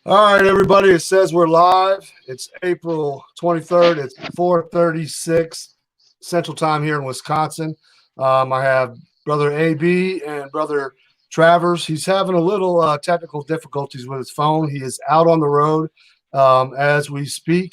All right, everybody. It says we're live. It's April 23rd. It's 4:36 Central Time here in Wisconsin. I have brother AB and brother Travers. He's having a little technical difficulties with his phone. He is out on the road as we speak.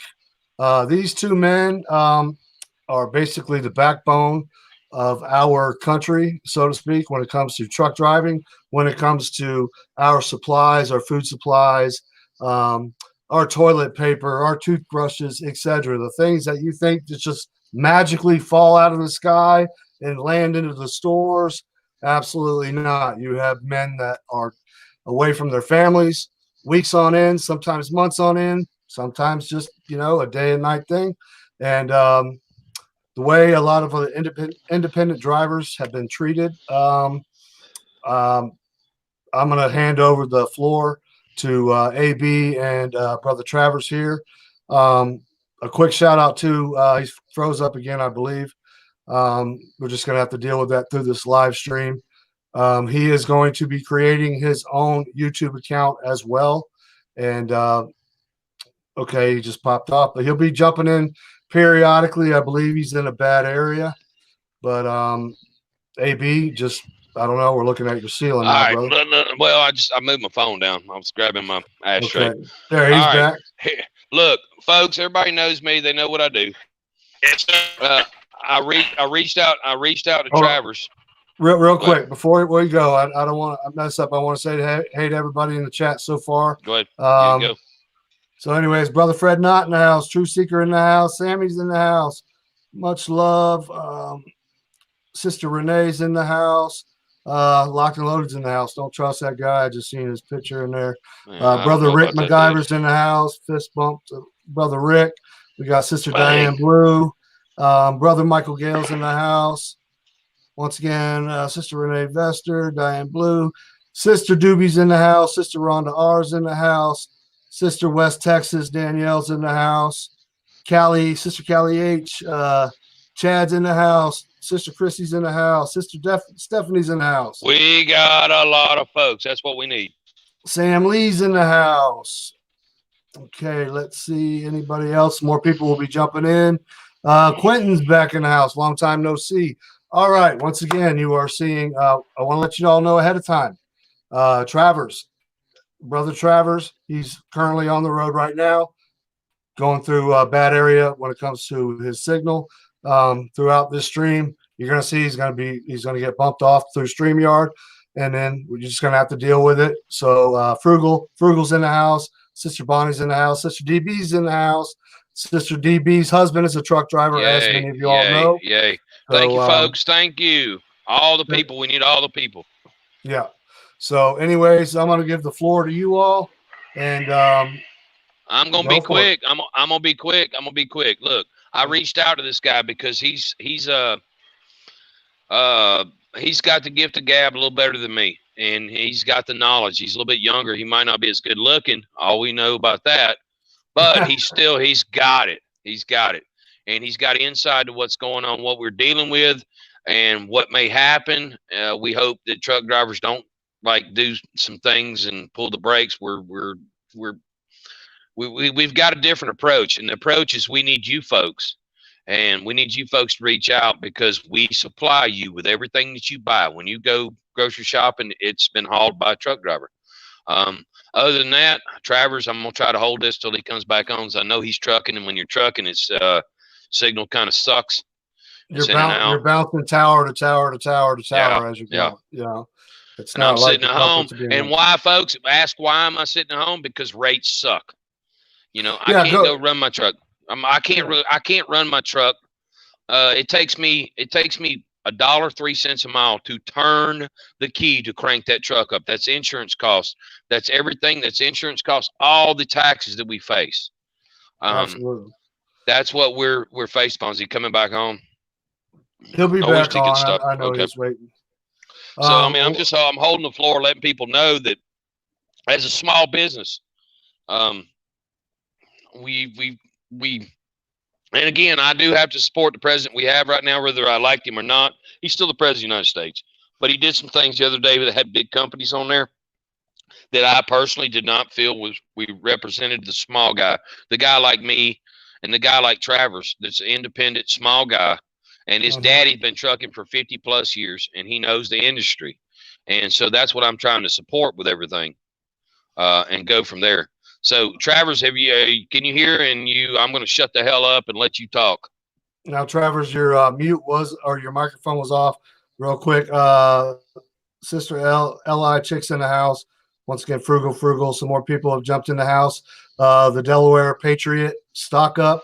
These two men are basically the backbone of our country, so to speak, when it comes to truck driving, when it comes to our supplies, our food supplies, um, our toilet paper, our toothbrushes, etc. The things that you think just magically fall out of the sky and land into the stores. Absolutely not. You have men that are away from their families, weeks on end, sometimes months on end, sometimes just, a day and night thing. And the way a lot of independent drivers have been treated, um, I'm going to hand over the floor to AB and brother Travers here. A quick shout out to he froze up again, I believe. We're just going to have to deal with that through this live stream. He is going to be creating his own YouTube account as well. And okay, he just popped off, but he'll be jumping in periodically. I believe he's in a bad area, but AB, just I don't know. We're looking at your ceiling All now, right. brother. Well, I moved my phone down. I was grabbing my ashtray. Okay, there he's All right. back. Here, look, folks. Everybody knows me. They know what I do. Uh, I reached out. I reached out to Hold on. Travers. Real Go ahead. quick before we go, I don't want to mess up. I want to say hey to everybody in the chat so far. Go ahead. You can Um, go. so, anyways, brother Fred Knott in the house, True Seeker in the house, Sammy's in the house. Much love. Sister Renee's in the house. Locked and Loaded's in the house. Don't trust that guy. I just seen his picture in there. I don't Brother know Rick about that, dude. MacGyver's in the house. Fist bump to brother Rick. We got Sister Bang. Diane Blue. Brother Michael Gale's in the house. Once again, Sister Renee Vester, Diane Blue. Sister Doobie's in the house. Sister Rhonda R's in the house. Sister West Texas, Danielle's in the house. Sister Callie H. Chad's in the house. Sister Chrissy's in the house. Sister Stephanie's in the house. We got a lot of folks. That's what we need. Sam Lee's in the house. Okay, let's see. Anybody else? More people will be jumping in. Quentin's back in the house. Long time no see. All right. Once again, you are seeing. I want to let you all know ahead of time. Travers, brother Travers, he's currently on the road right now, going through a bad area when it comes to his signal. Throughout this stream, you're going to see he's going to get bumped off through StreamYard, and then we're just going to have to deal with it. So Frugal's in the house. Sister Bonnie's in the house. Sister DB's in the house. Sister DB's husband is a truck driver, as many of you all know. Yay. So, Thank you, folks. Thank you. All the people. We need all the people. Yeah. So, anyways, I'm going to give the floor to you all, and I'm gonna be quick. I'm gonna be quick. I'm gonna be quick. Look, I reached out to this guy because he's got the gift of gab a little better than me, and he's got the knowledge. He's a little bit younger. He might not be as good looking. All we know about that, but he's got it. He's got it, and he's got insight to what's going on, what we're dealing with, and what may happen. We hope that truck drivers don't do some things and pull the brakes. We've got a different approach, and the approach is we need you folks, and we need you folks to reach out because we supply you with everything that you buy. When you go grocery shopping, it's been hauled by a truck driver. Other than that, Travers, I'm gonna try to hold this till he comes back on. So I know he's trucking, and when you're trucking, it's signal kind of sucks. You're bouncing tower to tower to tower to tower as you go. Yeah. It's and I'm sitting at home. And why, folks? Ask why am I sitting at home? Because rates suck. I can't go run my truck. I can't run my truck. It takes me $1.03 a mile to turn the key to crank that truck up. That's insurance costs. That's everything. That's insurance costs. All the taxes that we face. Absolutely. That's what we're faced upon. Is he coming back home? He'll be back on. I know he's waiting. So I'm holding the floor, letting people know that as a small business, we and again, I do have to support the president we have right now, whether I like him or not. He's still the president of the United States, but he did some things the other day that had big companies on there, that I personally did not feel we represented the small guy, the guy like me, and the guy like Travers, that's an independent small guy, and his daddy's been trucking for 50 plus years, and he knows the industry, and so that's what I'm trying to support with everything, and go from there. So Travers, can you hear? And I'm going to shut the hell up and let you talk. Now, Travers, your your microphone was off. Real quick, Sister Li Chicks in the house. Once again, frugal. Some more people have jumped in the house. The Delaware Patriot, stock up.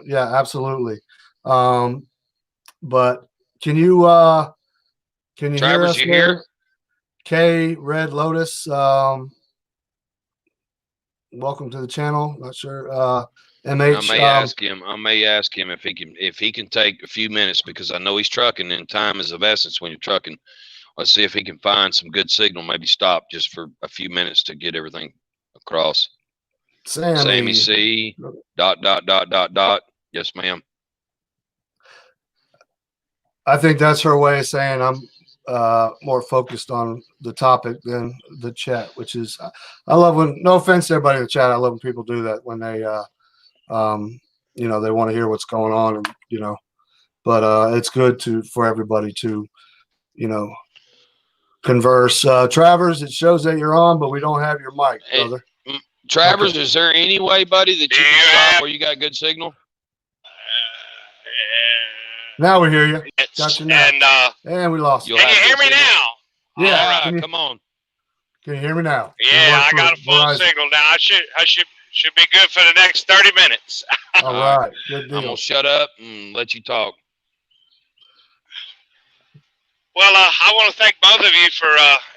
Yeah, absolutely. But can you Travers, hear us? You here? K Red Lotus. Welcome to the channel. Not sure. MH. I may ask him if he can take a few minutes, because I know he's trucking and time is of essence when you're trucking. Let's see if he can find some good signal. Maybe stop just for a few minutes to get everything across. Sammy C. ... Yes, ma'am. I think that's her way of saying I'm more focused on the topic than the chat, which is, I love when, no offense to everybody in the chat, I love when people do that when they, they want to hear what's going on, and, but it's good for everybody to, converse. Travers, it shows that you're on, but we don't have your mic, brother. Travers, okay. Is there any way, buddy, that you can stop where you got good signal? Now we hear you. Got you now. And we lost you. Can you hear me now? Yeah. All right, come on. Can you hear me now? Yeah, I got a full signal now. I should be good for the next 30 minutes. All right. Good deal. I'm going to shut up and let you talk. Well, I want to thank both of you for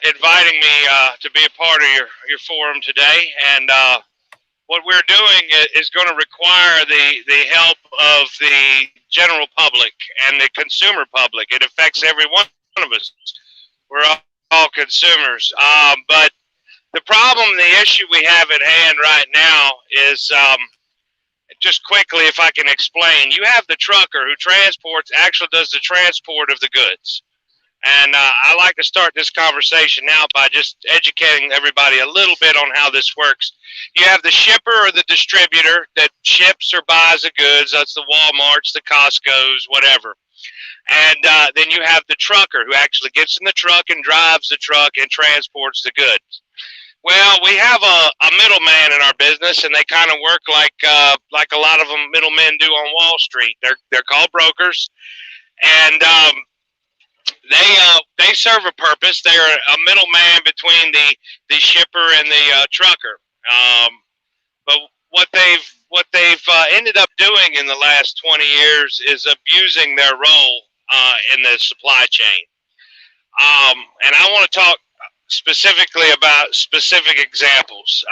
inviting me to be a part of your forum today. And what we're doing is going to require the help of the general public and the consumer public. It affects every one of us. We're all consumers. But the problem, the issue we have at hand right now is, just quickly, if I can explain, you have the trucker who actually does the transport of the goods. And I like to start this conversation now by just educating everybody a little bit on how this works. You have the shipper or the distributor that ships or buys the goods. That's the Walmarts, the Costco's, whatever. And then you have the trucker who actually gets in the truck and drives the truck and transports the goods. Well, we have a middleman in our business, and they kind of work like a lot of them middlemen do on Wall Street. They're called brokers, and they serve a purpose. They're a middleman between the shipper and the trucker. But what they've ended up doing in the last 20 years is abusing their role in the supply chain. And I want to talk specifically about specific examples.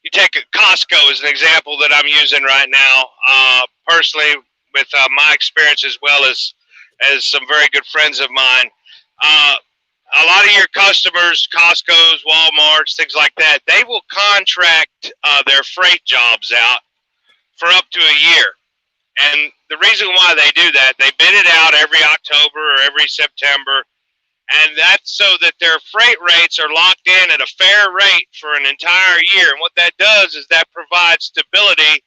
You take Costco as an example that I'm using right now, personally, with my experience as well as some very good friends of mine. A lot of your customers, Costco's, Walmart's, things like that, they will contract their freight jobs out for up to a year. And the reason why they do that, they bid it out every October or every September, and that's so that their freight rates are locked in at a fair rate for an entire year. And what that does is that provides stability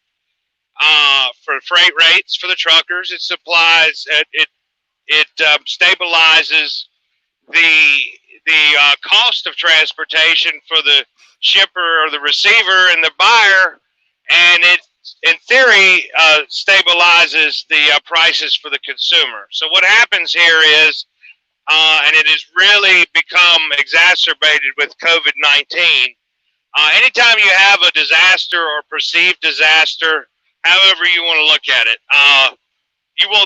for freight rates for the truckers. It supplies, it stabilizes the cost of transportation for the shipper or the receiver and the buyer, and it, in theory, stabilizes the prices for the consumer. So what happens here is, and it has really become exacerbated with COVID-19, anytime you have a disaster or perceived disaster, however you want to look at it,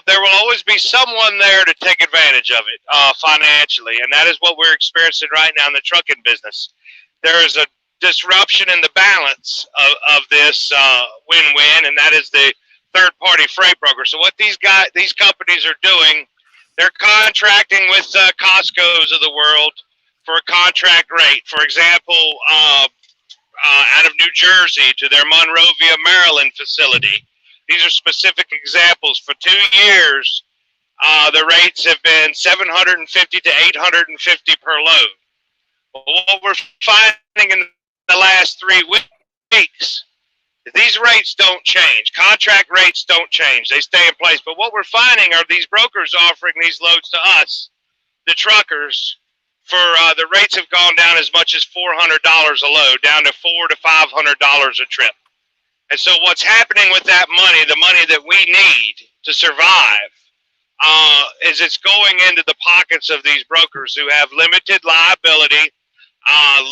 there will always be someone there to take advantage of it financially, and that is what we're experiencing right now in the trucking business. There is a disruption in the balance of this win-win, and that is the third-party freight broker. So what these companies are doing, they're contracting with Costco's of the world for a contract rate. For example, out of New Jersey to their Monrovia, Maryland facility. These are specific examples. For 2 years, the rates have been $750 to $850 per load. Well, what we're finding in the last 3 weeks, these rates don't change. Contract rates don't change. They stay in place. But what we're finding are these brokers offering these loads to us, the truckers, for the rates have gone down as much as $400 a load, down to $400 to $500 a trip. And so what's happening with that money, the money that we need to survive, is it's going into the pockets of these brokers who have limited liability,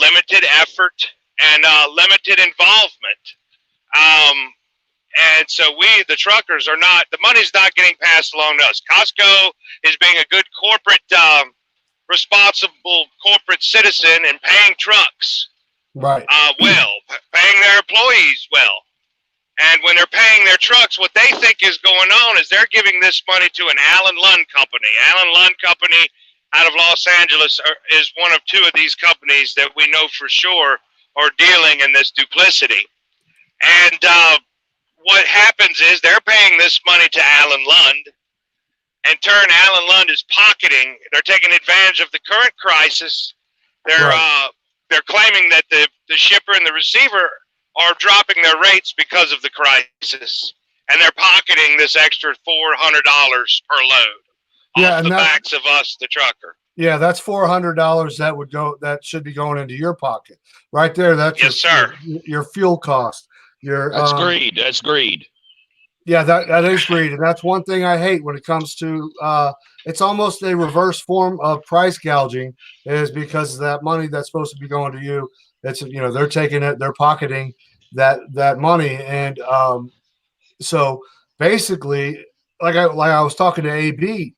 limited effort, and limited involvement. And so we, the truckers, are not, the money's not getting passed along to us. Costco is being a good corporate, responsible corporate citizen and paying trucks right, well, paying their employees well. And when they're paying their trucks, what they think is going on is they're giving this money to an Allen Lund company. Allen Lund company out of Los Angeles is one of 2 of these companies that we know for sure are dealing in this duplicity. And what happens is they're paying this money to Allen Lund. In turn, Allen Lund is pocketing. They're taking advantage of the current crisis. They're claiming that the shipper and the receiver are dropping their rates because of the crisis, and they're pocketing this extra $400 per load off the backs of us, the trucker. Yeah, that's $400 that should be going into your pocket, right there. That's your fuel cost. That's greed. That's greed. Yeah, that is greed, and that's one thing I hate when it comes to. It's almost a reverse form of price gouging, is because that money that's supposed to be going to you. It's, they're taking it, they're pocketing that money, and so basically, like I was talking to AB,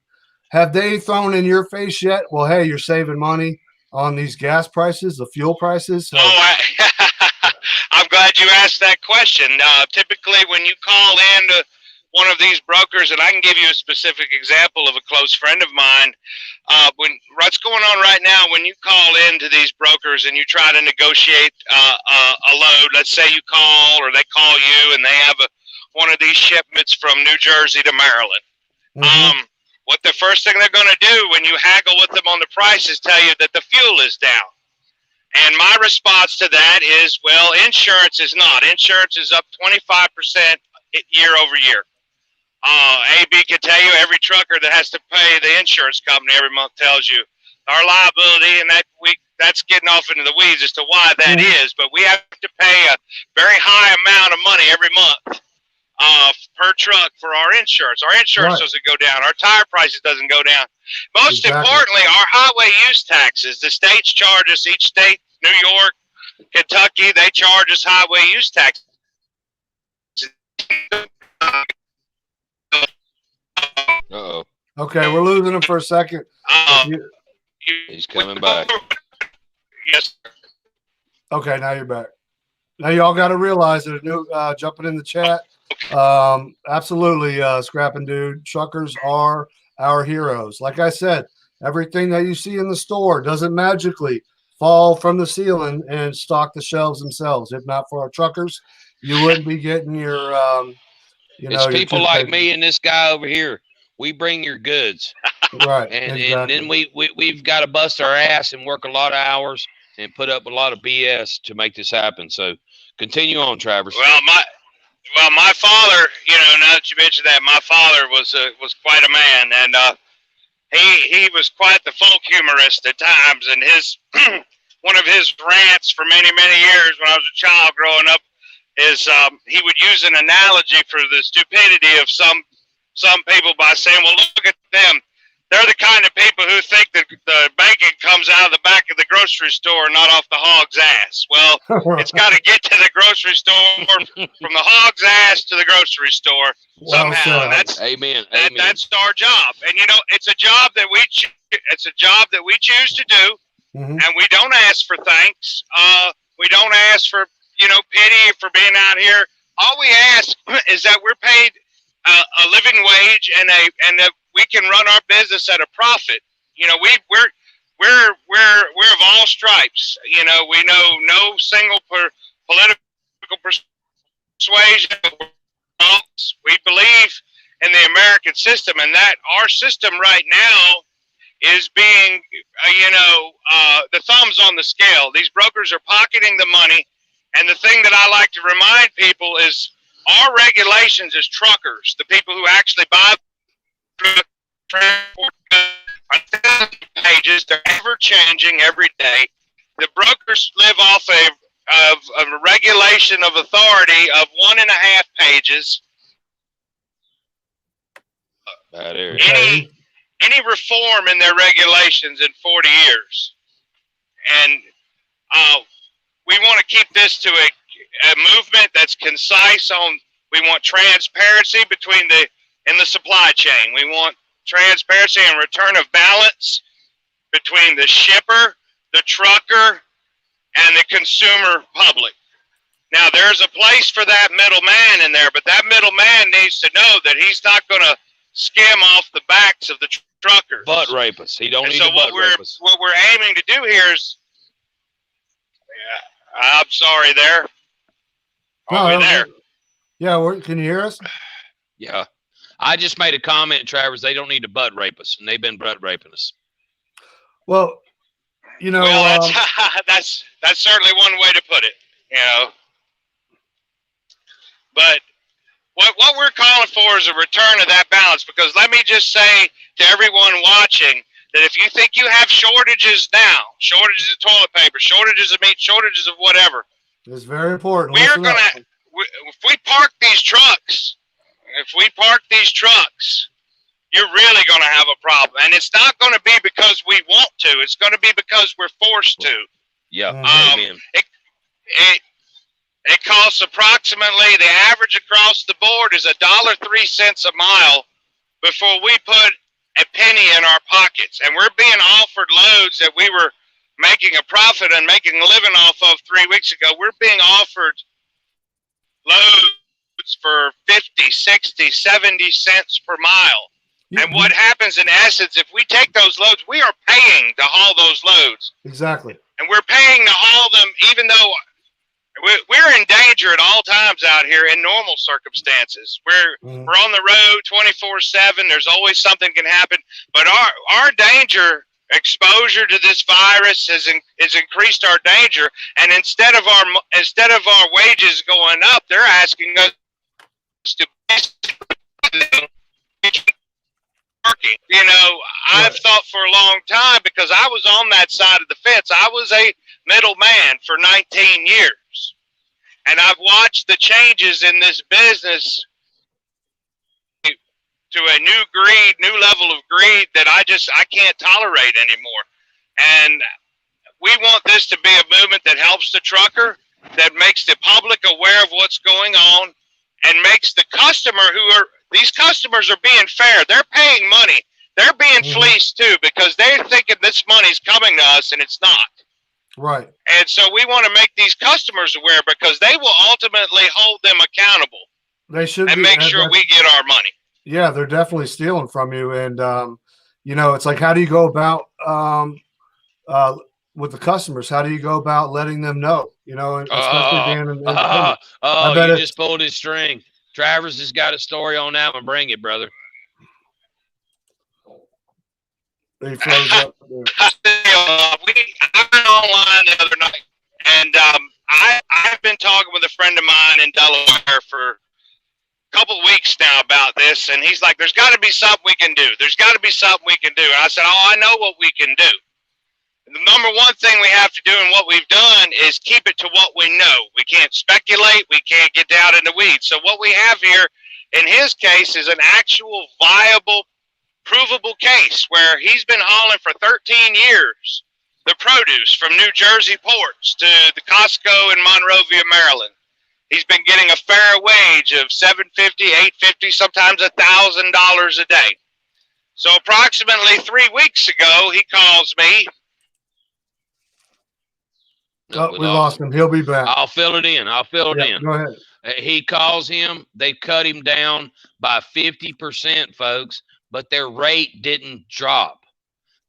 have they thrown in your face yet? Well, hey, you're saving money on these gas prices, the fuel prices. So. I'm glad you asked that question. Typically, when you call in to one of these brokers, and I can give you a specific example of a close friend of mine, what's going on right now, when you call into these brokers and you try to negotiate a load, let's say you call or they call you and they have one of these shipments from New Jersey to Maryland. Mm-hmm. What the first thing they're going to do when you haggle with them on the price is tell you that the fuel is down. And my response to that is, well, insurance is not. Insurance is up 25% year over year. AB can tell you, every trucker that has to pay the insurance company every month tells you our liability, and that's getting off into the weeds as to why that is. But we have to pay a very high amount of money every month per truck for our insurance. Our insurance doesn't go down. Our tire prices doesn't go down. Most importantly, our highway use taxes. The states charge us, each state, New York, Kentucky, they charge us highway use taxes. Uh-oh. Okay, we're losing him for a second. He's coming back. Yes. Okay, now you're back. Now y'all got to realize that jumping in the chat. Absolutely, Scrapping Dude. Truckers are our heroes. Like I said, everything that you see in the store doesn't magically fall from the ceiling and stock the shelves themselves. If not for our truckers, you wouldn't be getting your. It's people like me and this guy over here. We bring your goods, right? And then we've got to bust our ass and work a lot of hours and put up a lot of BS to make this happen. So continue on, Travers. Well, my father, now that you mentioned that, my father was quite a man, and he was quite the folk humorist at times. And his one of his rants for many years when I was a child growing up is he would use an analogy for the stupidity of some people by saying, well, look at them. They're the kind of people who think that the bacon comes out of the back of the grocery store, not off the hog's ass. Well, it's got to get to the grocery store from the hog's ass to the grocery store somehow. And that's amen. That's our job. And it's a job that we choose to do, and we don't ask for thanks. We don't ask for pity for being out here. All we ask is that we're paid a living wage and that we can run our business at a profit. We're of all stripes. We know no single political persuasion. We believe in the American system, and that our system right now is being, the thumbs on the scale. These brokers are pocketing the money. And the thing that I like to remind people is our regulations as truckers, the people who actually buy transport pages, they're ever changing every day. The brokers live off of a regulation of authority of 1.5 pages. Any reform in their regulations in 40 years. And we want to keep this to a movement that's concise on, we want transparency in the supply chain. We want transparency and return of balance between the shipper, the trucker, and the consumer public. Now, there's a place for that middleman in there, but that middleman needs to know that he's not going to skim off the backs of the truckers. Butt rapists. He don't need a butt rapist. What we're aiming to do here is, I'm sorry there. Are we there? Yeah, can you hear us? Yeah. I just made a comment, Travers. They don't need to butt rape us, and they've been butt raping us. Well, that's certainly one way to put it, But what we're calling for is a return of that balance, because let me just say to everyone watching that if you think you have shortages now, shortages of toilet paper, shortages of meat, shortages of whatever, it's very important. If we park these trucks, you're really going to have a problem. And it's not going to be because we want to. It's going to be because we're forced to. Yeah. It costs approximately, the average across the board is $1.03 a mile before we put a penny in our pockets. And we're being offered loads that we were making a profit and making a living off of 3 weeks ago. We're being offered loads for 50, 60, 70 cents per mile. And what happens in essence, if we take those loads, we are paying to haul those loads. Exactly. And we're paying to haul them even though we're in danger at all times out here in normal circumstances. We're on the road 24/7. There's always something can happen. But our danger exposure to this virus has increased our danger. And instead of our wages going up, they're asking us to working. I've thought for a long time, because I was on that side of the fence. I was a middleman for 19 years. And I've watched the changes in this business to a new level of greed that I can't tolerate anymore. And we want this to be a movement that helps the trucker, that makes the public aware of what's going on, and makes the customer these customers are being fair. They're paying money. They're being fleeced too, because they're thinking this money's coming to us and it's not. Right. And so we want to make these customers aware, because they will ultimately hold them accountable. They should and make sure we get our money. Yeah, they're definitely stealing from you. And, it's like, how do you go about with the customers? How do you go about letting them know? Especially being you just pulled his string. Travers has got a story on that one. Bring it, brother. He froze up. I went online the other night, and I've been talking with a friend of mine in Delaware for a couple of weeks now about this, and he's like, there's got to be something we can do. There's got to be something we can do. And I said, I know what we can do. The number one thing we have to do, and what we've done, is keep it to what we know. We can't speculate. We can't get down in the weeds. So what we have here, in his case, is an actual viable, provable case where he's been hauling for 13 years the produce from New Jersey ports to the Costco in Monrovia, Maryland. He's been getting a fair wage of $750, $850, sometimes $1,000 a day. So approximately 3 weeks ago, he calls me. We lost him. He'll be back. I'll fill it in. Go ahead. He calls him. They cut him down by 50%, folks, but their rate didn't drop.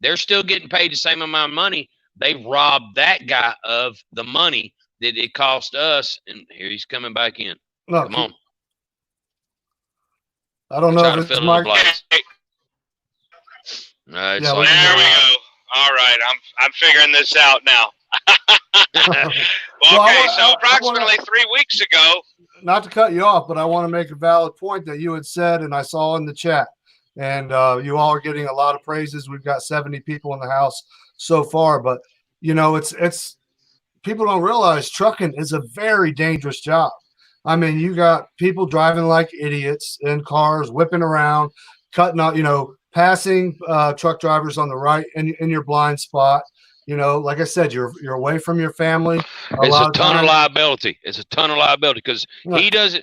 They're still getting paid the same amount of money. They robbed that guy of the money that it cost us. And here he's coming back in. Come on. I don't know if it's Mark. It's Yeah, like, there we go. All right, I'm figuring this out now. Well, Okay, so approximately 3 weeks ago. Not to cut you off, but I want to make a valid point that you had said, and I saw in the chat, and you all are getting a lot of praises. We've got 70 people in the house so far, but you know, it's people don't realize trucking is a very dangerous job. I mean, you got people driving like idiots in cars, whipping around, cutting out, you know, passing truck drivers on the right in your blind spot. You know, like I said, you're away from your family. It's a ton of liability. It's a ton of liability because he doesn't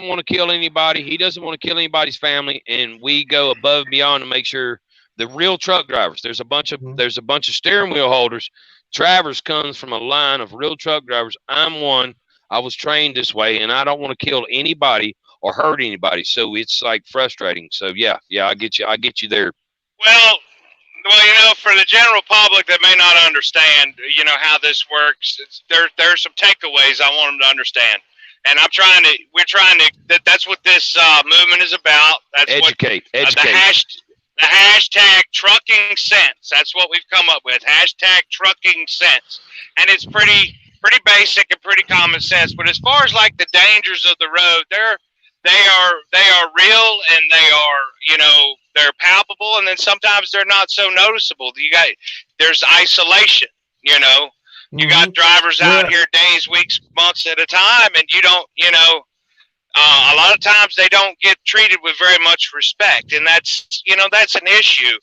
want to kill anybody. He doesn't want to kill anybody's family, and we go above and beyond to make sure the real truck drivers. There's a bunch of steering wheel holders. Travers comes from a line of real truck drivers. I'm one. I was trained this way, and I don't want to kill anybody or hurt anybody. So it's like frustrating. So yeah, I get you. I get you there. Well, you know, for the general public that may not understand, you know, how this works, there's some takeaways I want them to understand. And we're trying to, that's what this movement is about. That's educate. The hashtag TRUCKINGSENCE. That's what we've come up with. Hashtag TRUCKINGSENSE. And it's pretty basic and pretty common sense. But as far as like the dangers of the road, they are real, and they are, you know, they're palpable, and then sometimes they're not so noticeable. There's isolation, you know. You got drivers out here days, weeks, months at a time, and you don't, you know, a lot of times they don't get treated with very much respect, and that's, you know, that's an issue.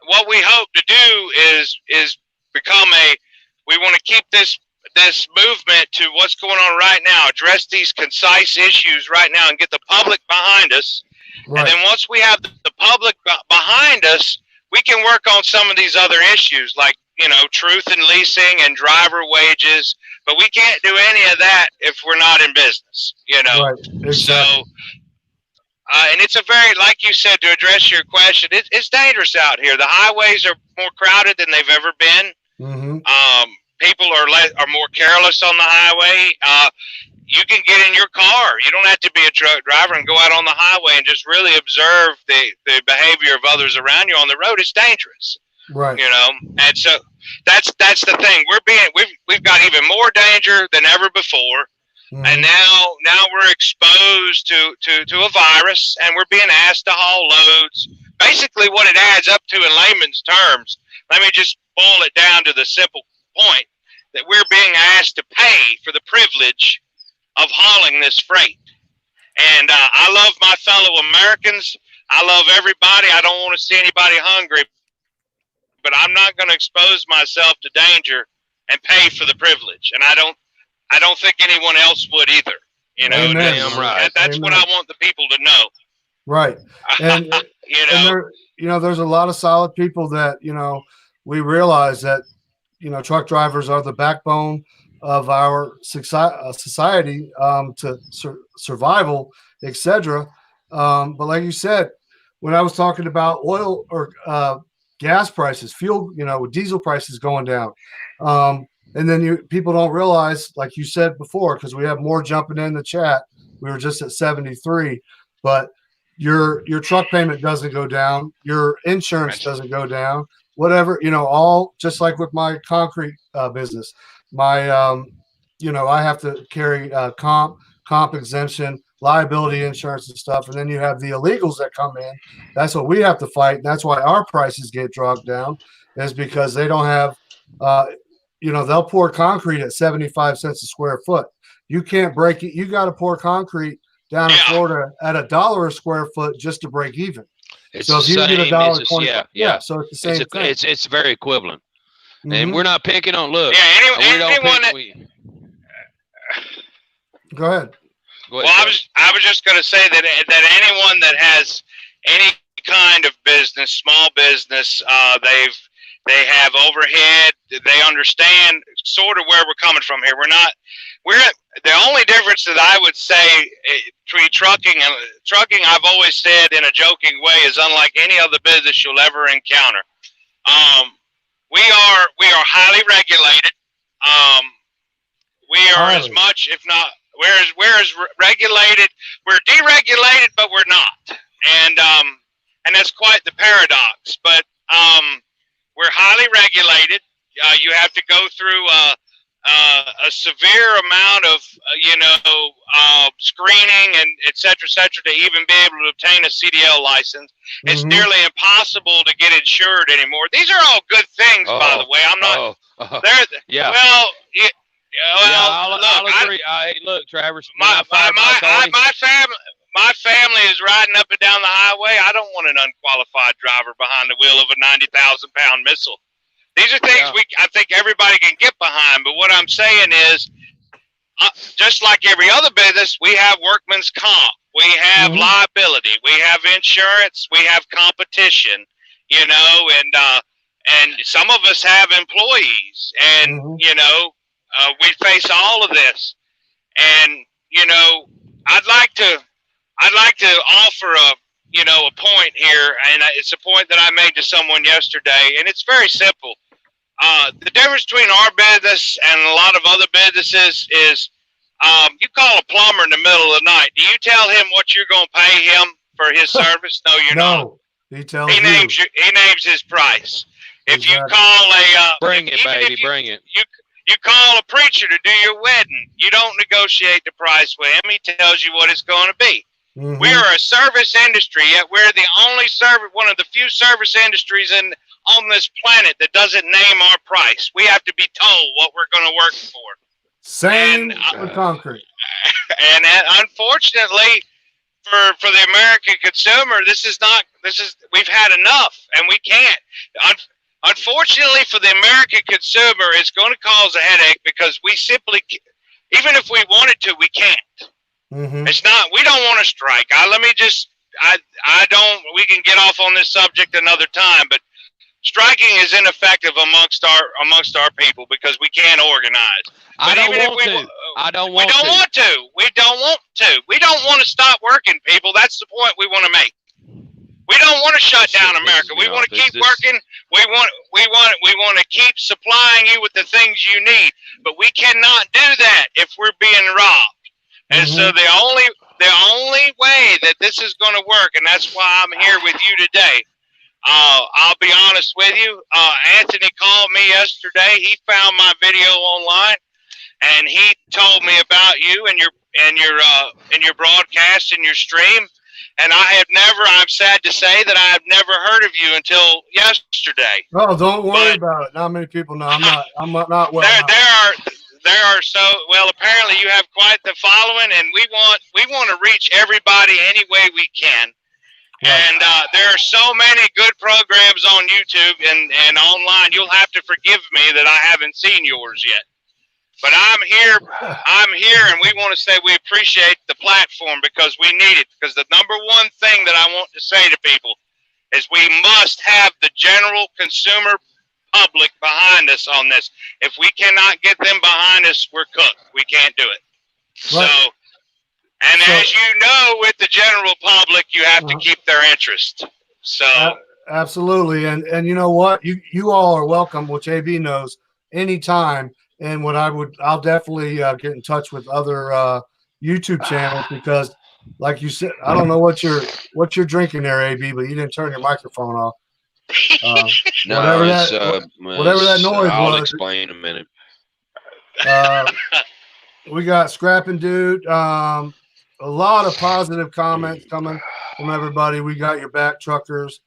What we hope to do is become we want to keep this movement to what's going on right now, address these concise issues right now, and get the public behind us. Right. And then once we have the public behind us, we can work on some of these other issues, like, you know, truth in leasing and driver wages. But we can't do any of that if we're not in business, you know. Right. Exactly. So, and it's a very, like you said, to address your question, it's dangerous out here. The highways are more crowded than they've ever been. Mm-hmm. People are more careless on the highway. You can get in your car. You don't have to be a truck driver and go out on the highway and just really observe the behavior of others around you on the road. It's dangerous, right? You know, and so that's the thing. We've got even more danger than ever before, and now we're exposed to a virus, and we're being asked to haul loads. Basically, what it adds up to in layman's terms, let me just boil it down to the simple point that we're being asked to pay for the privilege of hauling this freight. And I love my fellow Americans. I love everybody. I don't want to see anybody hungry, but I'm not going to expose myself to danger and pay for the privilege. And I don't think anyone else would either. You know, that's what I want the people to know. Right. And you know, and there's a lot of solid people that, you know, we realize that, you know, truck drivers are the backbone of our society, to survival, etc. But like you said, when I was talking about oil or gas prices, fuel, you know, with diesel prices going down, and then people don't realize, like you said before, because we have more jumping in the chat. We were just at 73, but your truck payment doesn't go down, your insurance doesn't go down. Whatever, you know, all just like with my concrete business, my, you know, I have to carry comp exemption, liability insurance and stuff. And then you have the illegals that come in. That's what we have to fight. And that's why our prices get dragged down, is because they don't have, you know, they'll pour concrete at 75 cents a square foot. You can't break it. You got to pour concrete down in Florida at $1 a square foot just to break even. It's so if you get $1.20, yeah. So it's the same thing. It's very equivalent, and we're not picking on look. Yeah, Go ahead. Well, I was just going to say that anyone that has any kind of business, small business, they have overhead. They understand sort of where we're coming from here. The only difference that I would say between trucking, I've always said in a joking way, is unlike any other business you'll ever encounter. We are highly regulated. We are as much, if not, we're as regulated. We're deregulated, but we're not. And and that's quite the paradox. But we're highly regulated. You have to go through a severe amount of screening and et cetera, to even be able to obtain a CDL license. It's nearly impossible to get insured anymore. These are all good things, by the way. I'm not. Yeah. Well, I'll agree. Look, Travis. My family is riding up and down the highway. I don't want an unqualified driver behind the wheel of a 90,000-pound missile. These are things I think everybody can get behind. But what I'm saying is, just like every other business, we have workman's comp, we have liability, we have insurance, we have competition, and some of us have employees, and we face all of this. And I'd like to offer a point here, and it's a point that I made to someone yesterday, and it's very simple. The difference between our business and a lot of other businesses is you call a plumber in the middle of the night. Do you tell him what you're going to pay him for his service? No, you're not. He names his price. If you call bring it. You call a preacher to do your wedding. You don't negotiate the price with him. He tells you what it's going to be. We are a service industry, yet we're the only one of the few service industries on this planet that doesn't name our price. We have to be told what we're going to work for. Same with concrete. And unfortunately, for the American consumer, we've had enough, and we can't. Unfortunately, for the American consumer, it's going to cause a headache because we simply, even if we wanted to, we can't. It's not. We don't want to strike. We can get off on this subject another time, but striking is ineffective amongst our people because we can't organize. I don't want to. We don't want to stop working, people. That's the point we want to make. We don't want to shut down America. We want to keep working. We want to keep supplying you with the things you need. But we cannot do that if we're being robbed. And so the only way that this is going to work, and that's why I'm here with you today. I'll be honest with you. Anthony called me yesterday. He found my video online, and he told me about you and your broadcast and your stream. And I'm sad to say that I have never heard of you until yesterday. Oh, don't worry about it. Not many people know. I'm not well. There are apparently you have quite the following, and we want to reach everybody any way we can. And there are so many good programs on YouTube and online. You'll have to forgive me that I haven't seen yours yet. But I'm here, and we want to say we appreciate the platform because we need it. Because the number one thing that I want to say to people is we must have the general consumer public behind us on this. If we cannot get them behind us, we're cooked. We can't do it. Right. As you know, with the general public, you have to keep their interest. So absolutely, and you know what? You all are welcome, which AB knows, anytime. And I'll definitely get in touch with other YouTube channels because, like you said, I don't know what you're drinking there, AB, but you didn't turn your microphone off. Whatever that noise was. I'll explain in a minute. We got Scrapping Dude. A lot of positive comments coming from everybody. We got your back, truckers.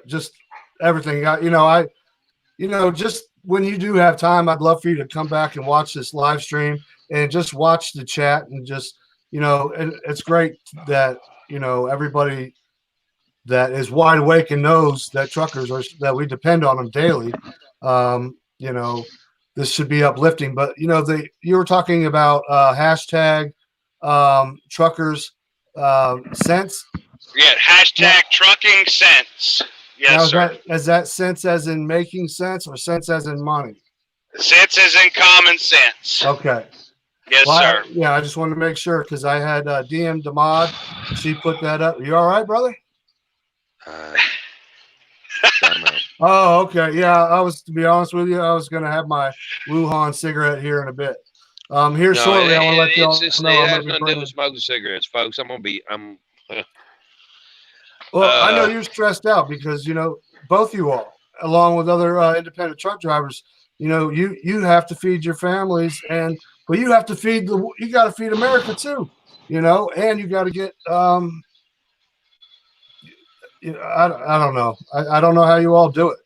Just everything. Just when you do have time, I'd love for you to come back and watch this live stream and just watch the chat and just, and it's great that, everybody that is wide awake and knows that truckers that we depend on them daily. This should be uplifting, but you were talking about hashtag truckers sense. Yeah, hashtag trucking sense. Yes, now, is that sense as in making sense or sense as in money? Sense as in common sense. Okay. Yes, sir. I just wanted to make sure because I had DM Damad. She put that up. You all right, brother? Oh, okay. Yeah, to be honest with you, I was going to have my Wuhan cigarette here in a bit. Shortly, I want to let y'all know. It has nothing to do with smoking cigarettes, folks. Well, I know you're stressed out because, both you all, along with other independent truck drivers, you have to feed your families, but you have to you got to feed America too, and you got to get, I don't know. I don't know how you all do it.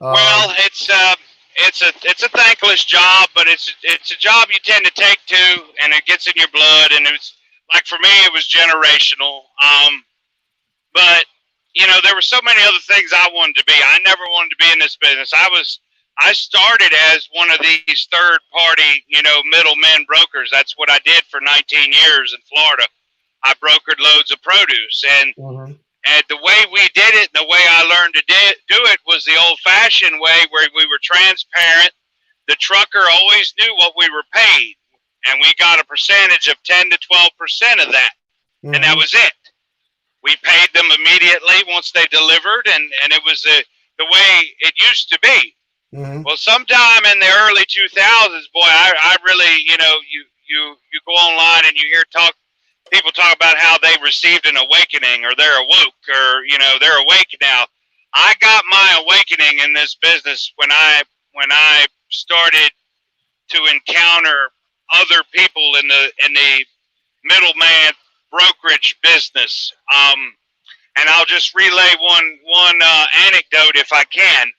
Well, it's a thankless job, but it's a job you tend to take to, and it gets in your blood. And it's like, for me, it was generational. But there were so many other things I wanted to be. I never wanted to be in this business. I started as one of these third party, middlemen brokers. That's what I did for 19 years in Florida. I brokered loads of produce, and the way we did it, the way I learned to do it was the old-fashioned way, where we were transparent. The trucker always knew what we were paid, and we got a percentage of 10 to 12% of that, and that was it. We paid them immediately once they delivered, and it was the way it used to be. Well, sometime in the early 2000s, boy, I really, you go online and you hear people talk about how they received an awakening, or they're awoke, or they're awake now. I got my awakening in this business when I started to encounter other people in the middleman brokerage business. And I'll just relay one anecdote if I can.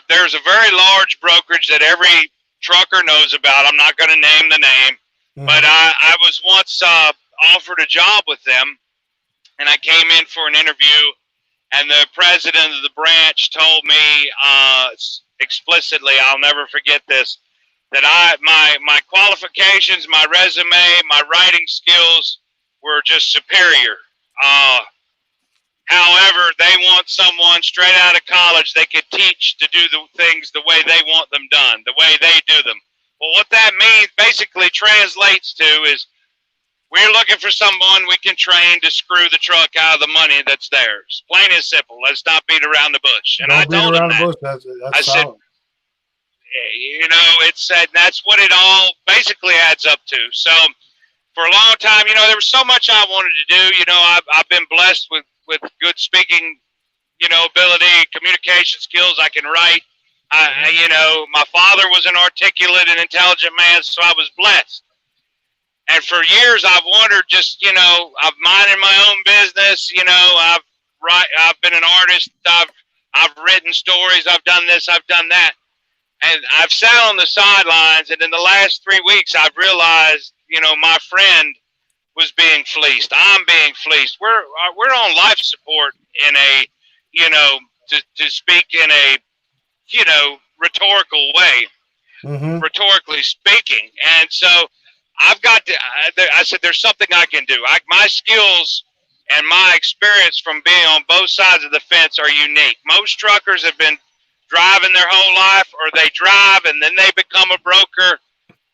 There's a very large brokerage that every trucker knows about. I'm not going to name the name, but I was once offered a job with them, and I came in for an interview, and the president of the branch told me explicitly, I'll never forget this, that my qualifications, my resume, my writing skills were just superior. However, they want someone straight out of college they could teach to do the things the way they want them done, the way they do them. Well, what that means basically translates to is, we're looking for someone we can train to screw the truck out of the money that's theirs. Plain and simple. Let's not beat around the bush. And I told him that. I said, that's what it all basically adds up to. So for a long time, there was so much I wanted to do. I've been blessed with good speaking, ability, communication skills. I can write. My father was an articulate and intelligent man, so I was blessed. And for years, I've wondered, I've minded my own business. I've been an artist. I've written stories. I've done this. I've done that. And I've sat on the sidelines. And in the last 3 weeks, I've realized, my friend was being fleeced. I'm being fleeced. We're on life support in a, to speak in a, rhetorical way, rhetorically speaking. And so I've got to, I said, there's something I can do. My skills and my experience from being on both sides of the fence are unique. Most truckers have been driving their whole life, or they drive and then they become a broker.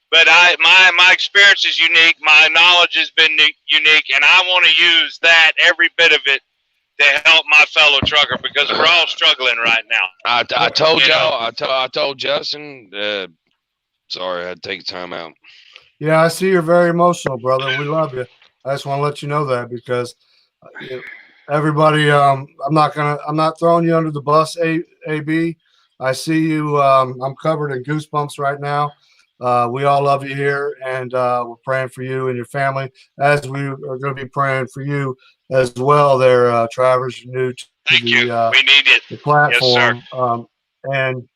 But my experience is unique. My knowledge has been unique, and I want to use that, every bit of it, to help my fellow trucker, because we're all struggling right now. I told y'all. I told Justin. Sorry, I had to take time out. Yeah, I see you're very emotional, brother. We love you. I just want to let you know that, because everybody, I'm not throwing you under the bus, AB. I see you. I'm covered in goosebumps right now. We all love you here, and we're praying for you and your family, as we are going to be praying for you as well there, Travers. You're new to Thank you. We need it. The platform. Yes, sir. And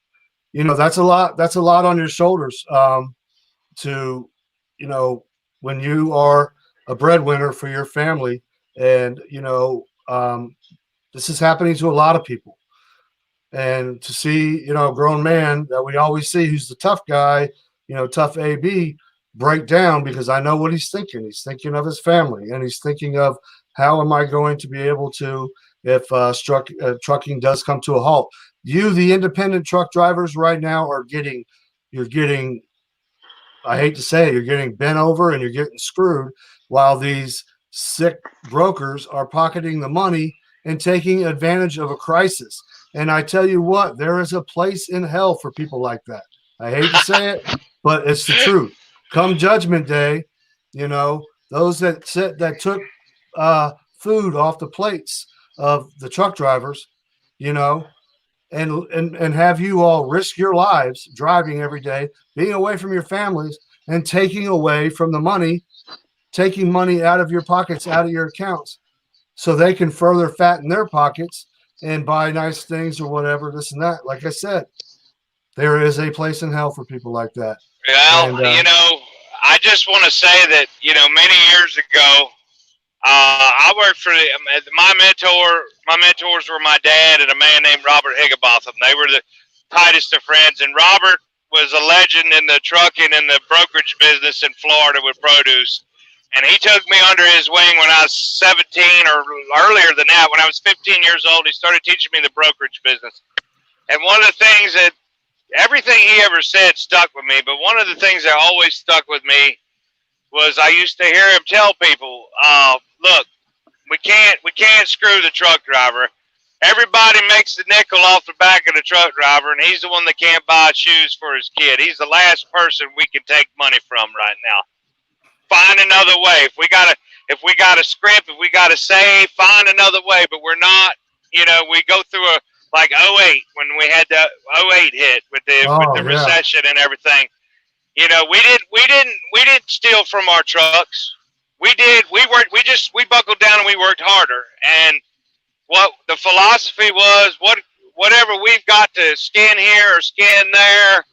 that's a lot on your shoulders, to when you are a breadwinner for your family, and this is happening to a lot of people. And to see a grown man that we always see, who's the tough guy, tough AB, break down, because I know what he's thinking. He's thinking of his family, and he's thinking of, how am I going to be able to, if trucking does come to a halt. You, the independent truck drivers right now, you're getting, I hate to say it, you're getting bent over and you're getting screwed, while these sick brokers are pocketing the money and taking advantage of a crisis. And I tell you what, there is a place in hell for people like that. I hate to say it, but it's the truth. Come Judgment Day, those that took food off the plates of the truck drivers, you know, and have you all risk your lives driving every day, being away from your families, and taking away from the money, taking money out of your pockets, out of your accounts, so they can further fatten their pockets and buy nice things or whatever, this and that. Like I said, there is a place in hell for people like that. Well, you know, I just want to say that, you know, many years ago, I worked for my mentor. My mentors were my dad and a man named Robert Higginbotham. They were the tightest of friends, and Robert was a legend in the trucking and the brokerage business in Florida with produce. And he took me under his wing when I was 17, or earlier than that. When I was 15 years old, he started teaching me the brokerage business. And one of the things that, everything he ever said stuck with me, but one of the things that always stuck with me was I used to hear him tell people, look, we can't screw the truck driver. Everybody makes the nickel off the back of the truck driver, and he's the one that can't buy shoes for his kid. He's the last person we can take money from right now. Find another way. If we got a script, if we got to save, find another way. But we're not, you know, we go through a, like 08, when we had the 08 hit with the recession and everything. You know, we didn't steal from our trucks. We buckled down and we worked harder. And what the philosophy was, whatever we've got to skin here or skin there,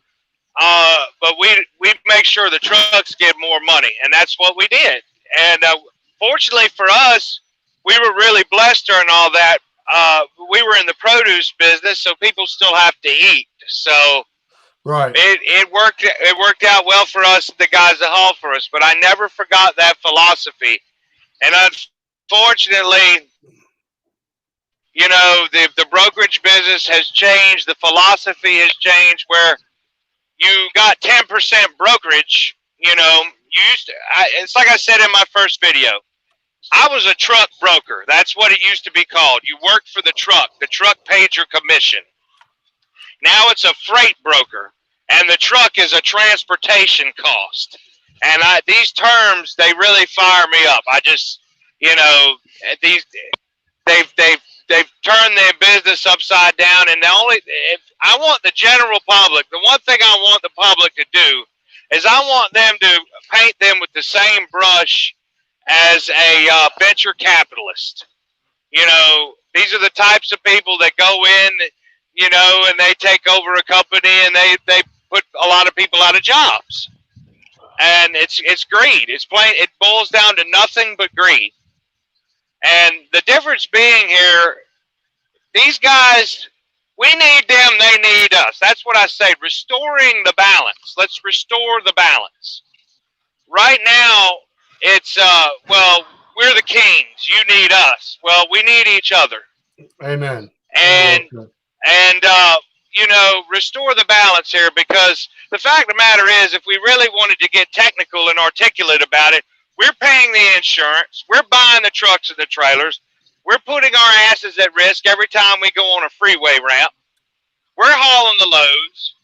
but we make sure the trucks get more money, and that's what we did. And fortunately for us, we were really blessed during all that. We were in the produce business, so people still have to eat. So right, it worked out well for us, the guys that haul for us. But I never forgot that philosophy. And unfortunately, you know, the brokerage business has changed. The philosophy has changed, where you got 10% brokerage. You know, it's like I said in my first video. I was a truck broker. That's what it used to be called. You worked for the truck. The truck paid your commission. Now it's a freight broker, and the truck is a transportation cost. And these terms, they really fire me up. I just, you know, they've turned their business upside down. And I want the general public, the one thing I want the public to do is I want them to paint them with the same brush as a venture capitalist. You know, these are the types of people that go in, you know, and they take over a company, and they put a lot of people out of jobs. And it's greed. It boils down to nothing but greed. And the difference being here, these guys, we need them, they need us. That's what I say, restoring the balance. Let's restore the balance. Right now, it's, well, we're the kings. You need us. Well, we need each other. Amen. And you know, restore the balance here, because the fact of the matter is, if we really wanted to get technical and articulate about it, we're paying the insurance. We're buying the trucks and the trailers. We're putting our asses at risk every time we go on a freeway ramp. We're hauling the loads.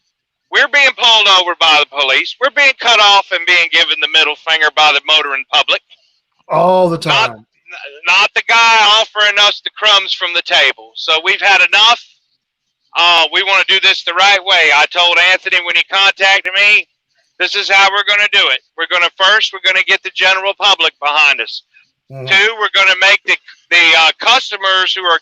We're being pulled over by the police. We're being cut off and being given the middle finger by the motoring public. All the time. Not the guy offering us the crumbs from the table. So we've had enough. We want to do this the right way. I told Anthony when he contacted me, this is how we're going to do it. We're going to get the general public behind us. Mm-hmm. 2, we're going to make the customers who are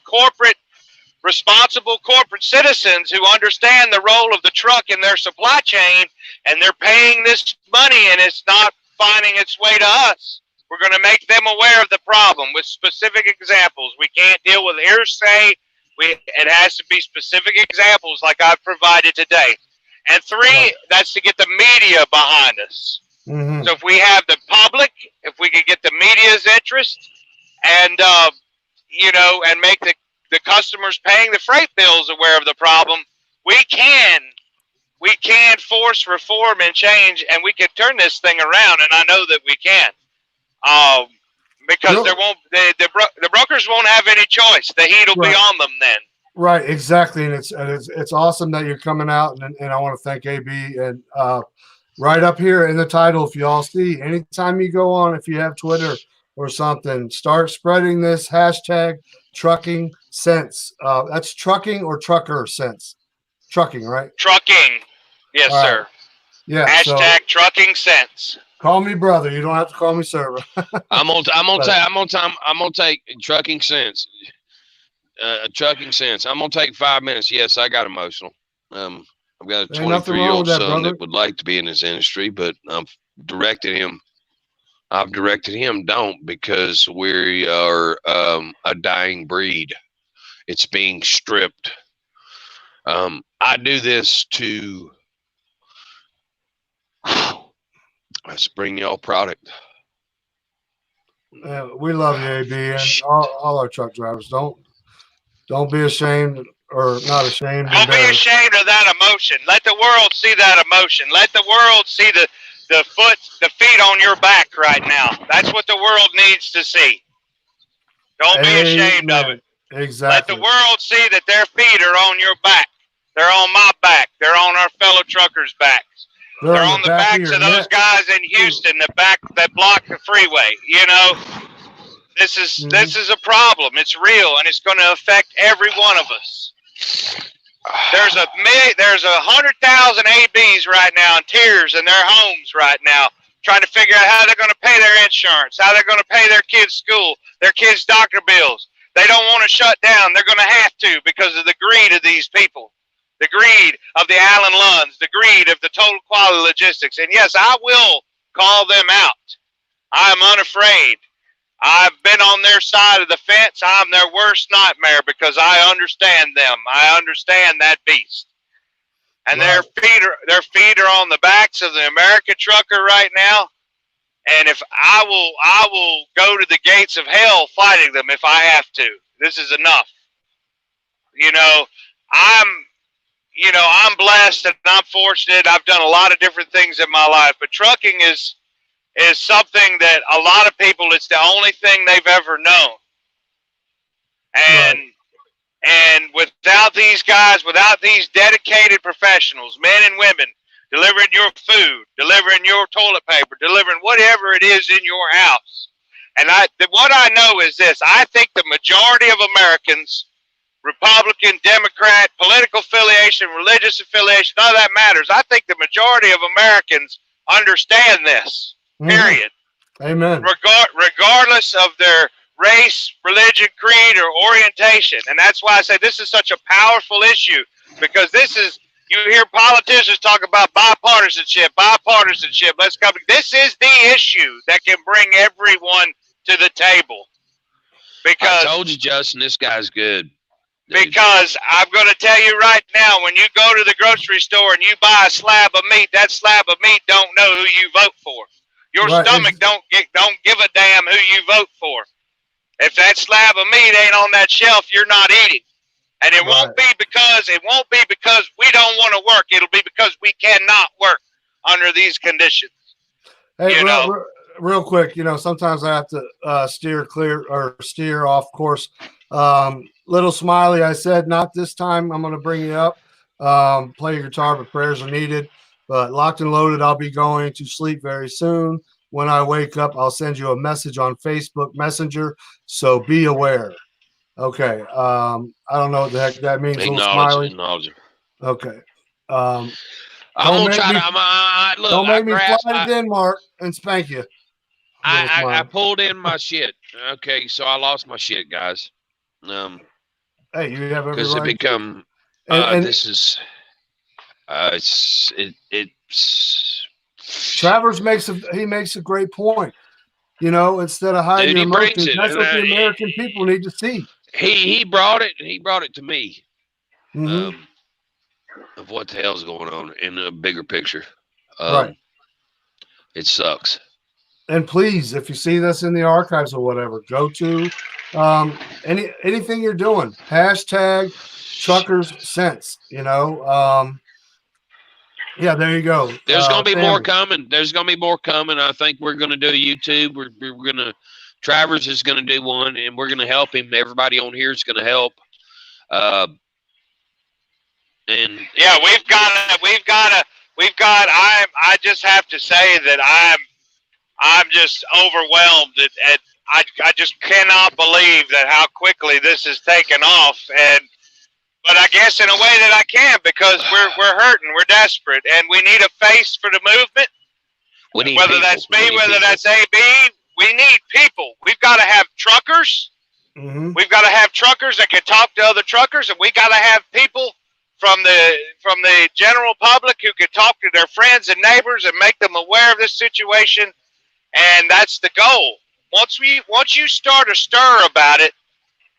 responsible corporate citizens who understand the role of the truck in their supply chain, and they're paying this money and it's not finding its way to us. We're going to make them aware of the problem with specific examples. We can't deal with hearsay. It has to be specific examples like I've provided today. And 3, that's to get the media behind us. Mm-hmm. So if we have the public, if we can get the media's interest, and you know, and make the customers paying the freight bills aware of the problem, we can force reform and change, and we can turn this thing around. And I know that we can, because the brokers won't have any choice. The heat will be on them then. Right, exactly, and it's awesome that you're coming out, and I want to thank AB, and right up here in the title, if you all see, anytime you go on, if you have Twitter or something, start spreading this hashtag Trucking Sense. That's trucking or trucker sense. Trucking, right? Trucking. Yes, All sir. right. Yeah. Hashtag trucking sense. Call me brother. You don't have to call me sir. I'm gonna take trucking sense. Trucking sense. I'm gonna take 5 minutes. Yes, I got emotional. I've got a 23-year-old son that would like to be in this industry, but I've directed him. Don't, because we are a dying breed. It's being stripped. I do this to let's bring y'all product. We love you, AB, and all our truck drivers. Don't be ashamed, or not ashamed. Don't be ashamed of that emotion. Let the world see that emotion. Let the world see the feet on your back right now. That's what the world needs to see. Don't be ashamed of it. Exactly. Let the world see that their feet are on your back. They're on my back. They're on our fellow truckers' backs. They're on the backs of those guys in Houston that block the freeway. You know, this is a problem. It's real, and it's going to affect every one of us. There's 100,000 ABs right now in tears in their homes right now, trying to figure out how they're going to pay their insurance, how they're going to pay their kids' school, their kids' doctor bills. They don't want to shut down. They're going to have to because of the greed of these people, the greed of the Allen Lunds, the greed of the Total Quality Logistics. And yes, I will call them out. I am unafraid. I've been on their side of the fence. I'm their worst nightmare because I understand them. I understand that beast. And their feet are on the backs of the American trucker right now. And if I will go to the gates of hell fighting them if I have to. This is enough. You know, I'm blessed and I'm fortunate. I've done a lot of different things in my life, but trucking is something that a lot of people, it's the only thing they've ever known. And without these guys, without these dedicated professionals, men and women, delivering your food, delivering your toilet paper, delivering whatever it is in your house. And what I know is this: I think the majority of Americans, Republican, Democrat, political affiliation, religious affiliation, none of that matters. I think the majority of Americans understand this. Period. Amen. Regardless of their race, religion, creed, or orientation. And that's why I say this is such a powerful issue, because you hear politicians talk about bipartisanship. Let's come. This is the issue that can bring everyone to the table. Because I told you, Justin, this guy's good. Because I'm going to tell you right now, when you go to the grocery store and you buy a slab of meat, that slab of meat don't know who you vote for. Your stomach don't give a damn who you vote for. If that slab of meat ain't on that shelf, you're not eating. And it won't be because we don't want to work. It'll be because we cannot work under these conditions. Hey, real quick, sometimes I have to steer off course. Little Smiley, I said, not this time. I'm going to bring you up. Play your guitar, but prayers are needed. But locked and loaded, I'll be going to sleep very soon. When I wake up, I'll send you a message on Facebook Messenger. So be aware. Okay. I don't know what the heck that means. Acknowledge. Okay. I'm gonna try to. Look, don't make me fly to Denmark and spank you. I pulled in my shit. Okay, so I lost my shit, guys. Hey, you have every right. Because it become. Travers makes a great point. Instead of hiding your emotions, that's what the American people need to see. He brought it to me. Of what the hell's going on in a bigger picture. Right. It sucks. And please, if you see this in the archives or whatever, go to anything you're doing. Hashtag TruckingsEnce. Yeah, there you go. There's going to be more coming. I think we're going to do a YouTube. We're going to. Travers is going to do one, and we're going to help him. Everybody on here is going to help. And yeah, I just have to say that I'm just overwhelmed at I just cannot believe that how quickly this has taken off. But I guess in a way that I can, because we're hurting, we're desperate, and we need a face for the movement. Whether people. That's me, whether people. That's AB, we need people. We've got to have truckers. Mm-hmm. We've got to have truckers that can talk to other truckers, and we got to have people from the general public who can talk to their friends and neighbors and make them aware of this situation. And that's the goal. Once you start a stir about it,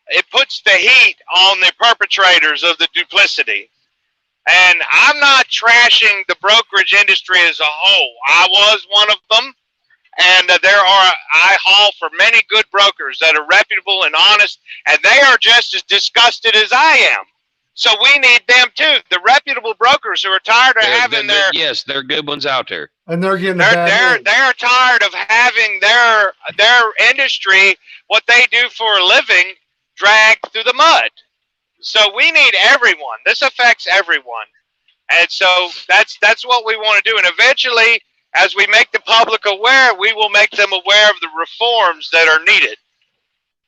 it puts the heat on the perpetrators of the duplicity. And I'm not trashing the brokerage industry as a whole. I was one of them. And I haul for many good brokers that are reputable and honest, and they are just as disgusted as I am. So we need them too. The reputable brokers who are tired of having their yes, they're good ones out there, and they're getting they're tired of having their industry, what they do for a living, dragged through the mud. So we need everyone. This affects everyone, and so that's what we want to do. And eventually, as we make the public aware, we will make them aware of the reforms that are needed.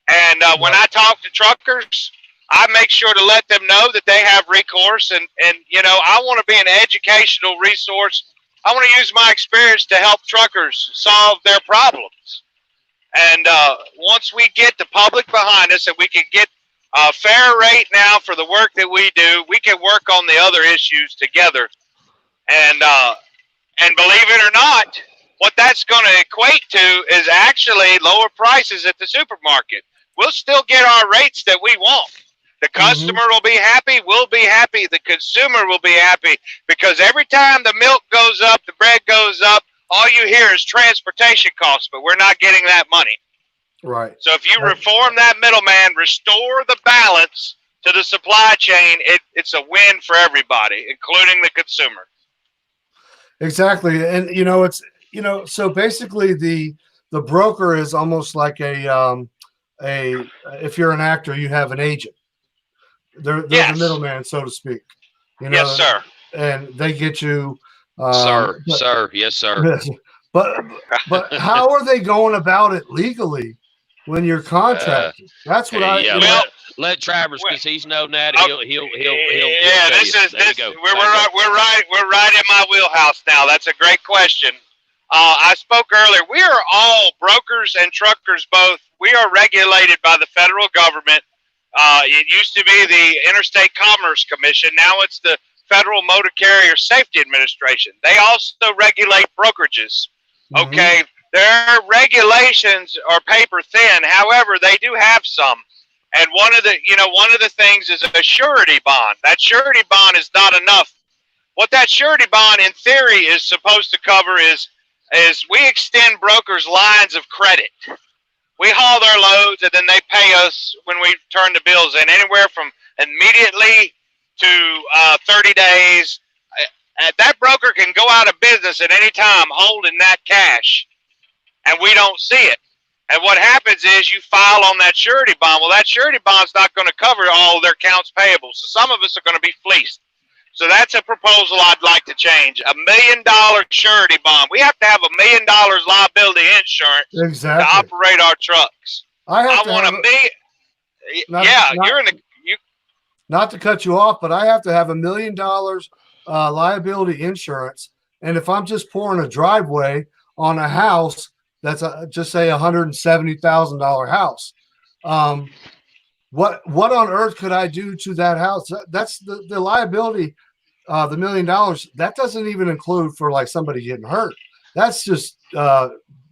And when I talk to truckers, I make sure to let them know that they have recourse. And I want to be an educational resource. I want to use my experience to help truckers solve their problems. And once we get the public behind us and we can get a fair rate now for the work that we do, we can work on the other issues together. And believe it or not, what that's going to equate to is actually lower prices at the supermarket. We'll still get our rates that we want. The customer will be happy. We'll be happy. The consumer will be happy, because every time the milk goes up, the bread goes up, all you hear is transportation costs, but we're not getting that money. Right. So if you reform that middleman, restore the balance to the supply chain, it's a win for everybody, including the consumer. Exactly. And, so basically the broker is almost like if you're an actor, you have an agent. They're the middleman, so to speak. Yes, sir. And they get you. Sir. Yes, sir. But how are they going about it legally when you're contracted? That's what let Travers, because he's known that. He'll yeah, we're right in my wheelhouse now. That's a great question. I spoke earlier. We are all brokers and truckers both. We are regulated by the federal government. It used to be the Interstate Commerce Commission. Now it's the Federal Motor Carrier Safety Administration. They also regulate brokerages. Okay, their regulations are paper thin. However, they do have some. And one of the things is a surety bond. That surety bond is not enough. What that surety bond in theory is supposed to cover is we extend brokers lines of credit. We haul their loads, and then they pay us when we turn the bills in, anywhere from immediately to 30 days. That broker can go out of business at any time holding that cash, and we don't see it. And what happens is you file on that surety bond. Well, that surety bond's not going to cover all of their accounts payable, so some of us are going to be fleeced. So that's a proposal I'd like to change. $1 million surety bond. We have to have $1 million liability insurance to operate our trucks. I want $1 million. Not to cut you off, but I have to have $1 million liability insurance. And if I'm just pouring a driveway on a house that's just say $170,000 house, what on earth could I do to that house? That's the liability, the $1 million. That doesn't even include for like somebody getting hurt. That's just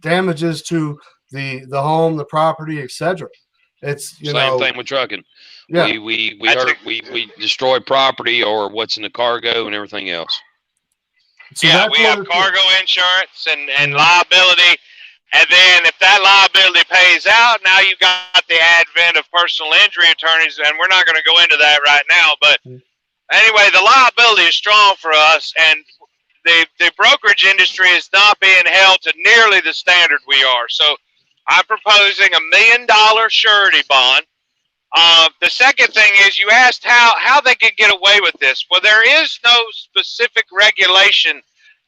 damages to the home, the property, etc. It's same thing with trucking. Yeah, we destroy property or what's in the cargo and everything else. So yeah, we have cargo insurance and liability. And then if that liability pays out, now you've got the advent of personal injury attorneys, and we're not going to go into that right now. But anyway, the liability is strong for us, and the brokerage industry is not being held to nearly the standard we are. So I'm proposing $1 million surety bond. The second thing is, you asked how they could get away with this. Well, there is no specific regulation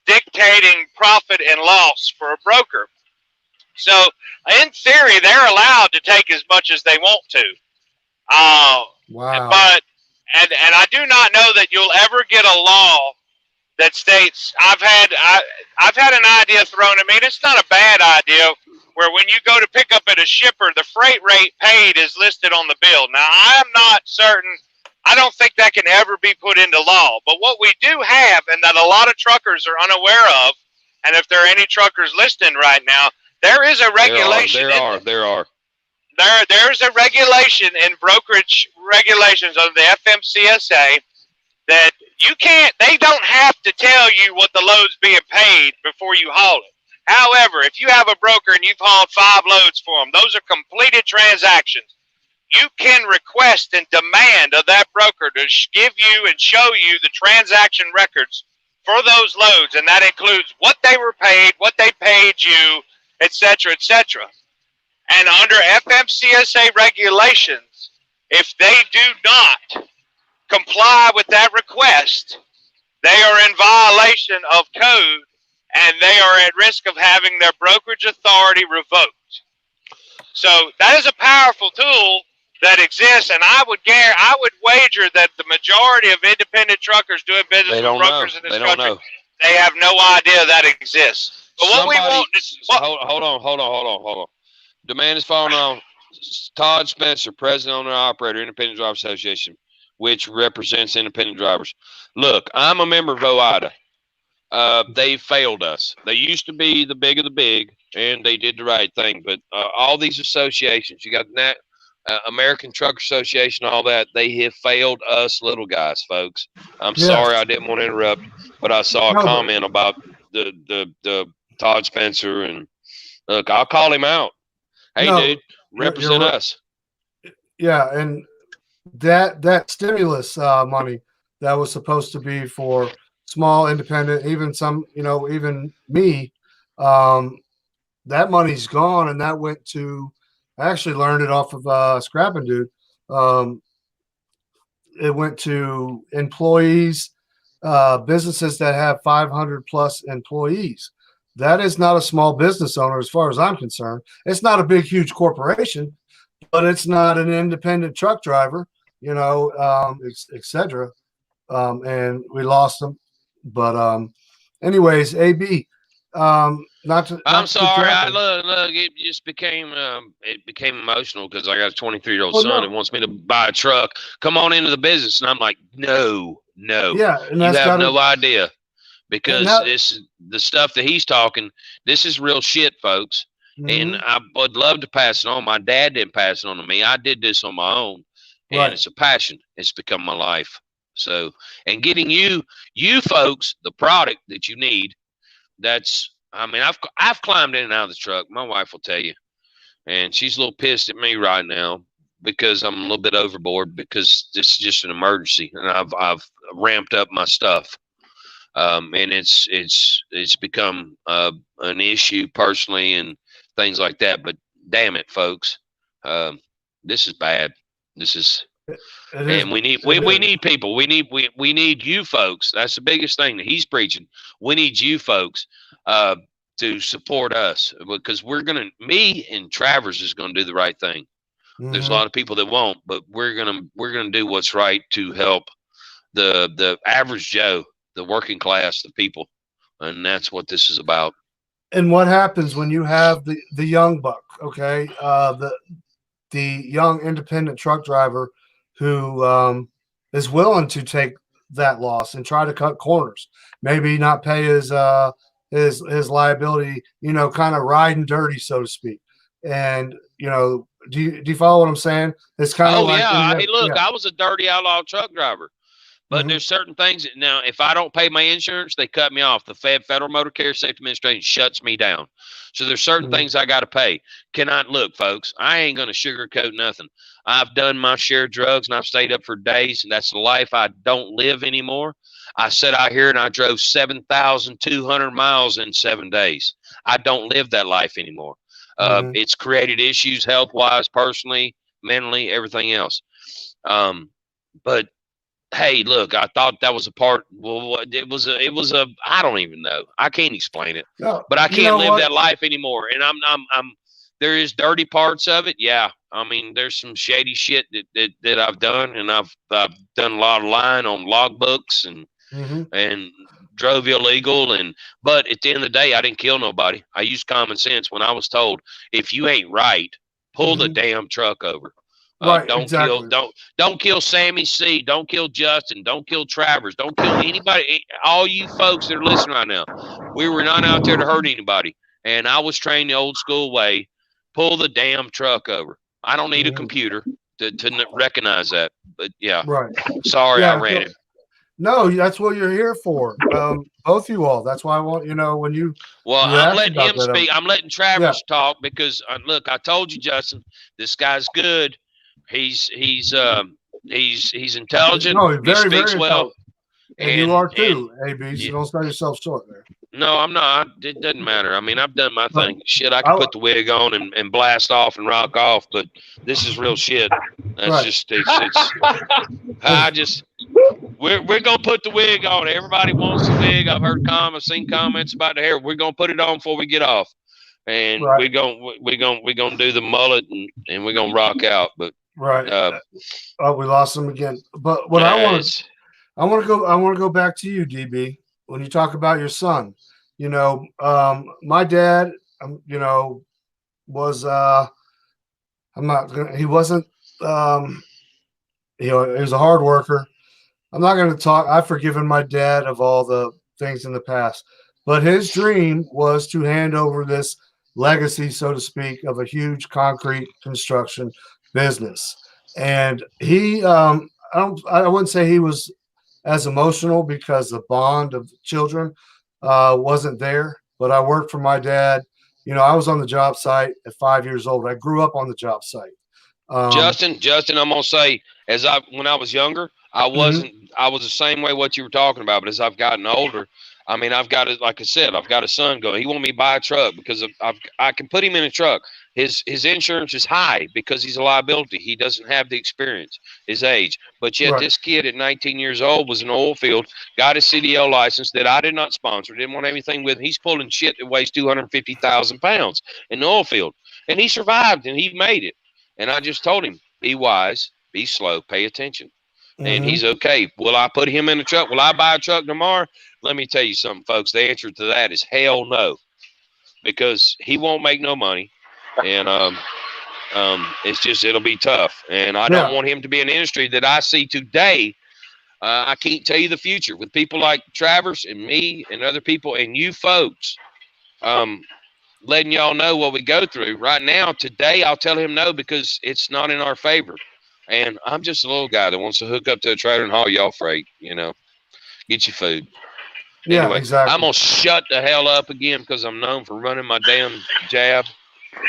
dictating profit and loss for a broker. So in theory, they're allowed to take as much as they want to. Wow. But and I do not know that you'll ever get a law that states I've had an idea thrown at me. And it's not a bad idea. Where when you go to pick up at a shipper, the freight rate paid is listed on the bill. Now I'm not certain. I don't think that can ever be put into law. But what we do have, and that a lot of truckers are unaware of, and if there are any truckers listening right now, there is a regulation. There's a regulation in brokerage regulations of the FMCSA that they don't have to tell you what the load's being paid before you haul it. However, if you have a broker and you've hauled 5 loads for them, those are completed transactions. You can request and demand of that broker to give you and show you the transaction records for those loads, and that includes what they were paid, what they paid you, etc., etc. And under FMCSA regulations, if they do not comply with that request, they are in violation of code, and they are at risk of having their brokerage authority revoked. So that is a powerful tool that exists, and I would wager that the majority of independent truckers doing business with brokers in this country, they have no idea that exists. But what we want is hold on. Demand is falling off. Todd Spencer, president, owner, operator, Independent Driver Association, which represents independent drivers. Look, I'm a member of OIDA. They failed us. They used to be the big of the big, and they did the right thing. But all these associations, you got that American Truck Association, all that, they have failed us little guys, folks. I'm sorry, I didn't want to interrupt, but I saw a comment about the Todd Spencer, and look, I'll call him out. Hey, dude, represent us. Yeah, and that stimulus money that was supposed to be for small independent, even some, even me, that money's gone, and that went to. I actually learned it off of Scrapping Dude. It went to employees, businesses that have 500 plus employees. That is not a small business owner, as far as I'm concerned. It's not a big, huge corporation, but it's not an independent truck driver, etc. And we lost them. But anyways, AB, I'm sorry. Look, it just became emotional because I got a 23-year-old son that wants me to buy a truck. Come on into the business, and I'm like, no. Yeah, and you have no idea, because the stuff that he's talking. This is real shit, folks. And I would love to pass it on. My dad didn't pass it on to me. I did this on my own, and it's a passion. It's become my life. So, and getting you folks the product that you need. I've climbed in and out of the truck. My wife will tell you, and she's a little pissed at me right now because I'm a little bit overboard, because this is just an emergency, and I've ramped up my stuff, and it's become an issue personally and things like that. But damn it, folks, this is bad. This is. And we need people. We need you folks. That's the biggest thing that he's preaching. We need you folks to support us, because me and Travers is gonna do the right thing. There's a lot of people that won't, but we're gonna do what's right to help the average Joe, the working class, the people, and that's what this is about. And what happens when you have the young buck, okay, the young independent truck driver who is willing to take that loss and try to cut corners, maybe not pay his liability, kind of riding dirty, so to speak. And do you follow what I'm saying? It's kind of Hey, look, I was a dirty outlaw truck driver, but there's certain things that, now if I don't pay my insurance, they cut me off. The Federal Motor Carrier Safety Administration shuts me down. So there's certain things I got to pay. Look, folks, I ain't going to sugarcoat nothing. I've done my share of drugs, and I've stayed up for days, and that's the life I don't live anymore. I sat out here and I drove 7,200 miles in 7 days. I don't live that life anymore. It's created issues health-wise, personally, mentally, everything else. But Hey, look, I thought that was a part. Well, it was a. I don't even know. I can't explain it. No, but I can't live that life anymore. And I'm. There is dirty parts of it. Yeah, I mean, there's some shady shit that I've done, and I've done a lot of lying on logbooks and drove illegal. But at the end of the day, I didn't kill nobody. I used common sense when I was told, if you ain't right, pull the damn truck over. Right, don't exactly. don't kill Sammy C. Don't kill Justin. Don't kill Travers. Don't kill anybody. All you folks that are listening right now, we were not out there to hurt anybody. And I was trained the old school way: pull the damn truck over. I don't need a computer to recognize that. But yeah, right. Sorry, I ran it. No, that's what you're here for. Both you all. That's why I want when you. Well, I'm letting him speak. I'm letting Travers talk because look, I told you, Justin, this guy's good. He's intelligent. No, he's very, he speaks very well. And you are too, AB. So don't sell yourself short there. No, I'm not. It doesn't matter. I mean, I've done my thing. Shit, I can put the wig on and blast off and rock off, but this is real shit. That's just we're gonna put the wig on. Everybody wants the wig. I've seen comments about the hair. We're gonna put it on before we get off, and we're gonna do the mullet and we're gonna rock out. But we lost him again. But what I want to go back to you, DB. When you talk about your son, my dad, was he wasn't he was a hard worker. I'm not going to talk. I've forgiven my dad of all the things in the past, but his dream was to hand over this legacy, so to speak, of a huge concrete construction business. And he, I wouldn't say he was as emotional because the bond of children wasn't there. But I worked for my dad. I was on the job site at 5 years old. I grew up on the job site. Justin, I'm gonna say, when I was younger, I wasn't. I was the same way what you were talking about. But as I've gotten older, I mean, I've got it. Like I said, I've got a son going. He want me to buy a truck because I can put him in a truck. His insurance is high because he's a liability. He doesn't have the experience, his age. But yet this kid at 19 years old was in an oil field, got a CDL license that I did not sponsor, didn't want anything with him. He's pulling shit that weighs 250,000 pounds in the oil field. And he survived and he made it. And I just told him, be wise, be slow, pay attention. And he's okay. Will I put him in a truck? Will I buy a truck tomorrow? Let me tell you something, folks. The answer to that is hell no. Because he won't make no money. And it's just, it'll be tough. And I don't want him to be in an industry that I see today. I can't tell you the future with people like Travers and me and other people and you folks, letting y'all know what we go through right now. Today, I'll tell him no because it's not in our favor. And I'm just a little guy that wants to hook up to a trailer and haul y'all freight, get you food. Yeah, anyway, exactly. I'm going to shut the hell up again because I'm known for running my damn jab.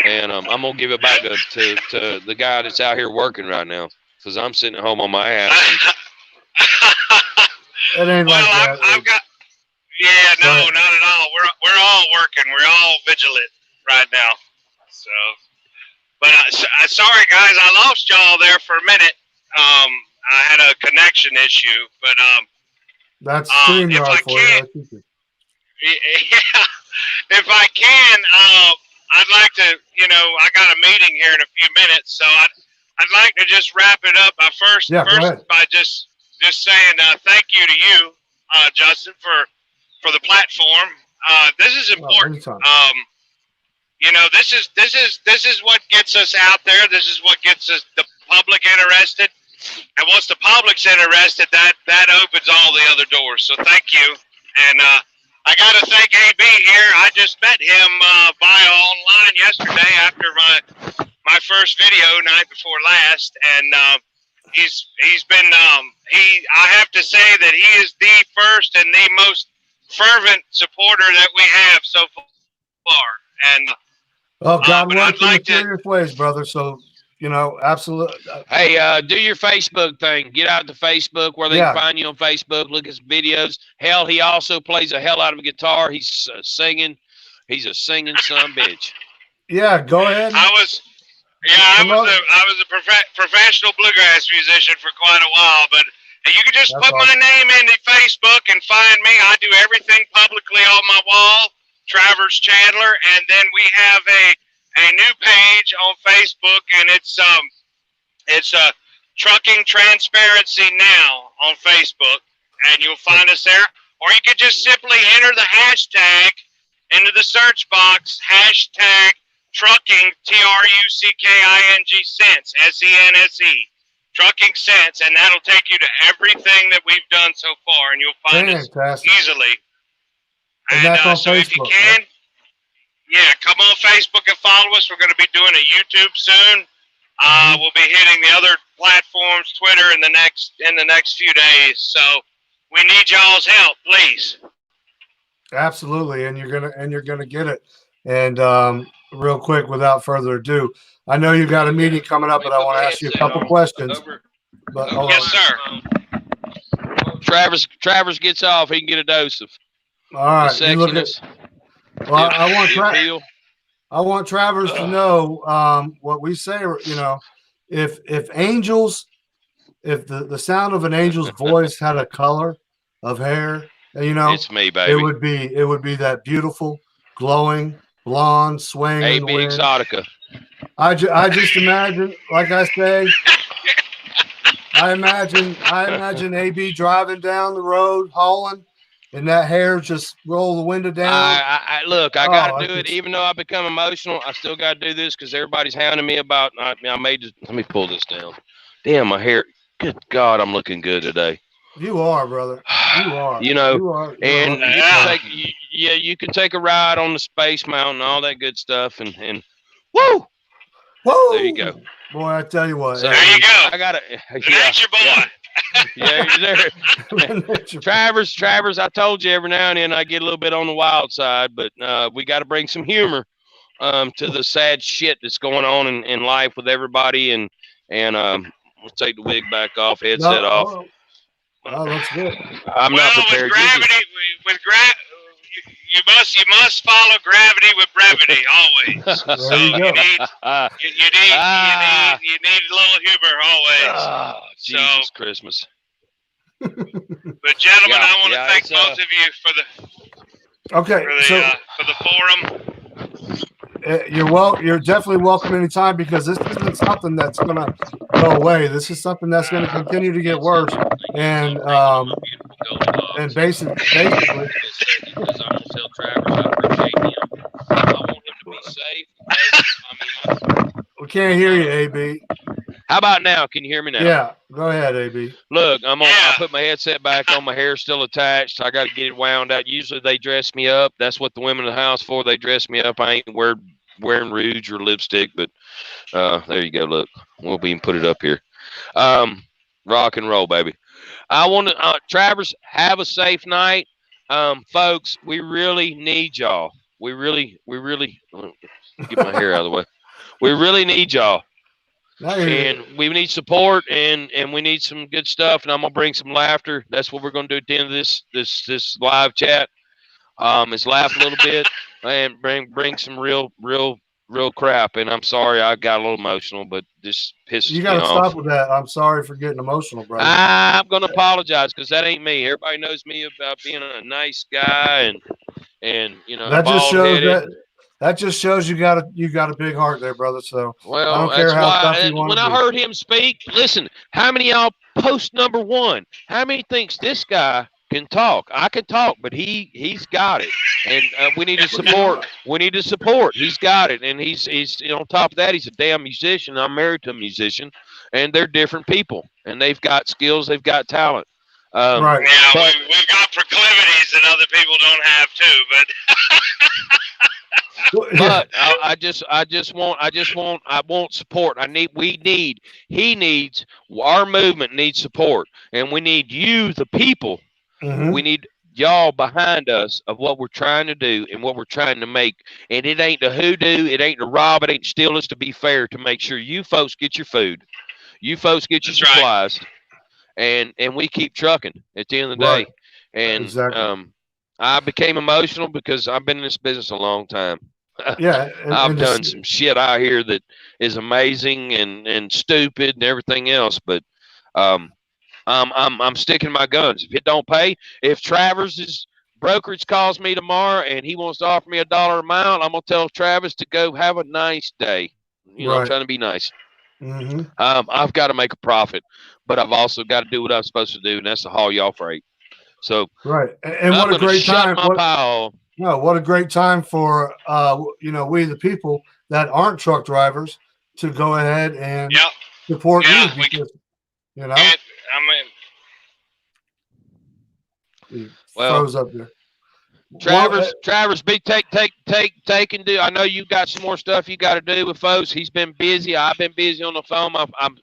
And I'm going to give it back to the guy that's out here working right now because I'm sitting at home on my ass. It ain't like that. I've got, no, not at all. We're all working. We're all vigilant right now. So, but sorry guys, I lost y'all there for a minute. I had a connection issue, but that's StreamYard for you. If I can, I'd like to, I got a meeting here in a few minutes, so I'd like to just wrap it up by first by just saying thank you to you, Justin, for the platform. This is important. This is what gets us out there. This is what gets us the public interested. And once the public's interested, that opens all the other doors. So thank you. And I got to thank AB here. I just met him via online yesterday after my first video night before last, and he's been I have to say that he is the first and the most fervent supporter that we have so far. And God works in mysterious ways, brother. So absolutely. Hey, do your Facebook thing. Get out to Facebook where they can find you on Facebook. Look at his videos. Hell, he also plays a hell out of a guitar. He's singing. He's a singing son bitch. Yeah, go ahead. I was a professional bluegrass musician for quite a while, but And you can just That's put awesome. my name into Facebook and find me. I do everything publicly on my wall, Travers Chandler, and then we have a new page on Facebook, and it's Trucking Transparency Now on Facebook, and you'll find us there. Or you could just simply enter the hashtag into the search box, hashtag trucking, TRUCKING sense, SENSE, Trucking Sense, and that'll take you to everything that we've done so far, and you'll find us easily. And so if you can, come on Facebook and follow us. We're going to be doing a YouTube soon. We'll be hitting the other platforms, Twitter, in the next few days. So we need y'all's help, please. Absolutely, and you're gonna get it. And real quick, without further ado, I know you got a meeting coming up, but I want to ask you a couple questions. But yes, sir. Travers gets off. He can get a dose of. All right. Well, I want Travers to know what we say. You know, if angels, if the sound of an angel's voice had a color of hair, you know, it's me, baby. It would be that beautiful, glowing, blonde, swaying. AB Exotica. I just imagine, like I say, I imagine AB driving down the road, hauling, and that hair just roll the window down. Look, I got to do it. Even though I become emotional, I still got to do this because everybody's hounding me about. Let me pull this down. Damn, my hair. Good God, I'm looking good today. You are, brother. You are. You know, you are. And you can take a ride on the Space Mountain, all that good stuff, and woo. Whoa! There you go. Boy, I tell you what. So, there you go. I got it. That's your boy. Yeah, you're there. Travers, I told you every now and then I get a little bit on the wild side, but we got to bring some humor to the sad shit that's going on in life with everybody. And let's take the wig back off, headset off. Oh, that's good. I'm not prepared. You must follow gravity with brevity always. So you need a little humor always. Jesus Christmas. But gentlemen, I want to thank both of you for the forum. You're definitely welcome anytime, because this isn't something that's going to go away. This is something that's going to continue to get worse. And basically, we can't hear you, AB. How about now? Can you hear me now? Yeah, go ahead, AB. Look, I put my headset back on. My hair's still attached. I got to get it wound out. Usually they dress me up. That's what the women in the house for. They dress me up. I ain't wearing rouge or lipstick, but there you go. Look, we'll be put it up here. Rock and roll, baby. I want to, Travers, have a safe night. Folks, we really need y'all. We really, get my hair out of the way. We really need y'all. And we need support, and we need some good stuff, and I'm gonna bring some laughter. That's what we're gonna do at the end of this live chat. Is laugh a little bit and bring some real crap. And I'm sorry I got a little emotional, but this pisses me off. You gotta stop with that. I'm sorry for getting emotional, brother. I'm gonna apologize, because that ain't me. Everybody knows me about being a nice guy, and you know, that just shows you got a big heart there, brother. So well, I don't care how tough you want to be. When I heard him speak, listen, how many of y'all post number one? How many thinks this guy can talk? I can talk, but he's got it, and we need to support. We need to support. He's got it, and he's on top of that, he's a damn musician. I'm married to a musician, and they're different people, and they've got skills, they've got talent. Right. Yeah, we've got proclivities that other people don't have too, but. But I want support. He needs, our movement needs support, and we need you, the people. Mm-hmm. We need y'all behind us of what we're trying to do and what we're trying to make. And it ain't the hoodoo, it ain't the rob, it ain't steal. It's to be fair, to make sure you folks get your food, you folks get your supplies, and we keep trucking at the end of the day. And exactly. I became emotional because I've been in this business a long time. Yeah, I've done some shit out here that is amazing and stupid and everything else, but I'm sticking to my guns. If it don't pay, if Travis's brokerage calls me tomorrow and he wants to offer me $1 amount, I'm gonna tell Travis to go have a nice day. You know, I'm trying to be nice. I've got to make a profit, but I've also got to do what I'm supposed to do, and that's to haul y'all freight. So and what a great time! What a great time for we the people that aren't truck drivers to go ahead and support you because froze up there. Travers, take and do. I know you got some more stuff you got to do with folks. He's been busy. I've been busy on the phone.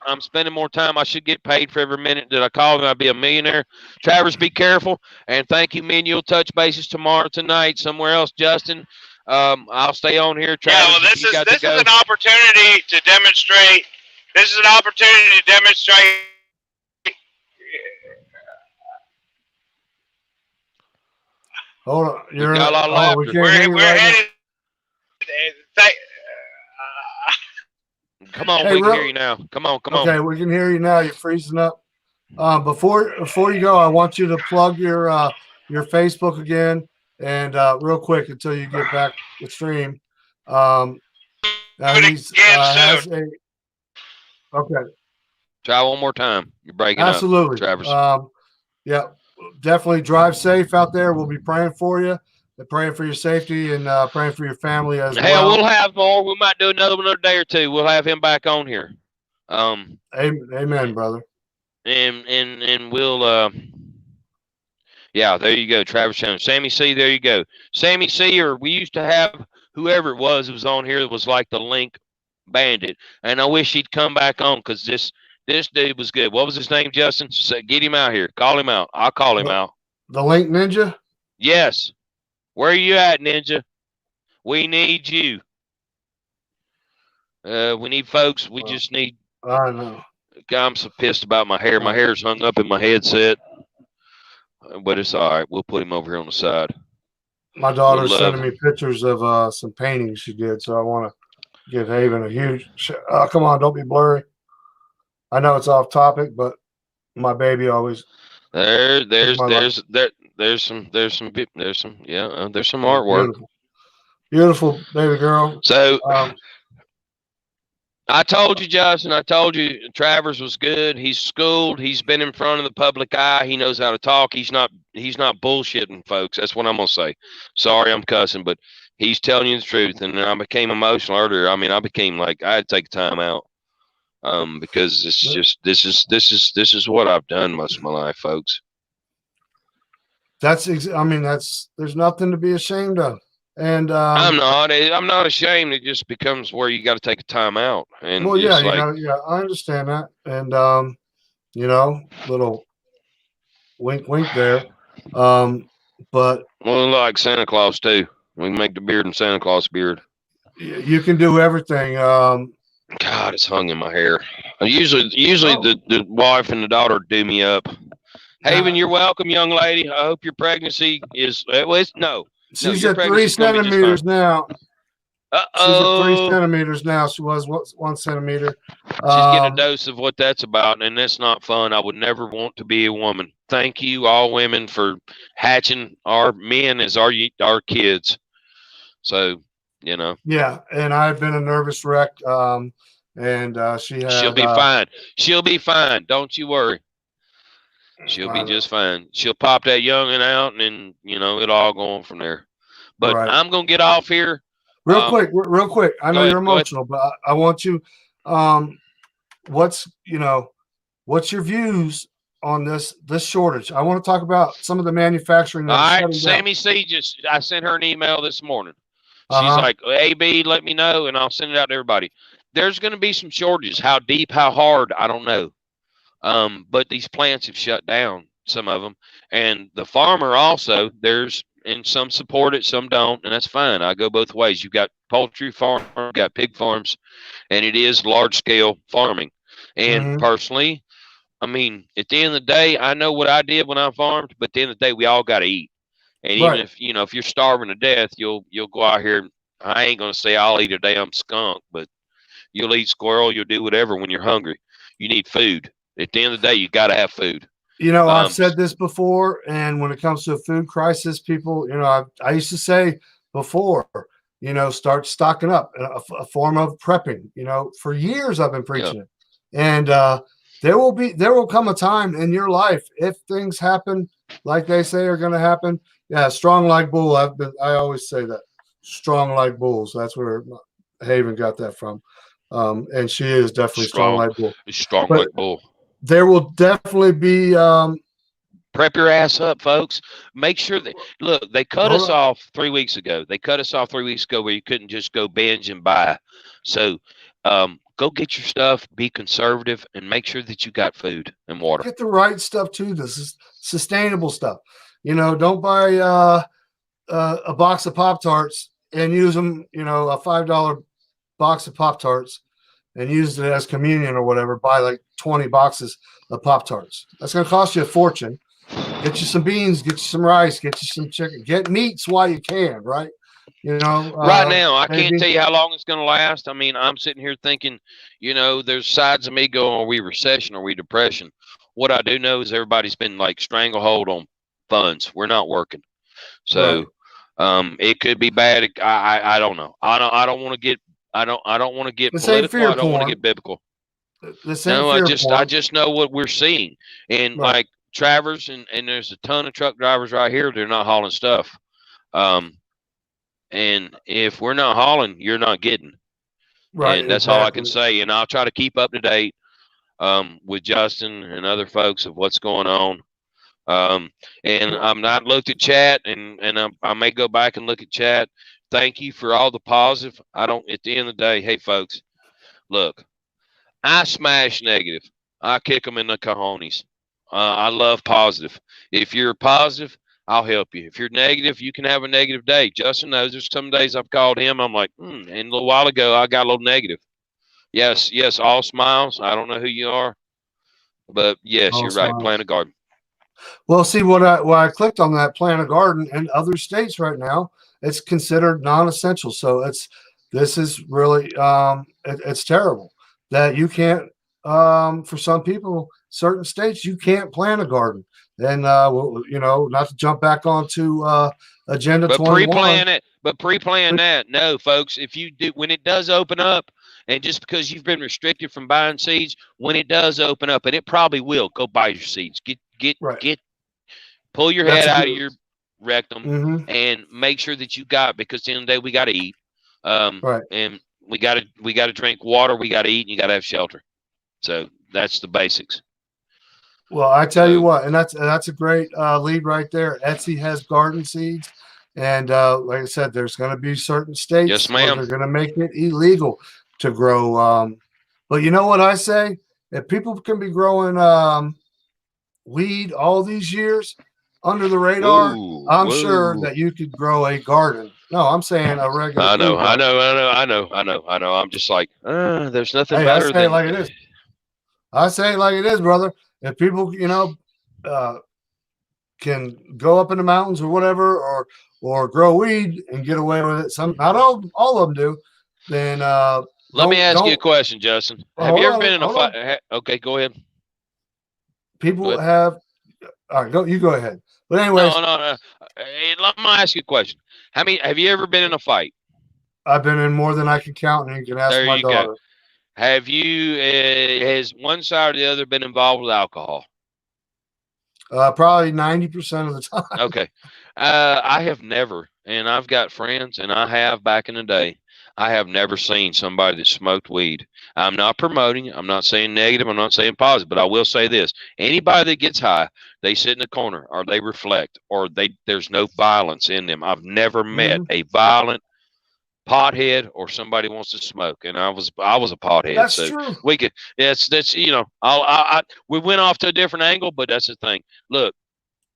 I'm spending more time. I should get paid for every minute that I call him. I'd be a millionaire. Travers, be careful, and thank you, man. You'll touch bases tomorrow, tonight, somewhere else. Justin, I'll stay on here. Travers, well, this is an opportunity to demonstrate. This is an opportunity to demonstrate. Hold on, we're headed. Come on, we can hear you now. Come on. Okay, we can hear you now. You're freezing up. Before you go, I want you to plug your Facebook again, and real quick until you get back to the stream. Okay. Try one more time. You're breaking Absolutely. up, Travers. Yeah. Definitely drive safe out there. We'll be praying for you, and praying for your safety, and praying for your family as well. Hell, we'll have more. We might do another day or two. We'll have him back on here. Amen, brother. And we'll there you go, Travis Channel. Sammy C, there you go. Sammy C, or we used to have whoever it was on here that was like the Link Bandit, and I wish he'd come back on because this dude was good. What was his name, Justin? Get him out here. Call him out. I'll call him out. The Link Ninja? Yes. Where are you at, Ninja? We need you. We need folks. We just need. I know. I'm so pissed about my hair. My hair's hung up in my headset. But it's all right. We'll put him over here on the side. My daughter's sending me pictures of some paintings she did, so I want to give Haven a huge. Come on, don't be blurry. I know it's off topic, but my baby always. There's some artwork. Beautiful baby girl. So I told you, Justin. I told you Travers was good. He's schooled. He's been in front of the public eye. He knows how to talk. He's not bullshitting, folks. That's what I'm gonna say. Sorry, I'm cussing, but he's telling you the truth. And I became emotional earlier. I mean, I became like I had to take time out. Because this is what I've done most of my life, folks. There's nothing to be ashamed of, and I'm not ashamed. It just becomes where you got to take a time out. And I understand that, and little wink there, but like Santa Claus too. We can make the beard in Santa Claus beard. You can do everything. God, it's hung in my hair. Usually the wife and the daughter do me up. Haven, you're welcome, young lady. I hope your pregnancy is no. She's at 3 centimeters now. She's at 3 centimeters now. She was 1 centimeter. She's getting a dose of what that's about, and that's not fun. I would never want to be a woman. Thank you, all women, for hatching our men as our kids. So. Yeah, and I've been a nervous wreck. And she'll be fine. She'll be fine. Don't you worry. She'll be just fine. She'll pop that youngin out, and it'll all go on from there. But I'm gonna get off here. Real quick. I know you're emotional, but I want you. What's your views on this shortage? I want to talk about some of the manufacturing. All right, Sammy C. I sent her an email this morning. She's like, AB, let me know, and I'll send it out to everybody. There's going to be some shortages. How deep, how hard, I don't know. But these plants have shut down, some of them. And the farmer also, and some support it, some don't, and that's fine. I go both ways. You've got poultry farms, you've got pig farms, and it is large-scale farming. And personally, I mean, at the end of the day, I know what I did when I farmed, but at the end of the day, we all got to eat. And even if if you're starving to death, you'll go out here. I ain't gonna say I'll eat a damn skunk, but you'll eat squirrel. You'll do whatever when you're hungry. You need food. At the end of the day, you got to have food. You know, I've said this before, and when it comes to a food crisis, people, you know, I used to say before, you know, start stocking up, a form of prepping. You know, for years I've been preaching it, and there will come a time in your life if things happen like they say are going to happen. Yeah, strong like bull. I always say that, strong like bulls. That's where Haven got that from, and she is definitely strong like bull. Strong like bull. There will definitely be. Prep your ass up, folks. Make sure that look. They cut us off 3 weeks ago. They cut us off 3 weeks ago where you couldn't just go binge and buy. So, go get your stuff. Be conservative and make sure that you got food and water. Get the right stuff too. This is sustainable stuff. You know, don't buy a box of Pop-Tarts and use them. You know, a $5 box of Pop-Tarts and use it as communion or whatever. Buy like 20 boxes of Pop-Tarts. That's going to cost you a fortune. Get you some beans, get you some rice, get you some chicken, get meats while you can, right? You know, right now, I can't tell you how long it's going to last. I mean, I'm sitting here thinking, you know, there's sides of me going, are we recession? Are we depression? What I do know is everybody's been like stranglehold on funds. We're not working. So, it could be bad. I don't know. I don't want to get political. I don't want to get biblical. No, I just know what we're seeing. And like Travers and there's a ton of truck drivers right here. They're not hauling stuff. And if we're not hauling, you're not getting. Right. And that's all I can say. And I'll try to keep up to date with Justin and other folks of what's going on. And I'm not looked at chat and I may go back and look at chat. Thank you for all the positive. At the end of the day, hey folks, look, I smash negative. I kick them in the cojones. I love positive. If you're positive, I'll help you. If you're negative, you can have a negative day. Justin knows there's some days I've called him. I'm like, and a little while ago, I got a little negative. Yes, all smiles. I don't know who you are, but yes, all you're smiles. Right. Plant a garden. Well, see why I clicked on that, plant a garden in other states right now, it's considered non-essential. So this is really, it's terrible that you can't, for some people, certain states, you can't plant a garden. And, you know, not to jump back onto Agenda 21. Pre-plan that. No, folks, if you do, when it does open up, and just because you've been restricted from buying seeds, when it does open up, and it probably will, go buy your seeds. Pull your head out of your rectum and make sure that you got, because at the end of the day, we got to eat. And we got to drink water, we got to eat, and you got to have shelter. So that's the basics. Well, I tell you what, and that's a great lead right there. Etsy has garden seeds, and like I said, there's going to be certain states where they're going to make it illegal to grow. But you know what I say? If people can be growing weed all these years under the radar, I'm sure that you could grow a garden. No, I'm saying a regular. I know. I'm just like, there's nothing better than it like it is. I say it like it is, brother. If people, you know, can go up in the mountains or whatever, or grow weed and get away with it, not all of them do. Then let me ask you a question, Justin. Have you ever been in a fight? Okay, go ahead. People have. All right, you go ahead. But anyways, no. Let me ask you a question. Have you ever been in a fight? I've been in more than I can count, and you can ask my daughter. Go. Have you, has one side or the other been involved with alcohol? Probably 90% of the time. Okay. I have never, and I've got friends, and I have back in the day, I have never seen somebody that smoked weed. I'm not promoting, I'm not saying negative, I'm not saying positive, but I will say this. Anybody that gets high, they sit in the corner, or they reflect, or there's no violence in them. I've never met a violent pothead or somebody wants to smoke, and I was a pothead. That's true. We could. That's you know. We went off to a different angle, but that's the thing. Look,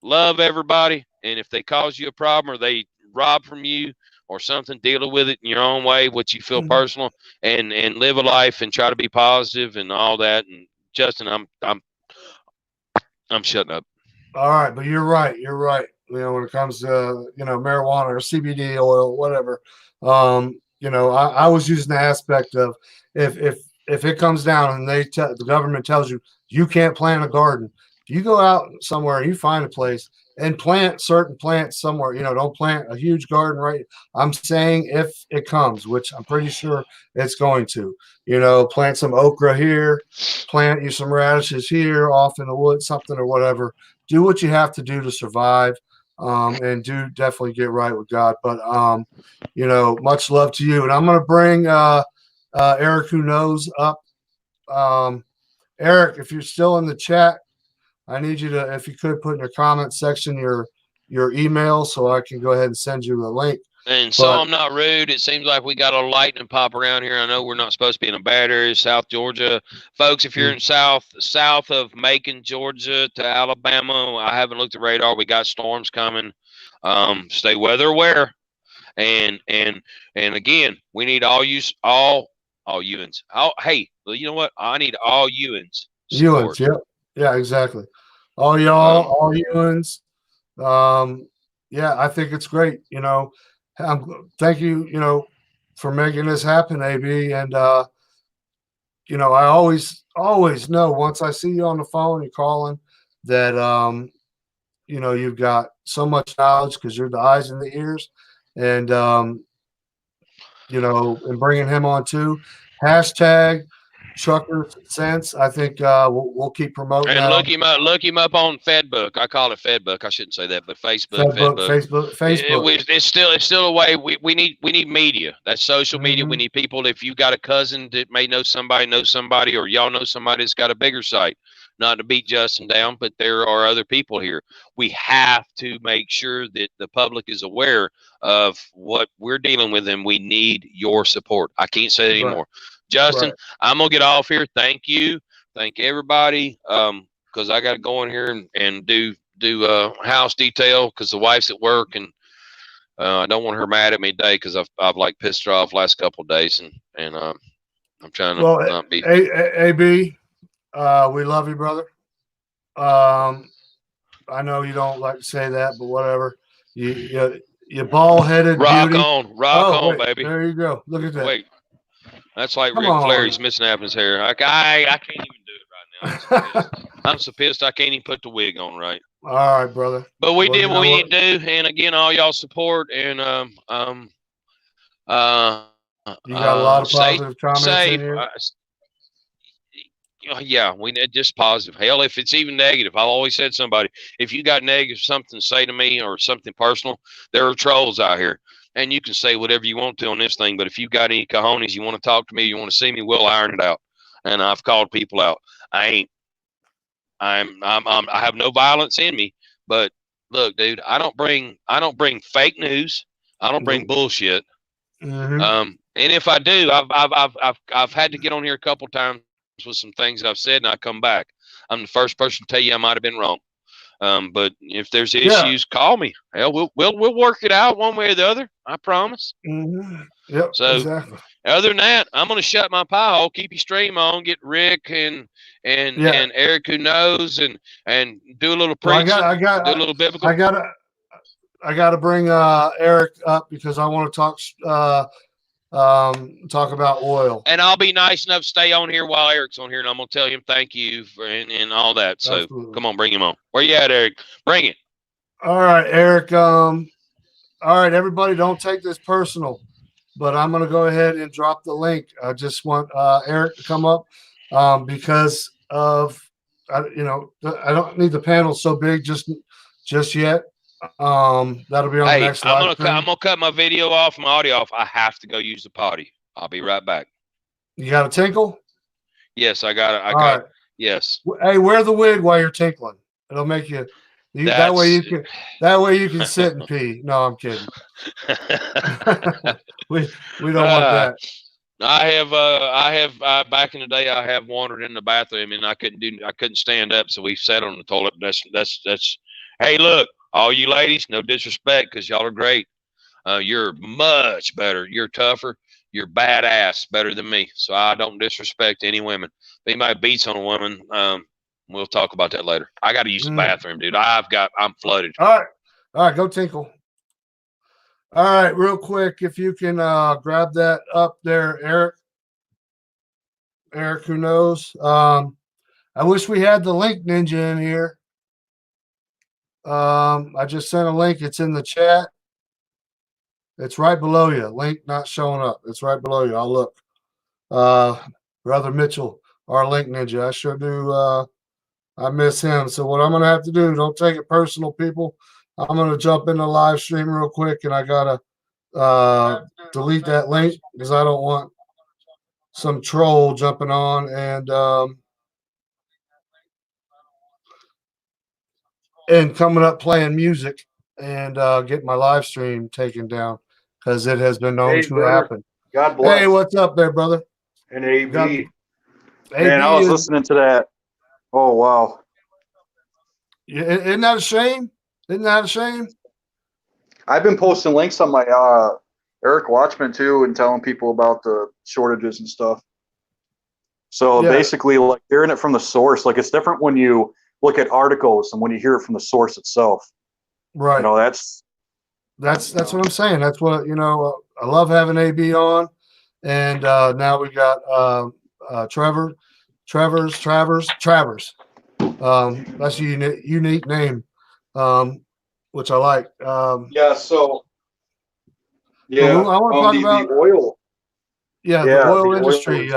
love everybody, and if they cause you a problem or they rob from you or something, deal with it in your own way, what you feel personal, and live a life and try to be positive and all that. And Justin, I'm shutting up. All right, but you're right. You're right. You know, when it comes to marijuana or CBD oil, whatever. You know, I was using the aspect of if it comes down and the government tells you you can't plant a garden. If you go out somewhere and you find a place and plant certain plants somewhere, don't plant a huge garden, right? I'm saying if it comes, which I'm pretty sure it's going to, plant some okra here, plant you some radishes here off in the woods, something or whatever. Do what you have to do to survive, and do definitely get right with God. But, much love to you. And I'm going to bring Eric Who Knows up. Eric, if you're still in the chat, I need you to, if you could, put in your comment section your email so I can go ahead and send you a link. And so I'm not rude. It seems like we got a lightning pop around here. I know we're not supposed to be in a bad area, South Georgia. Folks, if you're in south of Macon, Georgia to Alabama, I haven't looked at radar. We got storms coming. Stay weather aware. And again, we need all UNs. Hey, well, you know what? I need all UNs. UNs, yeah, exactly. All y'all, all UNs. Yeah, I think it's great. Thank you, for making this happen, AB. And I always know once I see you on the phone, you're calling, that you've got so much knowledge because you're the eyes and the ears, and and bringing him on too. Hashtag TRUCKINGSENCE. I think we'll keep promoting and that. Look him up on Fedbook. I call it Fedbook. I shouldn't say that, but Facebook. Facebook. It's still a way. We need media. That's social media. We need people. If you got a cousin that may know somebody, or y'all know somebody that's got a bigger site. Not to beat Justin down, but there are other people here. We have to make sure that the public is aware of what we're dealing with, and we need your support. I can't say it anymore. Justin, I'm gonna get off here. Thank you. Thank everybody. Because I got to go in here and do house detail because the wife's at work, and I don't want her mad at me today because I've like pissed her off last couple of days, and I'm trying to not be. AB, we love you, brother. I know you don't like to say that, but whatever. You ball-headed rock beauty. Rock on, baby. There you go. Look at that. Wait. That's like Ric Flair. He's missing half his hair. I can't even do it right now. I'm so pissed I can't even put the wig on right. All right, brother. But we did what we need to do, and again, all y'all support and you got a lot of positive comments in here. Yeah, we need just positive. Hell, if it's even negative, I've always said somebody, if you got negative something to say to me or something personal, there are trolls out here. And you can say whatever you want to on this thing, but if you got any cojones, you want to talk to me, you want to see me, we'll iron it out. And I've called people out. I have no violence in me, but look, dude, I don't bring fake news. I don't bring bullshit. And if I do, I've had to get on here a couple times with some things I've said, and I come back. I'm the first person to tell you I might have been wrong. But if there's issues, call me. Hell, we'll work it out one way or the other. I promise. Yep. So exactly. Other than that, I'm gonna shut my pie hole, keep your stream on, get Rick and Eric Who Knows, and do a little preaching. Do a little biblical. I gotta bring Eric up because I want to talk about oil. And I'll be nice enough to stay on here while Eric's on here, and I'm gonna tell him thank you for and all that. So Absolutely. Come on, bring him on. Where you at, Eric? Bring it. All right, Eric. All right, everybody, don't take this personal, but I'm gonna go ahead and drop the link. I just want Eric to come up because of I don't need the panel so big just yet. That'll be on the next live stream. I'm gonna cut my video off, my audio off. I have to go use the potty. I'll be right back. You got a tinkle? Yes, I got it. Right. Yes. Hey, wear the wig while you're tinkling. It'll make you. That way you can sit and pee. No, I'm kidding. we don't want that. I have back in the day I have wandered in the bathroom and I couldn't stand up, so we sat on the toilet. That's hey, look, all you ladies, no disrespect because y'all are great. You're much better. You're tougher. You're badass, better than me. So I don't disrespect any women. If anybody beats on a woman, we'll talk about that later. I got to use the bathroom, dude. I'm flooded. All right, go tinkle. All right, real quick, if you can grab that up there, Eric. Eric Who Knows. I wish we had the link ninja in here. I just sent a link. It's in the chat. It's right below you. Link not showing up. It's right below you. I'll look. Brother Mitchell, our link ninja. I sure do. I miss him. So what I'm going to have to do, don't take it personal, people. I'm going to jump in the live stream real quick, and I got to delete that link because I don't want some troll jumping on and coming up playing music and get my live stream taken down because it has been known to happen. God bless. Hey, what's up there, brother? And AB. AB Man, I was listening to that. Oh, wow. Isn't that a shame? Isn't that a shame? I've been posting links on my Eric Watchman too and telling people about the shortages and stuff. So basically, like hearing it from the source, like it's different when you look at articles and when you hear it from the source itself. Right. You know, that's what I'm saying. That's what, I love having AB on. And now we got Travers. That's a unique name, which I like. so I want to talk about the oil. The oil industry.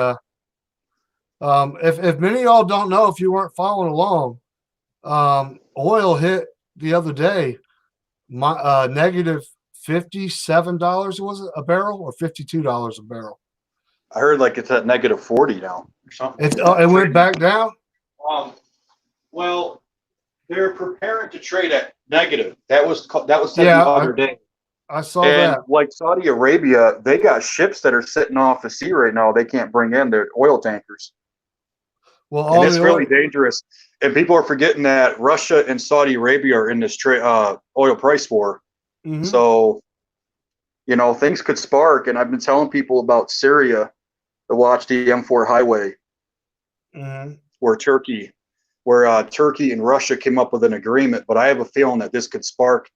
If many of y'all don't know, if you weren't following along, oil hit the other day, negative $57 was it a barrel or $52 a barrel? I heard like it's at negative 40 now or something. It went back down. Well, they're preparing to trade at negative. That was said the other day. I saw that. Like Saudi Arabia, they got ships that are sitting off the sea right now. They can't bring in their oil tankers. Well, and it's really dangerous. And people are forgetting that Russia and Saudi Arabia are in this oil price war. Mm-hmm. So, things could spark. And I've been telling people about Syria to watch the M4 highway, where Turkey and Russia came up with an agreement. But I have a feeling that this could spark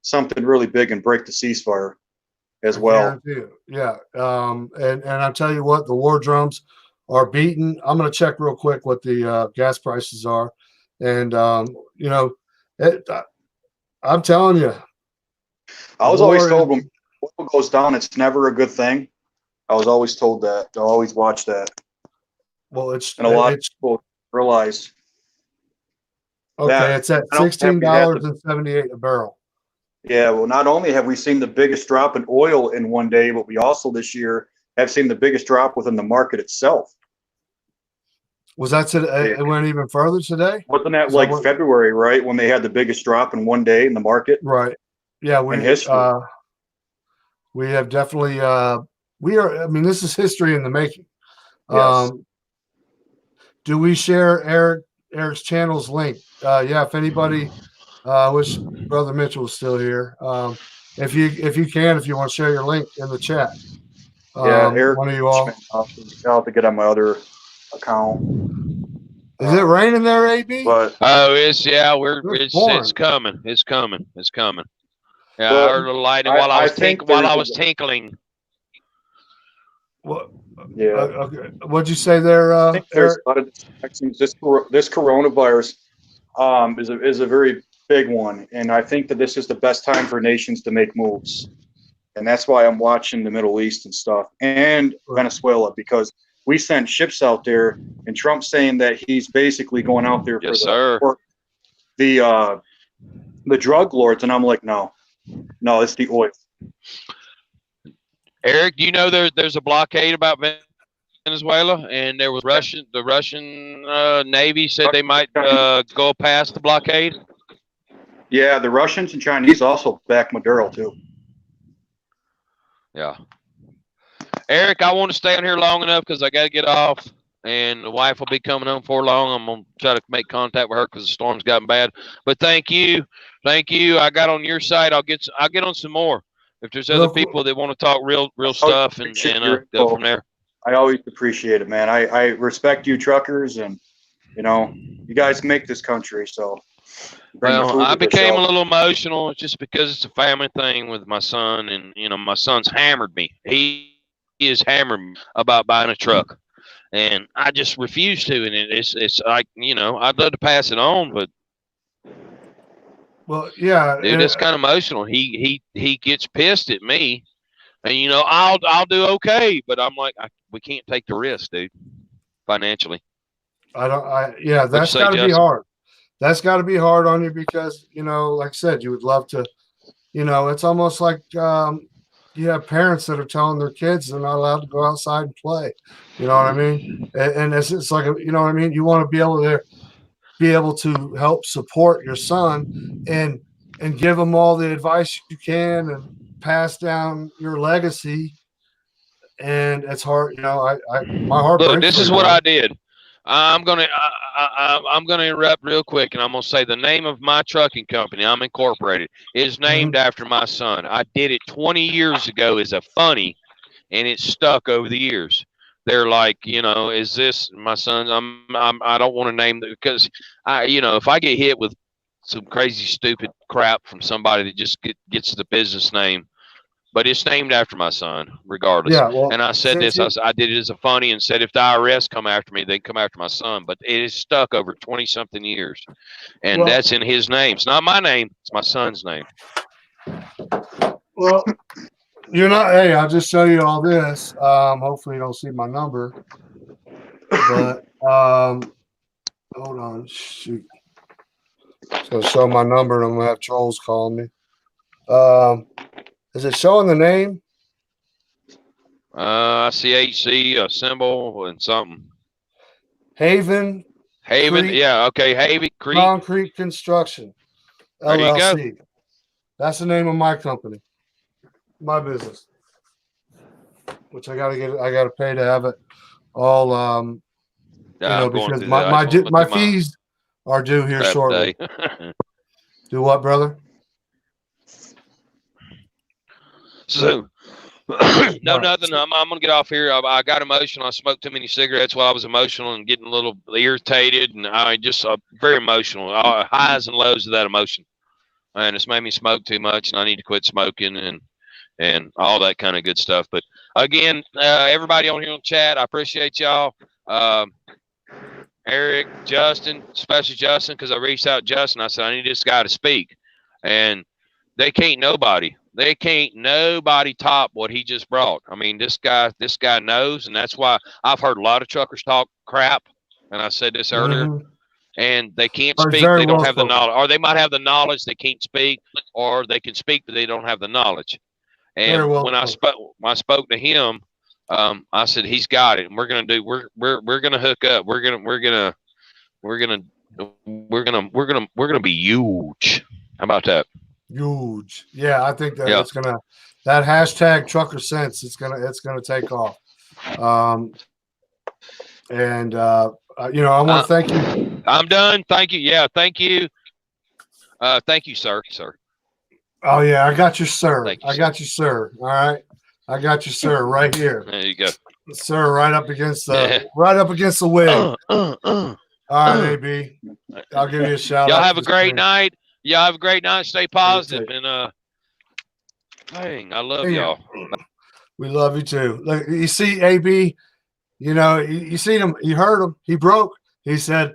something really big and break the ceasefire as well. Yeah. And I'll tell you what, the war drums are beaten. I'm going to check real quick what the gas prices are. And, I'm telling you. I was always told when oil goes down, it's never a good thing. I was always told that. To always watch that. Well, and a lot of people realize. Okay, it's at $16.78 a barrel. Yeah, well, not only have we seen the biggest drop in oil in one day, but we also this year have seen the biggest drop within the market itself. Was that today? It went even further today? Wasn't that like February, right? When they had the biggest drop in one day in the market? Right. Yeah, in history. We have definitely this is history in the making. Yes. Do we share Eric's channel's link? If anybody wish Brother Mitchell was still here. If you want to share your link in the chat. Eric, one of you all. I'll have to get on my other account. Is it raining there, AB? But it's coming. It's coming. Yeah, I heard a light while I was tinkling. What? Yeah. Okay. What'd you say there? I think there's a lot of distractions. This coronavirus is a very big one, and I think that this is the best time for nations to make moves, and that's why I'm watching the Middle East and stuff, and Venezuela, because we sent ships out there, and Trump's saying that he's basically going out there for the drug lords, and I'm like, no, it's the oil. Eric, do you know there's a blockade about Venezuela, and there was the Russian Navy said they might go past the blockade? Yeah, the Russians and Chinese also back Maduro too. Yeah. Eric, I want to stay on here long enough because I got to get off, and the wife will be coming home for long. I'm going to try to make contact with her because the storm's gotten bad. But thank you. I got on your side. I'll get on some more. If there's other people that want to talk real stuff and go from there. I always appreciate it, man. I respect you truckers, and you guys make this country. So I became a little emotional just because it's a family thing with my son, and my son's hammered me. He is hammered me about buying a truck, and I just refuse to. And it's like, you know, I'd love to pass it on, but well, yeah, dude, it's kind of emotional. He gets pissed at me, and you know, I'll do okay, but I'm like, we can't take the risk, dude, financially. Yeah, that's got to be hard. That's got to be hard on you because, you know, like I said, you would love to, you know, it's almost like you have parents that are telling their kids they're not allowed to go outside and play. You know what I mean? And it's like, you know what I mean? You want to be able to help support your son and give him all the advice you can and pass down your legacy. And it's hard, you know, my heart Look, breaks. this is what I did. I'm gonna interrupt real quick, and I'm gonna say the name of my trucking company. I'm incorporated. Is named after my son. I did it 20 years ago as a funny, and it's stuck over the years. They're like, you know, is this my son? I don't want to name it because you know, if I get hit with some crazy stupid crap from somebody that just gets the business name. But it's named after my son, regardless. Yeah, well, and I said this, I did it as a funny and said, if the IRS come after me, they come after my son. But it is stuck over 20-something years. And that's in his name. It's not my name. It's my son's name. Well, you're not, hey, I'll just show you all this. Hopefully you don't see my number. But, hold on, shoot. So show my number and I'm going to have trolls calling me. Is it showing the name? I see HC, a symbol, and something. Haven. Creek, yeah, okay. Haven Creek. Concrete Construction, LLC. There you go. That's the name of my company, my business, which I gotta pay to have it all. You know, because my fees are due here shortly. Do what, brother? So, no, nothing. I'm gonna get off here. I got emotional. I smoked too many cigarettes while I was emotional and getting a little irritated, and I just very emotional. Highs and lows of that emotion, and it's made me smoke too much, and I need to quit smoking and all that kind of good stuff. But again, everybody on here on chat, I appreciate y'all. Eric, Justin, especially Justin, because I reached out to Justin. I said I need this guy to speak, and they can't nobody top what he just brought. I mean, this guy knows, and that's why I've heard a lot of truckers talk crap. And I said this earlier, and they can't speak. They don't have the knowledge, or they might have the knowledge. They can't speak, or they can speak, but they don't have the knowledge. And when I spoke to him, I said he's got it, and we're gonna hook up. We're gonna be huge. How about that? Huge. Yeah, I think that it's gonna, that hashtag trucker sense, it's gonna take off. And you know, I want to thank you. I'm done. Thank you. Yeah, thank you. Thank you, sir. Oh yeah, I got you, sir. I got you, sir. All right, I got you, sir, right here. There you go, sir. Right up against the wig. All right, AB. I'll give you a shout out. Y'all have a great night. Y'all have a great night. Stay positive. And dang, I love y'all. We love you too. Look, you see, AB, you know, you seen him, you heard him, he broke. He said,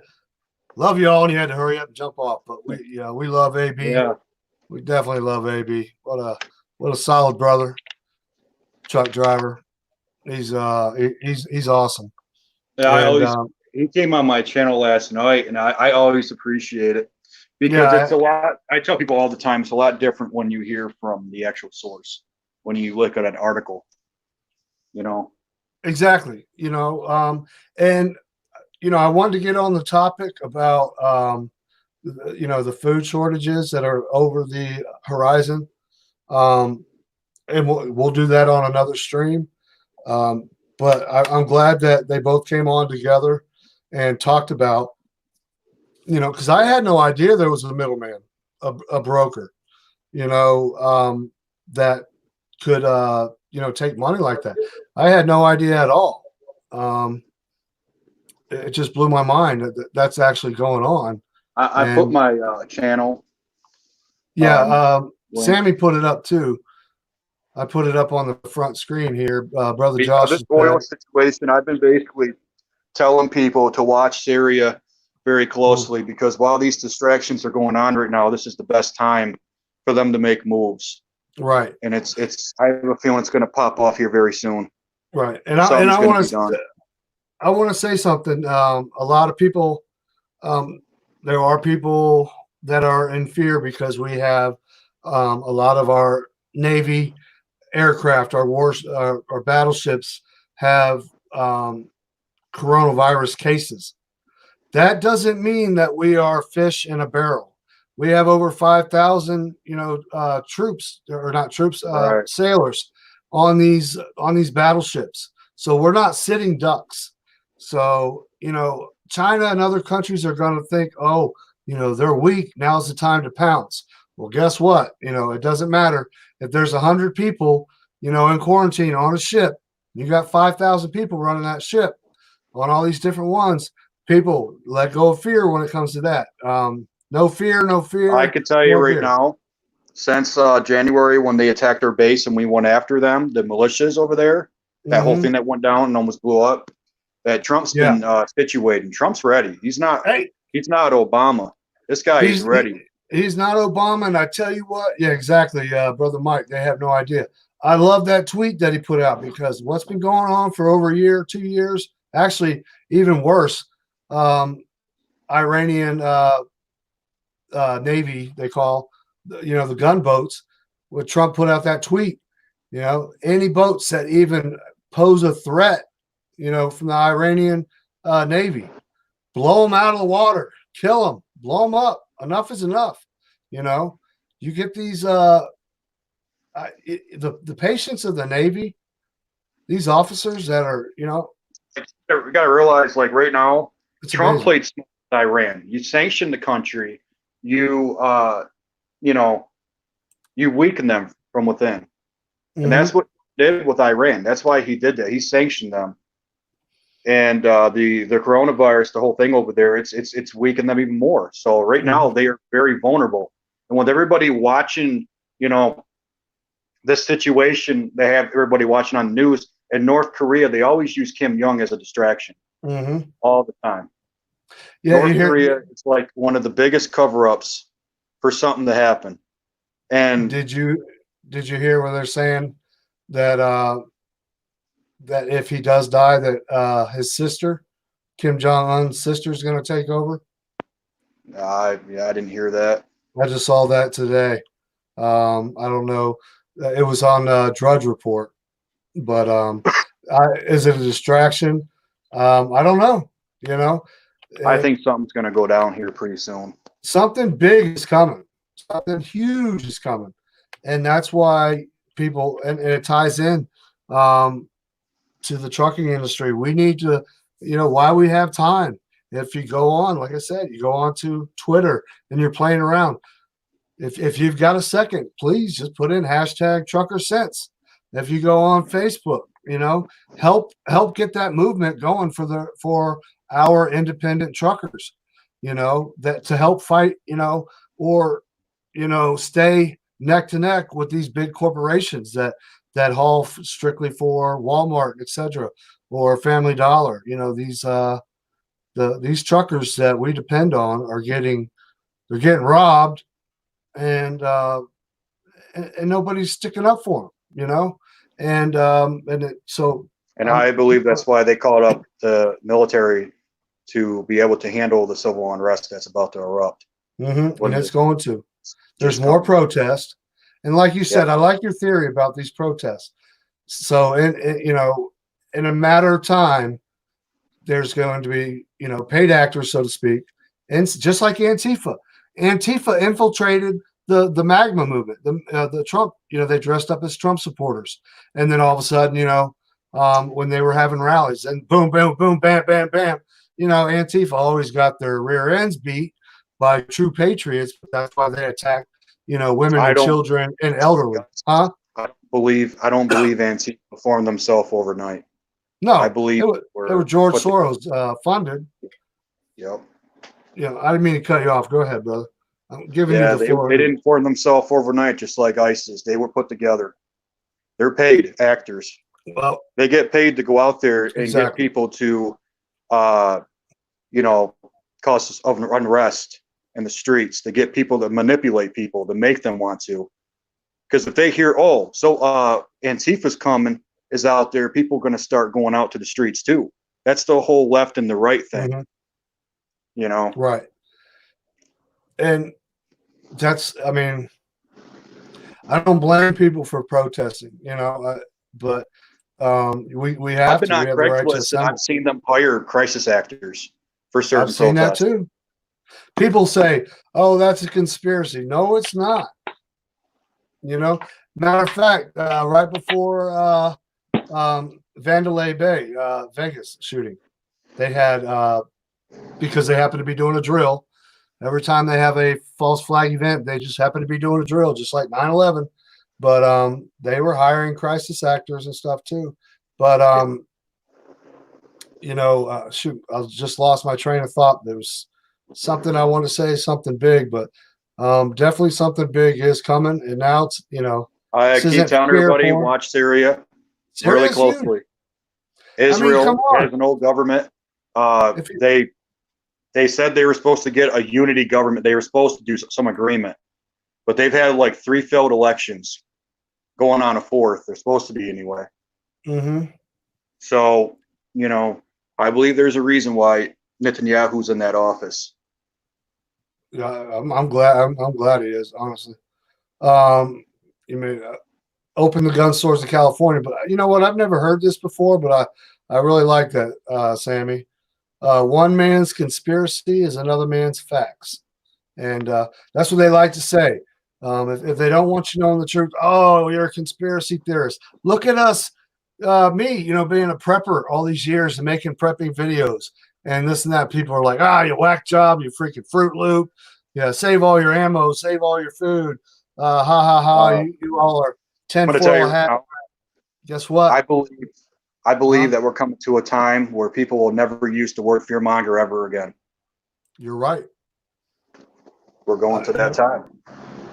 love y'all, and he had to hurry up and jump off. But we love AB. Yeah. We definitely love AB. What a solid brother, truck driver. He's awesome. Yeah, he came on my channel last night, and I always appreciate it. Because it's a lot, I tell people all the time, it's a lot different when you hear from the actual source, when you look at an article, you know. Exactly. You know, and, you know, I wanted to get on the topic about, you know, the food shortages that are over the horizon. And we'll do that on another stream. But I'm glad that they both came on together and talked about, you know, because I had no idea there was a middleman, a broker, you know, that could, you know, take money like that. I had no idea at all. It just blew my mind that that's actually going on. I put my channel. Yeah, Sammy put it up too. I put it up on the front screen here, brother Josh. This oil situation, I've been basically telling people to watch Syria very closely, because while these distractions are going on right now, this is the best time for them to make moves. Right. And it's I have a feeling it's going to pop off here very soon. Right. And I want to say something. A lot of people, there are people that are in fear because we have a lot of our Navy aircraft, our battleships have coronavirus cases. That doesn't mean that we are fish in a barrel. We have over 5,000, troops, or not troops, Right. sailors on these battleships. So we're not sitting ducks. So, China and other countries are going to think, oh, they're weak. Now's the time to pounce. Well, guess what? It doesn't matter if there's 100 people, in quarantine on a ship. You got 5,000 people running that ship on all these different ones. People let go of fear when it comes to that. No fear, no fear. I can tell you right now, since January, when they attacked our base and we went after them, the militias over there, that whole thing that went down and almost blew up, that Trump's been situating. Trump's ready. He's not Obama. This guy is ready. He's not Obama. And I tell you what, yeah, exactly, Brother Mike, they have no idea. I love that tweet that he put out, because what's been going on for over a year, 2 years, actually even worse, Iranian Navy, they call, the gunboats, when Trump put out that tweet, any boats that even pose a threat, from the Iranian Navy, blow them out of the water, kill them, blow them up. Enough is enough. You get these, the patience of the Navy, these officers that are, we got to realize, like right now, Trump played small with Iran. You sanctioned the country. You weaken them from within. And that's what he did with Iran. That's why he did that. He sanctioned them. And the coronavirus, the whole thing over there, it's weakened them even more. So right now they are very vulnerable. And with everybody watching, this situation, they have everybody watching on the news. In North Korea, they always use Kim Jong as a distraction all the time. Yeah, North Korea, it's like one of the biggest cover-ups for something to happen. And did you hear where they're saying that that if he does die, that his sister, Kim Jong-un's sister, is going to take over? I didn't hear that. I just saw that today. I don't know. It was on Drudge Report, but is it a distraction? I don't know. I think something's going to go down here pretty soon. Something big is coming. Something huge is coming, and that's why people, and it ties in to the trucking industry. We need to, why we have time. If you go on, like I said, you go on to Twitter and you're playing around. If you've got a second, please just put in hashtag TruckerSense. If you go on Facebook, help get that movement going for our independent truckers, that to help fight, or, stay neck to neck with these big corporations that haul strictly for Walmart, etc., or Family Dollar. These truckers that we depend on they're getting robbed, and nobody's sticking up for them, and I believe that's why they called up the military to be able to handle the civil unrest that's about to erupt. And it's going to. There's more protest, and like you said, I like your theory about these protests. So, in a matter of time, there's going to be, paid actors, so to speak, and just like Antifa. Antifa infiltrated the MAGA movement, the Trump. They dressed up as Trump supporters, and then all of a sudden, when they were having rallies, and boom, boom, boom, bam, bam, bam. Antifa always got their rear ends beat by true patriots. But that's why they attack, women and children and elderly. Huh? I don't believe Antifa formed themselves overnight. No, I believe they were George Soros funded. Yep. I didn't mean to cut you off. Go ahead, brother. I'm giving you the floor. They didn't form themselves overnight, just like ISIS. They were put together. They're paid actors. Well, they get paid to go out there and get people to you know, causes of unrest in the streets, to get people to manipulate people, to make them want to. Because if they hear, oh, so Antifa's coming, is out there, people are going to start going out to the streets too. That's the whole left and the right thing, you know? Right. And that's, I mean, I don't blame people for protesting, you know, but we have I've been to. on We have the right to Craigslist and assemble. I've seen them hire crisis actors for certain I've seen protests. that too. People say, "Oh, that's a conspiracy." No, it's not. You know, matter of fact, right before Vandalay Bay, Vegas shooting, they had because they happened to be doing a drill. Every time they have a false flag event, they just happen to be doing a drill, just like 9/11. But they were hiring crisis actors and stuff too. But you know, shoot, I just lost my train of thought. There was something I want to say, something big, but definitely something big is coming. And now it's, you know, I keep telling everybody, watch Syria really closely. Israel has an old government. They said they were supposed to get a unity government. They were supposed to do some agreement, but they've had like 3 failed elections, going on a 4th. They're supposed to be anyway. So, you know, I believe there's a reason why Netanyahu's in that office. Yeah, I'm glad. I'm glad he is, honestly. You may open the gun stores in California, but you know what? I've never heard this before, but I really like that, Sammy. One man's conspiracy is another man's facts, and that's what they like to say. If they don't want you knowing the truth, oh, you're a conspiracy theorist. Look at us, me, you know, being a prepper all these years and making prepping videos and this and that. People are like, you whack job, you freaking Fruit Loop. Yeah, save all your ammo, save all your food. Ha ha ha! You all are 10 4 hat. Guess what? I believe that we're coming to a time where people will never use the word fearmonger ever again. You're right. We're going to that time.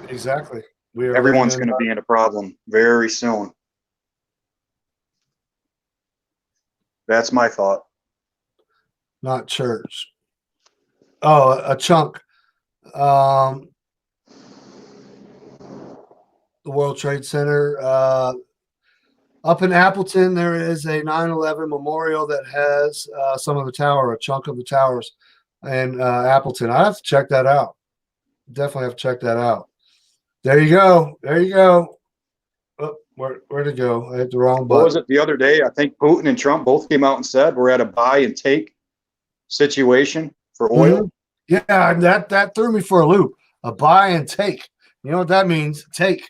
Exactly. Everyone's going to be in a problem very soon. That's my thought. Not church. Oh, a chunk. The World Trade Center. Up in Appleton, there is a 9/11 memorial that has some of the tower, a chunk of the towers in Appleton. I have to check that out. Definitely have to check that out. There you go. There you go. Oh, where'd it go? I hit the wrong button. What was it the other day? I think Putin and Trump both came out and said we're at a buy and take situation for oil. Yeah, that threw me for a loop. A buy and take. You know what that means? Take.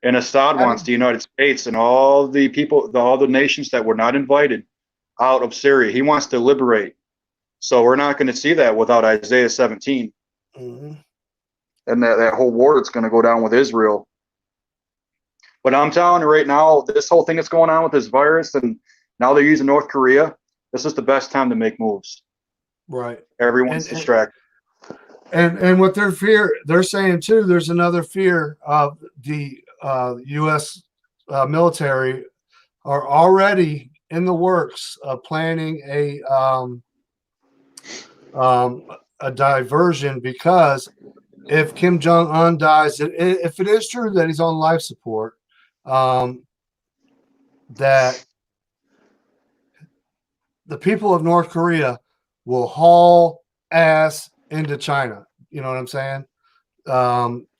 And Assad wants the United States and all the people, all the nations that were not invited out of Syria. He wants to liberate. So we're not going to see that without Isaiah 17. And that whole war that's going to go down with Israel. But I'm telling you right now, this whole thing that's going on with this virus, and now they're using North Korea, this is the best time to make moves. Right. Everyone's distracted. And what they're saying too, there's another fear of the U.S. Military are already in the works of planning a diversion, because if Kim Jong-un dies, if it is true that he's on life support, that the people of North Korea will haul ass into China. You know what I'm saying?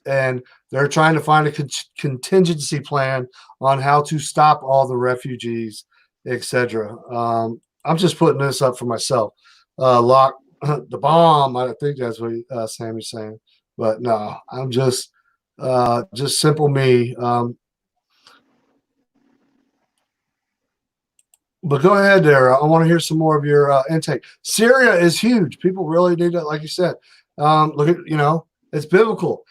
And they're trying to find a contingency plan on how to stop all the refugees, etc. I'm just putting this up for myself. Lock the bomb. I think that's what Sammy's saying. But no, I'm just simple me. But go ahead there. I want to hear some more of your intake. Syria is huge. People really need it, like you said. Look at, it's biblical.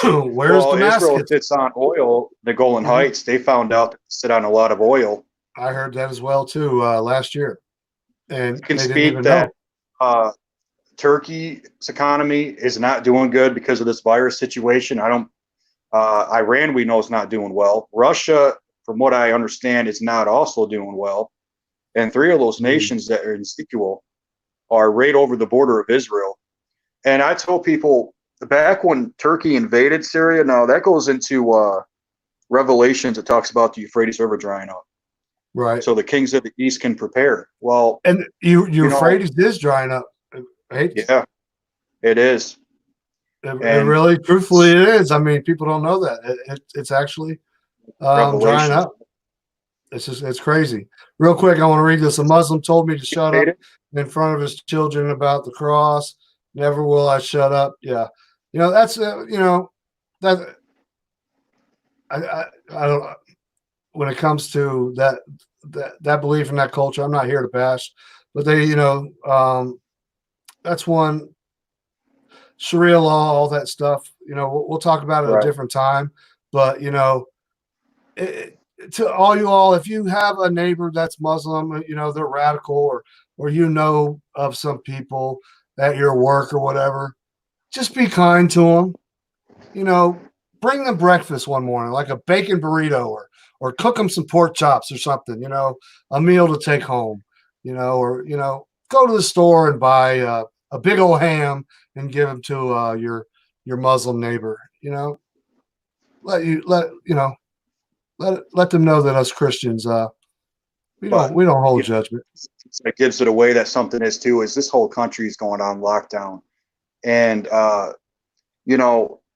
Where's Damascus? Israel sits on oil. The Golan Heights, they found out they sit on a lot of oil. I heard that as well too last year. And you can speak that Turkey's economy is not doing good because of this virus situation. Iran, we know, is not doing well. Russia, from what I understand, is not also doing well. And 3 of those nations that are in Ezekiel are right over the border of Israel. And I told people back when Turkey invaded Syria, now that goes into Revelations. It talks about the Euphrates River drying up. Right. So the kings of the east can prepare. Well, and Euphrates is drying up. Right? Yeah, it is. It really, truthfully, it is. I mean, people don't know that. It's actually drying up. It's crazy. Real quick, I want to read this. A Muslim told me to shut up in front of his children about the cross. Never will I shut up. Yeah. That's, that I don't, when it comes to that belief in that culture, I'm not here to bash, but they, that's one. Sharia law, all that stuff, we'll talk about it at a different time, but to all, if you have a neighbor that's Muslim, they're radical, or of some people at your work or whatever, just be kind to them. Bring them breakfast one morning, like a bacon burrito, or cook them some pork chops or something, a meal to take home, or go to the store and buy a big old ham and give them to your Muslim neighbor. Let them know that us Christians we don't hold judgment. It gives it away that something is too. Is this whole country is going on lockdown, and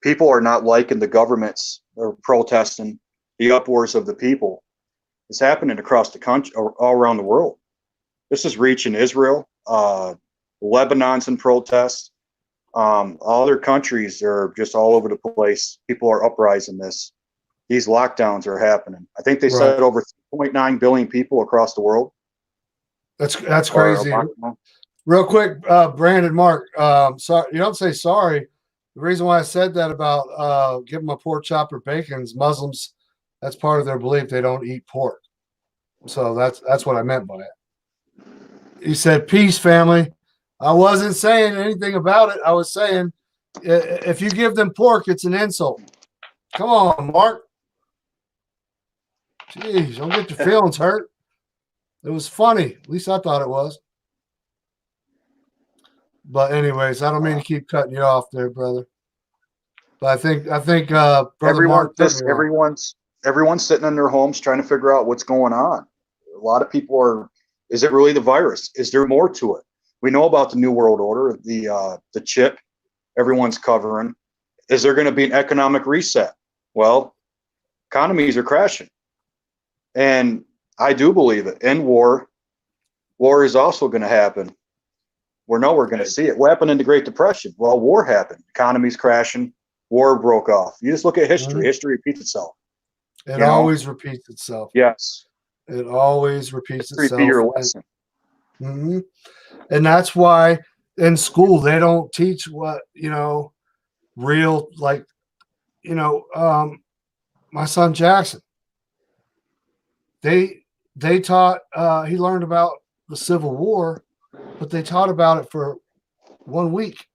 people are not liking the governments or protesting the uproars of the people. It's happening across the country, all around the world. This is reaching Israel. Lebanon's in protests. Other countries are just all over the place. People are uprising this. These lockdowns are happening. I think they said over 3.9 billion people across the world. That's crazy. Real quick, Brandon, Mark, sorry, you don't say sorry. The reason why I said that about give them a pork chop or bacon is Muslims, that's part of their belief. They don't eat pork. So that's what I meant by it. He said, peace, family. I wasn't saying anything about it. I was saying, if you give them pork, it's an insult. Come on, Mark. Jeez, don't get your feelings hurt. It was funny. At least I thought it was. But anyways, I don't mean to keep cutting you off there, brother. But I think brother Mark, everyone's sitting in their homes trying to figure out what's going on. A lot of people are. Is it really the virus? Is there more to it? We know about the New World Order, the chip. Everyone's covering. Is there going to be an economic reset? Well, economies are crashing, and I do believe it. And war is also going to happen. We're going to see it. What happened in the Great Depression? Well, war happened. Economies crashing. War broke off. You just look at history. Mm-hmm. History repeats itself. It always repeats itself. Yes. It always repeats itself. Be your lesson. Mm-hmm. And that's why in school they don't teach what, real, like, my son Jackson. They taught, he learned about the Civil War, but they taught about it for 1 week.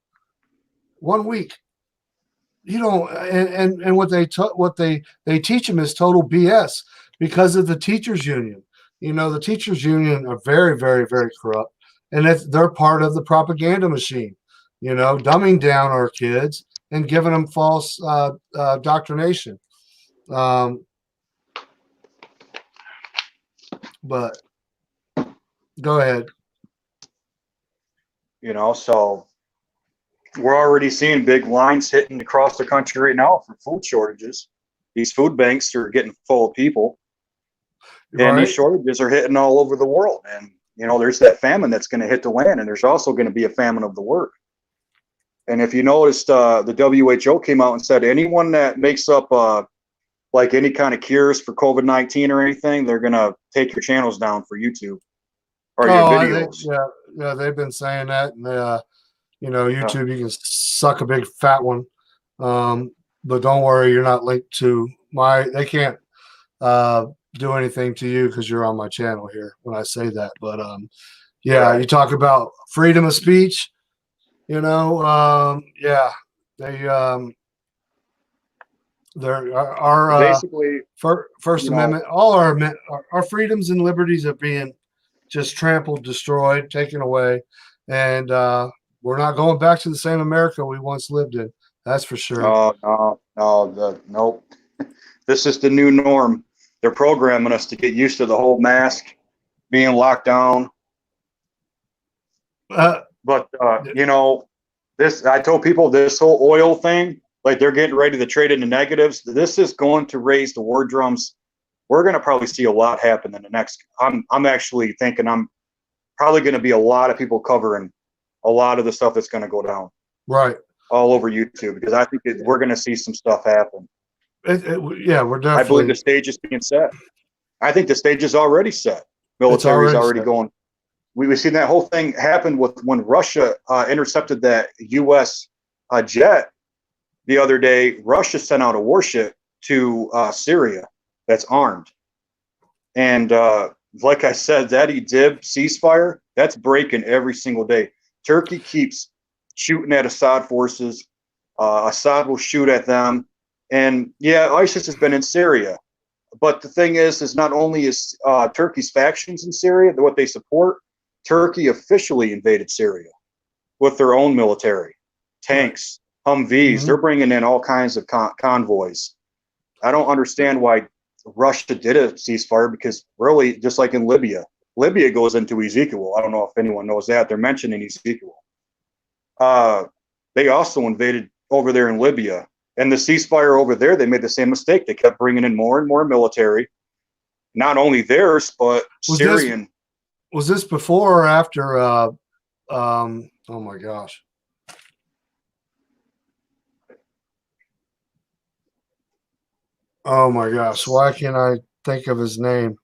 1 week. And what they teach them is total BS because of the teachers union. The teachers union are very, very, very corrupt, and they're part of the propaganda machine, dumbing down our kids and giving them false doctrination. But go ahead. So we're already seeing big lines hitting across the country right now for food shortages. These food banks are getting full of people. And these shortages are hitting all over the world. And, there's that famine that's going to hit the land. And there's also going to be a famine of the word. And if you noticed, the WHO came out and said anyone that makes up like any kind of cures for COVID-19 or anything, they're going to take your channels down for YouTube or your videos. Yeah, they've been saying that. And, YouTube, you can suck a big fat one. But don't worry, you're not linked to they can't do anything to you because you're on my channel here when I say that. But you talk about freedom of speech, they're our basically First Amendment, all our freedoms and liberties are being just trampled, destroyed, taken away, and we're not going back to the same America we once lived in. That's for sure. Nope. This is the new norm. They're programming us to get used to the whole mask, being locked down. But you know, this, I told people, this whole oil thing, like they're getting ready to trade into negatives. This is going to raise the war drums. We're going to probably see a lot happen in the next. I'm actually thinking I'm probably going to be a lot of people covering a lot of the stuff that's going to go down. Right. All over YouTube, because I think we're going to see some stuff happen. Yeah, we're definitely. I believe the stage is being set. I think the stage is already set. Military is already going. We've seen that whole thing happen with when Russia intercepted that U.S. Jet the other day. Russia sent out a warship to Syria that's armed. And like I said, that Idlib ceasefire, that's breaking every single day. Turkey keeps shooting at Assad forces. Assad will shoot at them. And yeah, ISIS has been in Syria. But the thing is not only is Turkey's factions in Syria, what they support, Turkey officially invaded Syria with their own military, tanks, Humvees. Mm-hmm. They're bringing in all kinds of convoys. I don't understand why Russia did a ceasefire, because really, just like in Libya, Libya goes into Ezekiel. I don't know if anyone knows that. They're mentioning Ezekiel. They also invaded over there in Libya. And the ceasefire over there, they made the same mistake. They kept bringing in more and more military, not only theirs, but Syrian. Was this before or after? Oh my gosh. Oh my gosh. Why can't I think of his name?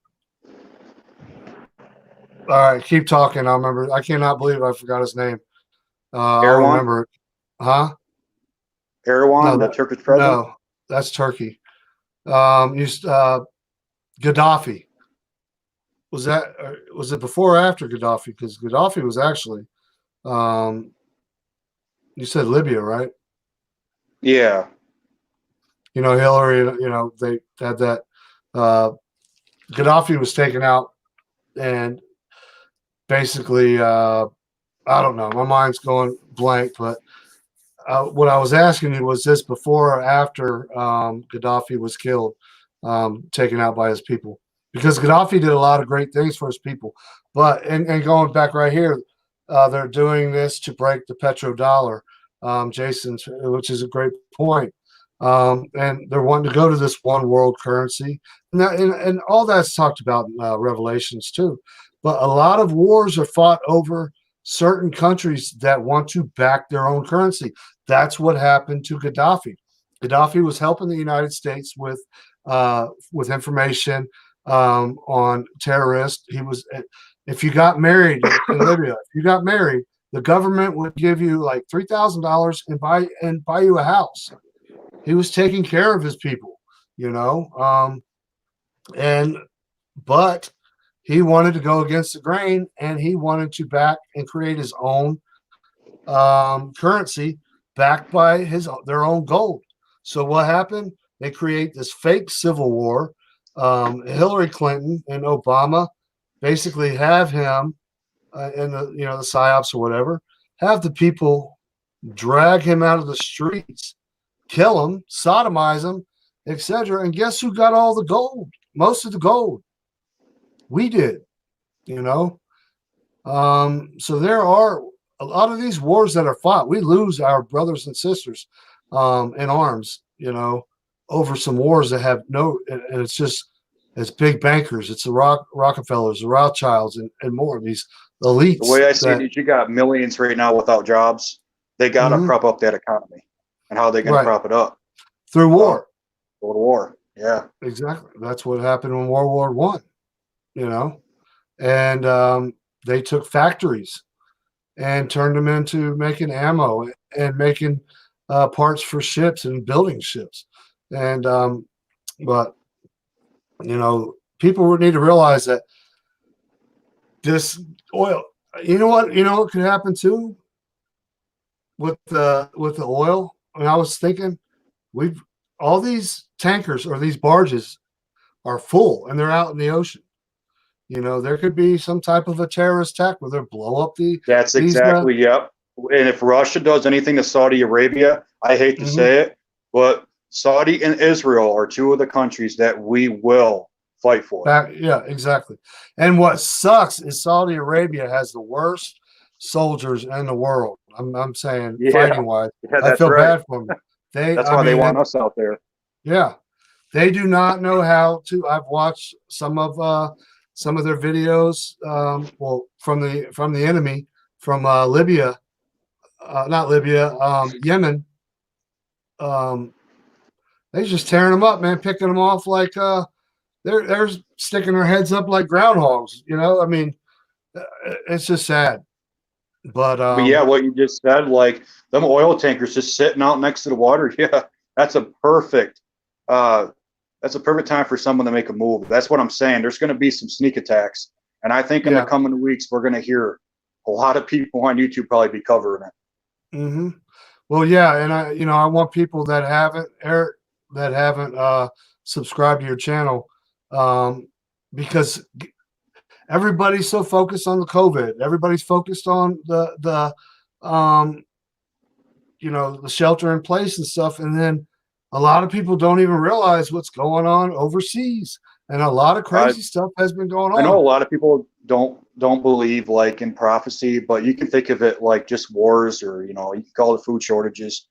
All right, keep talking. I'll remember. I cannot believe I forgot his name. I'll remember it. Huh? Erdogan, the Turkish president? No, that's Turkey. Gaddafi. Was it before or after Gaddafi? Because Gaddafi was actually, you said Libya, right? Yeah. You know, Hillary, you know, they had that. Gaddafi was taken out, and basically, I don't know. My mind's going blank, but what I was asking you, was this before or after Gaddafi was killed, taken out by his people? Because Gaddafi did a lot of great things for his people. But, and going back right here, they're doing this to break the petrodollar, Jason, which is a great point. And they're wanting to go to this one world currency. And all that's talked about in Revelations too. But a lot of wars are fought over certain countries that want to back their own currency. That's what happened to Gaddafi. Gaddafi was helping the United States with information on terrorists. He was, if you got married in Libya, if you got married, the government would give you like $3,000 and buy you a house. He was taking care of his people, you know, but he wanted to go against the grain, and he wanted to back and create his own currency backed by their own gold. So what happened? They create this fake civil war. Hillary Clinton and Obama basically have him in the the psyops or whatever, have the people drag him out of the streets, kill him, sodomize him, etc. And guess who got all the gold? Most of the gold. We did, you know. So there are a lot of these wars that are fought. We lose our brothers and sisters in arms, you know, over some wars that have no, and it's just, it's big bankers. It's the Rockefellers, the Rothschilds, and more of these elites. The way I see it, you got millions right now without jobs. They got to prop up that economy. And how are they going to prop it up? Through war. Go to war. Yeah. Exactly. That's what happened in World War I, you know. And they took factories and turned them into making ammo and making parts for ships and building ships. And but you know, people need to realize that this oil, you know what could happen too with the oil. I mean, I was thinking, all these tankers or these barges are full and they're out in the ocean. You know, there could be some type of a terrorist attack where they blow up the. That's exactly, yep. And if Russia does anything to Saudi Arabia, I hate to say it, but Saudi and Israel are two of the countries that we will fight for. Yeah, exactly. And what sucks is Saudi Arabia has the worst soldiers in the world. I'm saying fighting wise. I feel bad for them. That's why they want us out there. Yeah. They do not know how to. I've watched some of their videos, well, from the enemy, from Libya, not Libya, Yemen. They're just tearing them up, man, picking them off like they're sticking their heads up like groundhogs. You know, I mean, it's just sad. But yeah, what you just said, like them oil tankers just sitting out next to the water. Yeah, that's a perfect time for someone to make a move. That's what I'm saying. There's going to be some sneak attacks, and I think in the coming weeks we're going to hear a lot of people on YouTube probably be covering it. Mm-hmm. Well, yeah, and I want people that haven't subscribed to your channel, because everybody's so focused on the COVID. Everybody's focused on the shelter in place and stuff, and then a lot of people don't even realize what's going on overseas, and a lot of crazy stuff has been going on. I know a lot of people don't believe like in prophecy, but you can think of it like just wars, or you can call it food shortages.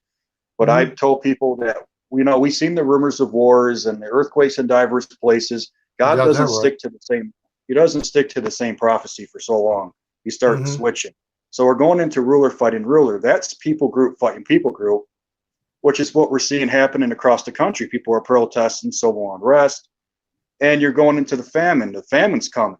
But I've told people that we've seen the rumors of wars and the earthquakes in diverse places. God doesn't stick to the same. He doesn't stick to the same prophecy for so long. He starts switching. So we're going into ruler fighting ruler. That's people group fighting people group, which is what we're seeing happening across the country. People are protesting, civil unrest, and you're going into the famine. The famine's coming,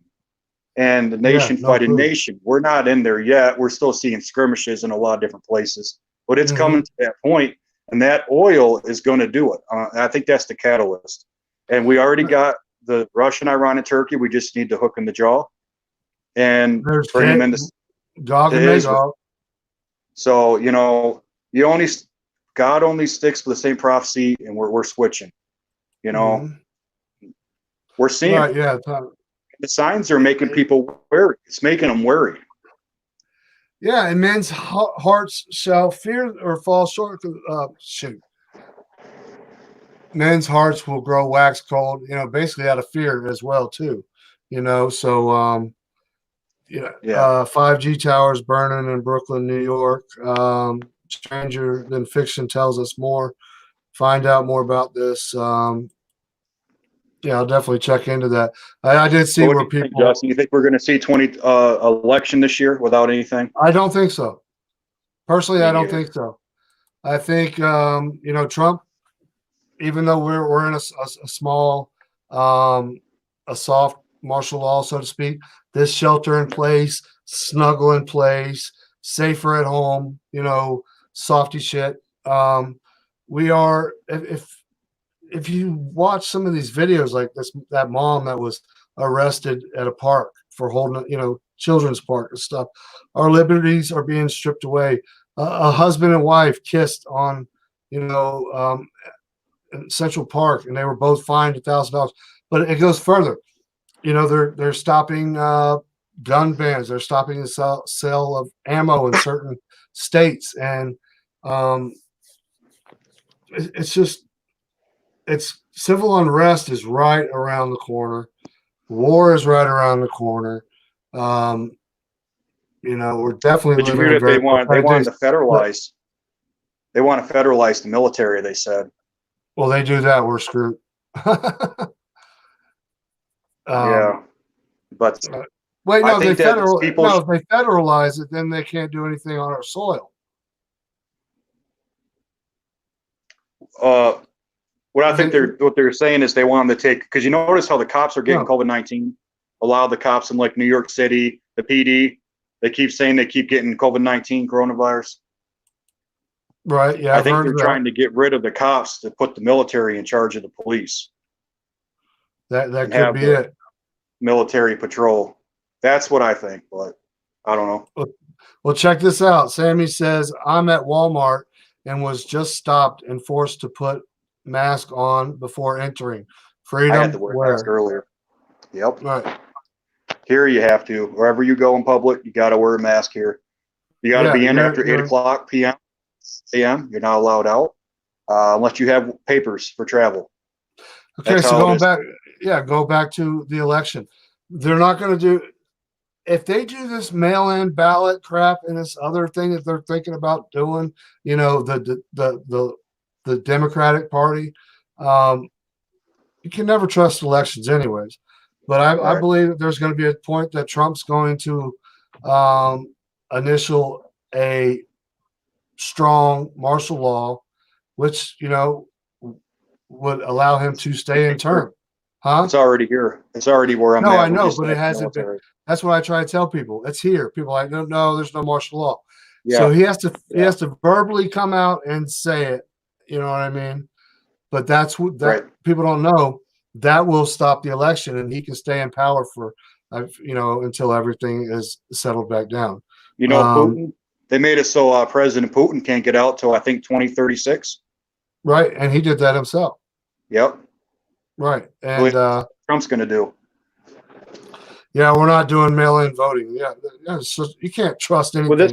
and the nation fighting nation. We're not in there yet. We're still seeing skirmishes in a lot of different places, but it's coming to that point, and that oil is going to do it. I think that's the catalyst, and we already got the Russian, Iran, and Turkey. We just need to hook in the jaw and bring them into dog and Israel. So God only sticks with the same prophecy, and we're switching. We're seeing the signs are making people wary. It's making them wary. Yeah, and men's hearts shall fear or fall short. Men's hearts will grow wax cold. Basically out of fear as well too. So 5G towers burning in Brooklyn, New York. Stranger Than Fiction tells us more. Find out more about this. I'll definitely check into that. I did see where people. Justin, you think we're going to see election this year without anything? I don't think so. Personally, I don't think so. I think Trump, even though we're in a small, a soft martial law, so to speak, this shelter in place, snuggle in place, safer at home, softy shit. We are, if you watch some of these videos like that mom that was arrested at a park for holding, children's park and stuff, our liberties are being stripped away. A husband and wife kissed on, in Central Park, and they were both fined $1,000. But it goes further. They're stopping gun bans. They're stopping the sale of ammo in certain states, and it's civil unrest is right around the corner. War is right around the corner. We're definitely. Did you hear that they want to federalize? They want to federalize the military. They said. Well, they do that, we're screwed. Yeah, but wait, no, if they federalize it, then they can't do anything on our soil. What I think they're saying is they want them to take, because you notice how the cops are getting COVID-19. A lot of the cops in like New York City, the PD, they keep saying they keep getting COVID-19 coronavirus. Right. Yeah. I think they're trying to get rid of the cops to put the military in charge of the police. That could be it. Military patrol. That's what I think, but I don't know. Well, check this out. Sammy says, I'm at Walmart and was just stopped and forced to put mask on before entering. Freedom. I had to wear a mask earlier. Yep. Right. Here you have to. Wherever you go in public, you got to wear a mask here. You got to be in after 8 o'clock p.m. a.m. You're not allowed out unless you have papers for travel. Okay, that's so go back to the election. They're not going to do, if they do this mail-in ballot crap and this other thing that they're thinking about doing, you know, the Democratic Party, you can never trust elections anyways. But I believe that there's going to be a point that Trump's going to initial a strong martial law, which, you know, would allow him to stay in term. Huh? It's already here. It's already where I'm at. No, I know, but it hasn't been. That's what I try to tell people. It's here. People are like, no, there's no martial law. Yeah. So he has to verbally come out and say it. You know what I mean? But that's what people don't know. That will stop the election, and he can stay in power for, you know, until everything is settled back down. You know, Putin. They made it so President Putin can't get out till I think 2036. Right, and he did that himself. Yep. Right, and Trump's going to do. Yeah, we're not doing mail-in voting. Yeah, just, you can't trust anything. Well,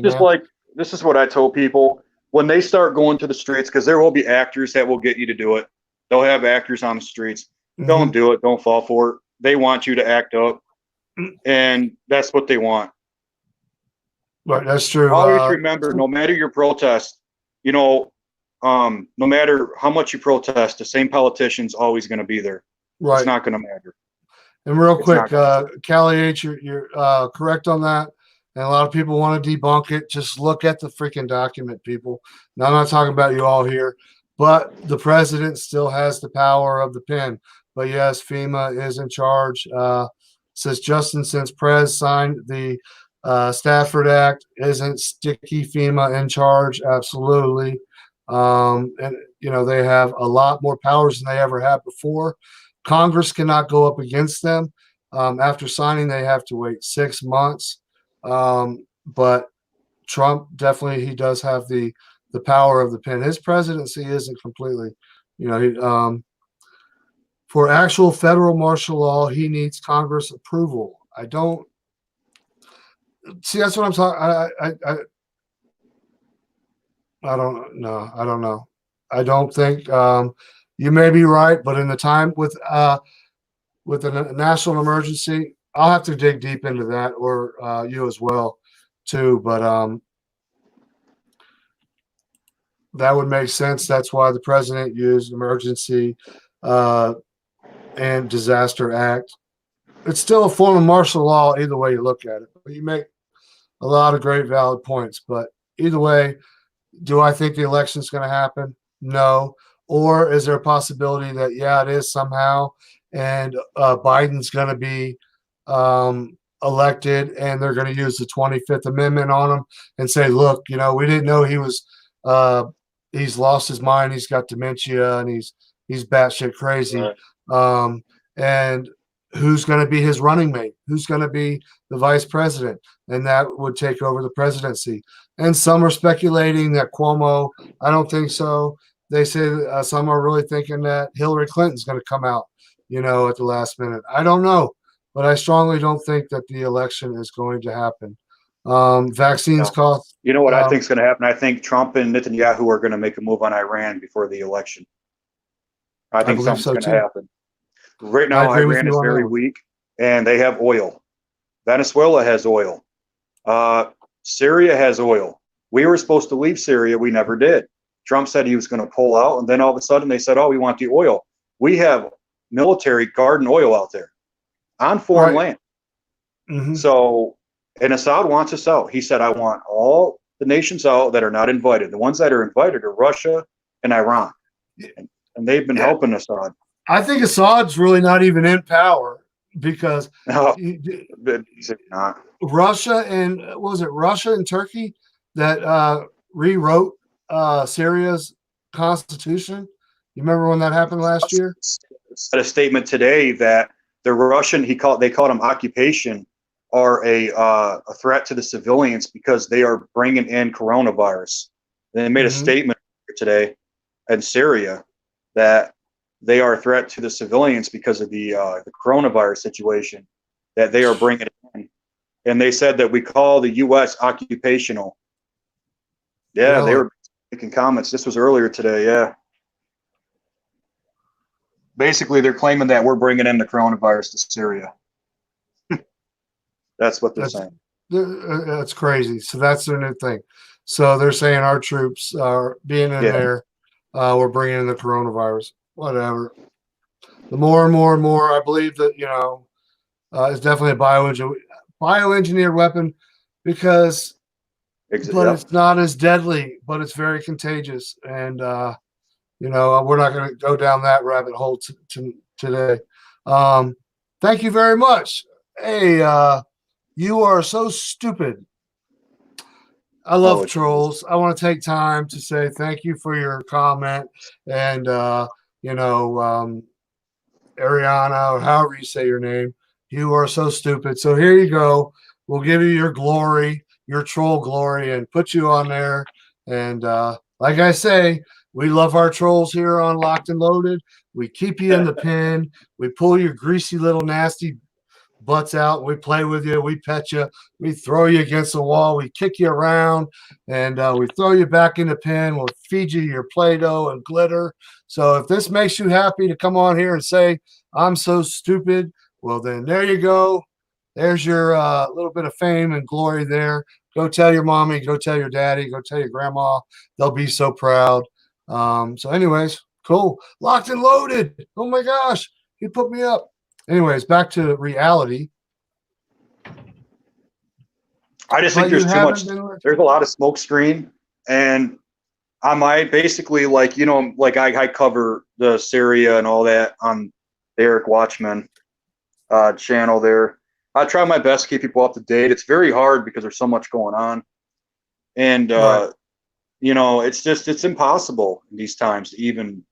this is what I told people when they start going to the streets, because there will be actors that will get you to do it. They'll have actors on the streets. Mm-hmm. Don't do it. Don't fall for it. They want you to act up, and that's what they want. Right, that's true. Always remember, no matter your protest, you know, no matter how much you protest, the same politician's always going to be there. Right. It's not going to matter. And real quick, Callie H, you're correct on that. And a lot of people want to debunk it. Just look at the freaking document, people. Now, I'm not talking about you all here, but the president still has the power of the pen. But yes, FEMA is in charge. Says Justin, since Prez signed the Stafford Act, isn't sticky FEMA in charge? Absolutely. And, you know, they have a lot more powers than they ever had before. Congress cannot go up against them. After signing, they have to wait 6 months. But Trump definitely, he does have the power of the pen. His presidency isn't completely, you know, for actual federal martial law, he needs Congress approval. I don't see. That's what I'm talking. I don't know. I don't know. I don't think you may be right, but in the time with a national emergency, I'll have to dig deep into that, or you as well, too. But that would make sense. That's why the president used emergency and disaster act. It's still a form of martial law, either way you look at it. But you make a lot of great valid points. But either way, do I think the election's going to happen? No. Or is there a possibility that, yeah, it is somehow, and Biden's going to be elected, and they're going to use the 25th Amendment on him and say, look, you know, we didn't know he was he's lost his mind, he's got dementia, and he's batshit crazy. Right. And who's going to be his running mate? Who's going to be the vice president? And that would take over the presidency. And some are speculating that Cuomo, I don't think so. They say some are really thinking that Hillary Clinton's going to come out, you know, at the last minute. I don't know, but I strongly don't think that the election is going to happen. Vaccines cost. You know what I think is going to happen? I think Trump and Netanyahu are going to make a move on Iran before the election. I think something's going to happen. Right now, Iran is very weak, and they have oil. Venezuela has oil. Syria has oil. We were supposed to leave Syria. We never did. Trump said he was going to pull out, and then all of a sudden they said, oh, we want the oil. We have military garden oil out there on foreign land. Mm-hmm. So, and Assad wants us out. He said, I want all the nations out that are not invited. The ones that are invited are Russia and Iran. And they've been helping Assad. I think Assad's really not even in power because Russia and Russia and Turkey that rewrote Syria's constitution. You remember when that happened last year? Had a statement today that the Russian they called them occupation are a threat to the civilians because they are bringing in coronavirus. And they made a statement today in Syria that they are a threat to the civilians because of the coronavirus situation that they are bringing in. and they said that we call the U.S. occupational. Yeah, Really? they were making comments. This was earlier today. Yeah. Basically, they're claiming that we're bringing in the coronavirus to Syria. That's what they're saying. That's crazy. So that's their new thing. So they're saying our troops are being in there. We're bringing in the coronavirus. Whatever. The more and more and more, I believe that, it's definitely a bioengineered weapon because, but it's not as deadly, but it's very contagious. And, we're not going to go down that rabbit hole today. Thank you very much. Hey, you are so stupid. I love trolls. I want to take time to say thank you for your comment. And, Ariana, or however you say your name, you are so stupid. So here you go. We'll give you your glory, your troll glory, and put you on there. And like I say, we love our trolls here on Locked and Loaded. We keep you in the pen. We pull your greasy little nasty butts out. We play with you. We pet you. We throw you against the wall. We kick you around, and we throw you back in the pen. We'll feed you your Play-Doh and glitter. So if this makes you happy to come on here and say, I'm so stupid, well, then there you go. There's your little bit of fame and glory there. Go tell your mommy. Go tell your daddy. Go tell your grandma. They'll be so proud. So anyways, cool. Locked and Loaded. Oh, my gosh. He put me up. Anyways, back to reality. I just think there's too much. There's a lot of smoke screen, and I might basically I cover the Syria and all that on the Eric Watchman channel there. I try my best to keep people up to date. It's very hard because there's so much going on, and it's impossible in these times to even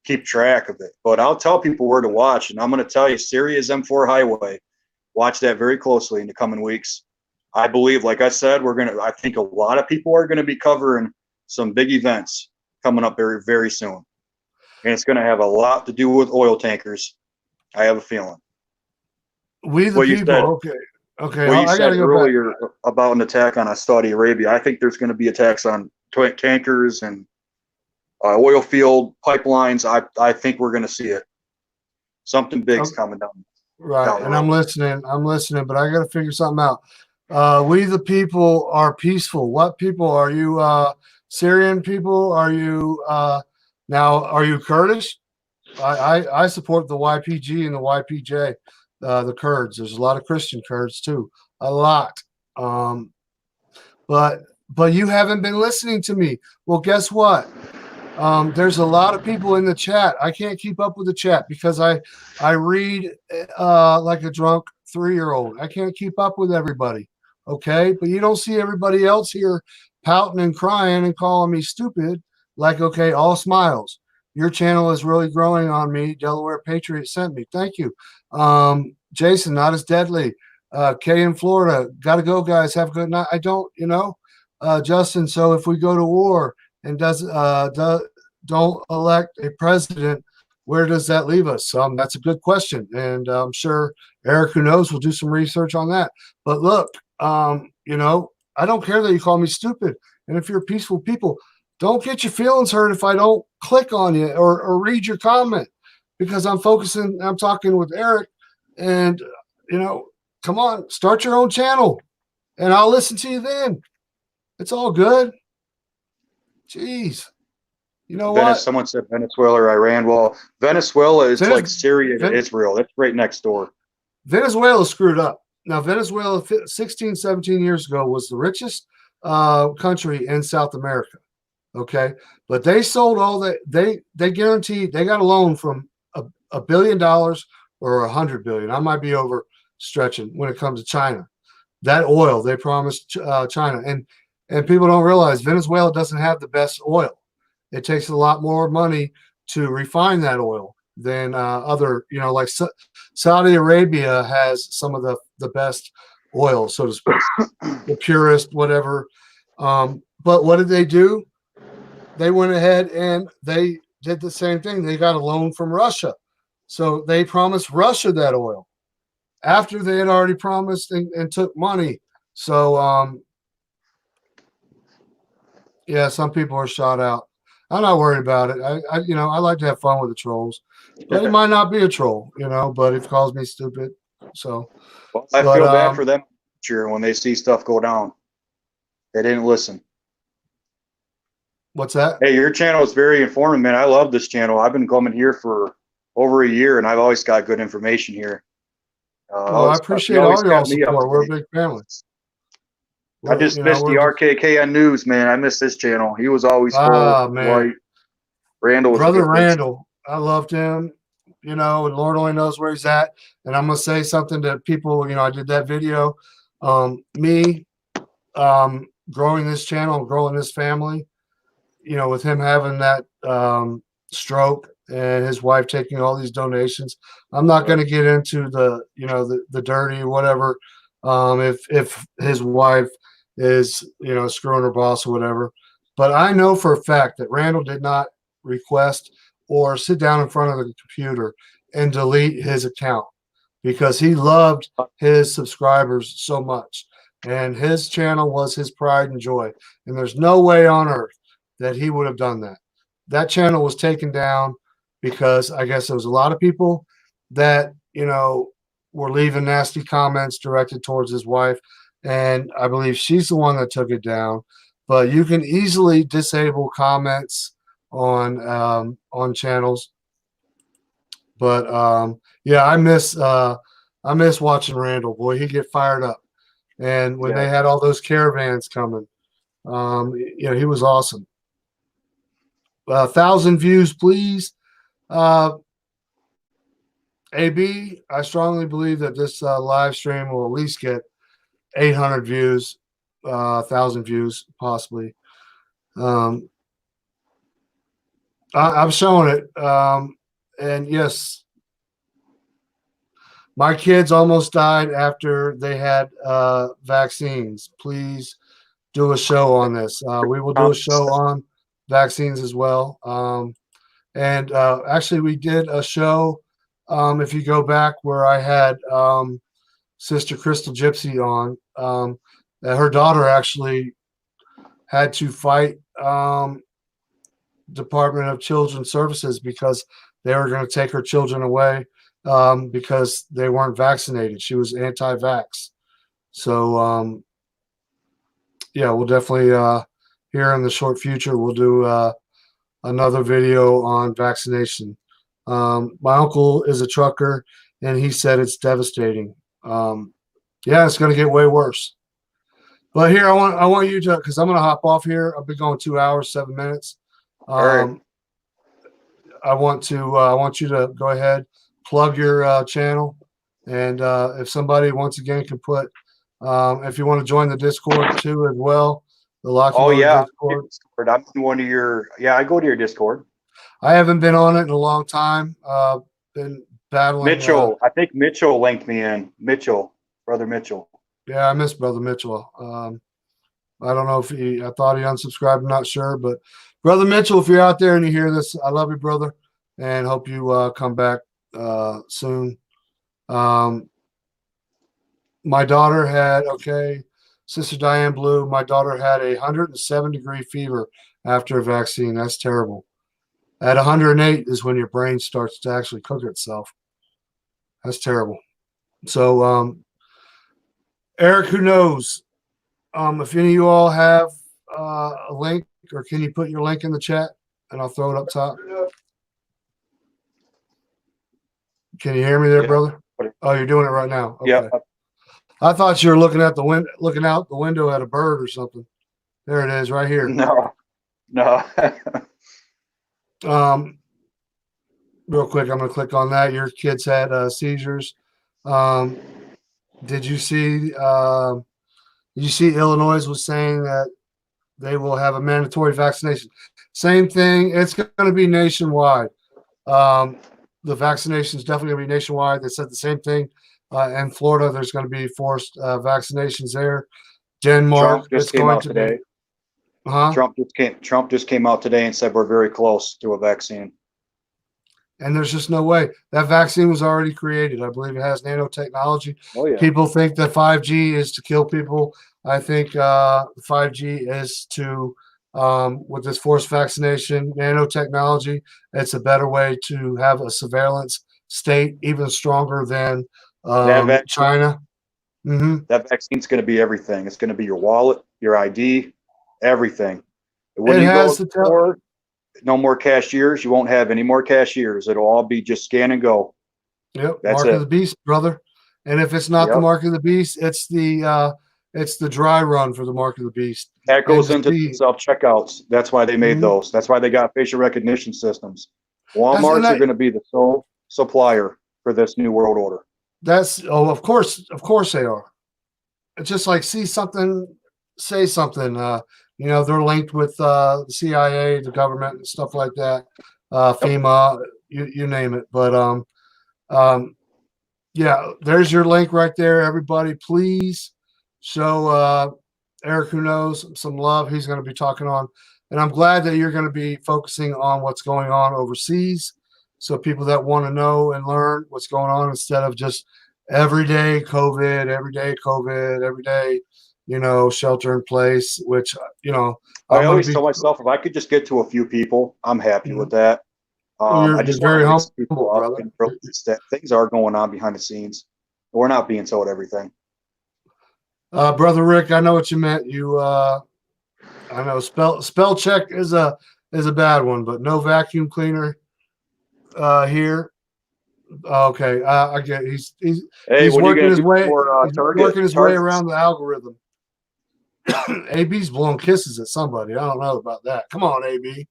keep track of it. But I'll tell people where to watch, and I'm going to tell you, Syria's M4 highway. Watch that very closely in the coming weeks. I believe, like I said, I think a lot of people are going to be covering some big events coming up very, very soon. And it's going to have a lot to do with oil tankers. I have a feeling. We the people, okay. What you said earlier about an attack on Saudi Arabia, I think there's going to be attacks on tankers and oil field pipelines. I think we're going to see it. Something big's coming down. Right, and I'm listening, but I got to figure something out. We the people are peaceful. What people are you? Syrian people? Are you now? Are you Kurdish? I support the YPG and the YPJ, the Kurds. There's a lot of Christian Kurds too, a lot. But you haven't been listening to me. Well, guess what? There's a lot of people in the chat. I can't keep up with the chat because I read like a drunk 3-year-old. I can't keep up with everybody. Okay, but you don't see everybody else here pouting and crying and calling me stupid. Like, okay, all smiles. Your channel is really growing on me. Delaware Patriot sent me. Thank you. Jason, not as deadly. Kay in Florida, gotta go, guys. Have a good night. I don't, Justin. So if we go to war and don't elect a president, where does that leave us? That's a good question, and I'm sure Eric, who knows, will do some research on that. But look, I don't care that you call me stupid, and if you're peaceful people, don't get your feelings hurt if I don't click on you or read your comment, because I'm talking with Eric, and come on, start your own channel, and I'll listen to you then. It's all good. Jeez. You know what? Someone said Venezuela or Iran. Well, Venezuela is like Syria to Israel. It's right next door. Venezuela screwed up. Now, Venezuela 16, 17 years ago was the richest country in South America. Okay. But they sold all that. They guaranteed, they got a loan from $1 billion or $100 billion. I might be overstretching when it comes to China. That oil they promised China. And people don't realize Venezuela doesn't have the best oil. It takes a lot more money to refine that oil than other, like Saudi Arabia has some of the best oil, so to speak, the purest, whatever. But what did they do? They went ahead and they did the same thing. They got a loan from Russia. So they promised Russia that oil. after they had already promised and took money. So, yeah, some people are shot out. I'm not worried about it. I like to have fun with the trolls, but he might not be a troll, but he calls me stupid. So, well, I feel bad for them when they see stuff go down. They didn't listen. What's that? Hey, your channel is very informative, man. I love this channel. I've been coming here for over a year, and I've always got good information here. I appreciate all y'all's support. We're a big family. I just missed the RKKN News, man. I missed this channel. He was always full, man. Randall was Brother Randall. I loved him, and Lord only knows where he's at. And I'm going to say something to people, I did that video. Me growing this channel, growing this family, with him having that stroke and his wife taking all these donations. I'm not going to get into the dirty whatever. If his wife is, screwing her boss or whatever. But I know for a fact that Randall did not request or sit down in front of the computer and delete his account because he loved his subscribers so much. And his channel was his pride and joy. And there's no way on earth that he would have done that. That channel was taken down because I guess there was a lot of people that, were leaving nasty comments directed towards his wife. And I believe she's the one that took it down. But you can easily disable comments on channels. But yeah, I miss watching Randall. Boy, he'd get fired up. And when they had all those caravans coming, he was awesome. 1,000 views, please. AB, I strongly believe that this live stream will at least get 800 views, 1,000 views, possibly. I'm showing it. And yes, my kids almost died after they had vaccines. Please do a show on this. We will do a show on vaccines as well. And actually, we did a show. If you go back where I had Sister Crystal Gypsy on, her daughter actually had to fight Department of Children's Services because they were going to take her children away because they weren't vaccinated. She was anti-vax. So, yeah, we'll definitely here in the short future, we'll do another video on vaccination. My uncle is a trucker, and he said it's devastating. Yeah, it's going to get way worse. But here, I want you to, because I'm going to hop off here. I've been going 2 hours, 7 minutes. All right. I want you to go ahead, plug your channel, and if somebody once again can put, if you want to join the Discord too as well, the Lockheed Discord. I'm in one of your. Yeah, I go to your Discord. I haven't been on it in a long time. Been battling. Mitchell, I think Mitchell linked me in. Brother Mitchell. Yeah, I miss Brother Mitchell. I don't know if I thought he unsubscribed. I'm not sure, but Brother Mitchell, if you're out there and you hear this, I love you, brother, and hope you come back soon. My daughter had, Sister Diane Blue, my daughter had a 107-degree fever after a vaccine. That's terrible. At 108 is when your brain starts to actually cook itself. That's terrible. So, Eric, who knows? If any of you all have a link, or can you put your link in the chat and I'll throw it up top? Can you hear me there, brother? Oh, you're doing it right now. Okay. Yeah. I thought you were looking at looking out the window at a bird or something. There it is, right here. No. Real quick, I'm going to click on that. Your kids had seizures. Did you see? Illinois was saying that they will have a mandatory vaccination. Same thing. It's going to be nationwide. The vaccination is definitely going to be nationwide. They said the same thing. In Florida, there's going to be forced vaccinations there. Denmark, Trump just came out today. Trump just came out today and said we're very close to a vaccine. And there's just no way. That vaccine was already created. I believe it has nanotechnology. Oh yeah. People think that 5G is to kill people. I think 5G is to, with this forced vaccination, nanotechnology, it's a better way to have a surveillance state, even stronger than China. That vaccine's going to be everything. It's going to be your wallet, your ID, everything. When It you has go to to store, no more cashiers. You won't have any more cashiers. It'll all be just scan and go. Yep, That's mark it. of the beast, brother. And if it's not the mark of the beast, it's the dry run for the mark of the beast. That goes into the self-checkouts. That's why they made those. That's why they got facial recognition systems. Walmarts are going to be the sole supplier for this new world order. Of course they are. It's just like see something, say something. They're linked with the CIA, the government, and stuff like that. FEMA, you name it. But yeah, there's your link right there. Everybody, please show Eric Who Knows some love. He's going to be talking on, and I'm glad that you're going to be focusing on what's going on overseas. So people that want to know and learn what's going on instead of just everyday COVID, every day, shelter in place, which, I always tell myself, if I could just get to a few people, I'm happy with that. I just very want to humble, brother. That things are going on behind the scenes. We're not being told everything. Brother Rick, I know what you meant. I know spell check is a bad one, but no vacuum cleaner here. Okay, I get. He's working his way. He's working his way around the algorithm. AB's blowing kisses at somebody. I don't know about that. Come on, AB.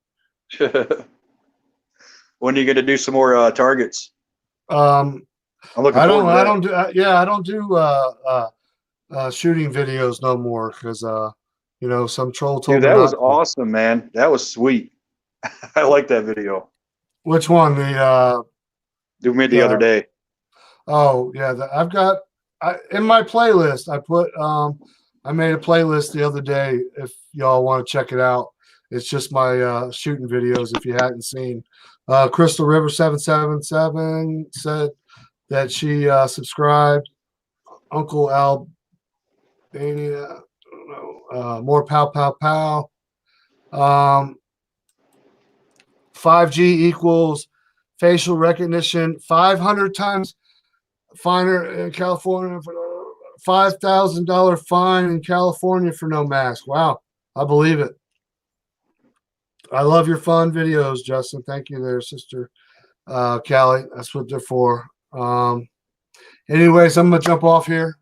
When are you going to do some more targets? I'm looking. I don't do shooting videos no more because some troll told me. Dude, that was awesome, man. That was sweet. I like that video. Which one? We made the other day. Oh yeah, in my playlist. I made a playlist the other day. If y'all want to check it out, it's just my shooting videos. If you hadn't seen, Crystal River 777 said that she subscribed. Uncle Albania, I don't know, more pow pow pow. 5G equals facial recognition 500 times finer in California. $5,000 fine in California for no mask. Wow, I believe it. I love your fun videos, Justin. Thank you there, Sister Callie. That's what they're for. Anyways, I'm going to jump off here.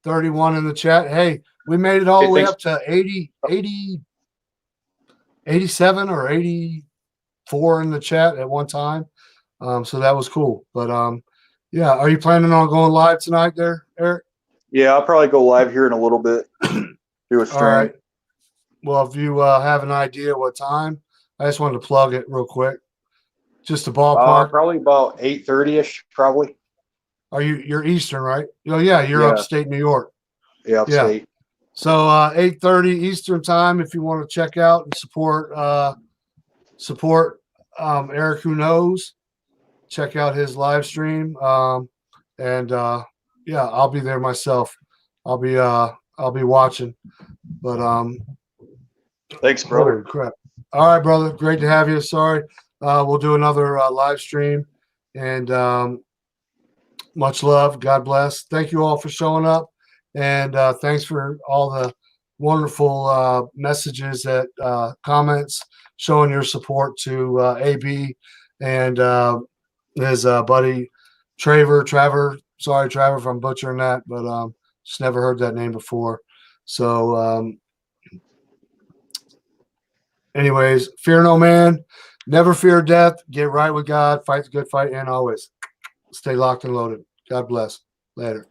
31 in the chat. Hey, we made it all the way up to 87 or 84 in the chat at one time. So that was cool. But yeah, are you planning on going live tonight there, Eric? Yeah, I'll probably go live here in a little bit. Do a stream. All right. Well, if you have an idea what time, I just wanted to plug it real quick. Just a ballpark. Probably about 8:30ish, probably. You're Eastern, right? Oh yeah, you're upstate New York. Yeah, upstate. Yeah. So 8:30 Eastern time if you want to check out and support Eric Who Knows. Check out his live stream. Yeah, I'll be there myself. I'll be watching. But thanks, brother. Holy crap. All right, brother. Great to have you. Sorry. We'll do another live stream. And much love. God bless. Thank you all for showing up. And thanks for all the wonderful messages that comments showing your support to AB and his buddy Trevor. Sorry, Trevor, if I'm butchering that, but just never heard that name before. So anyways, fear no man, never fear death, get right with God, fight the good fight, and always stay locked and loaded. God bless. Later.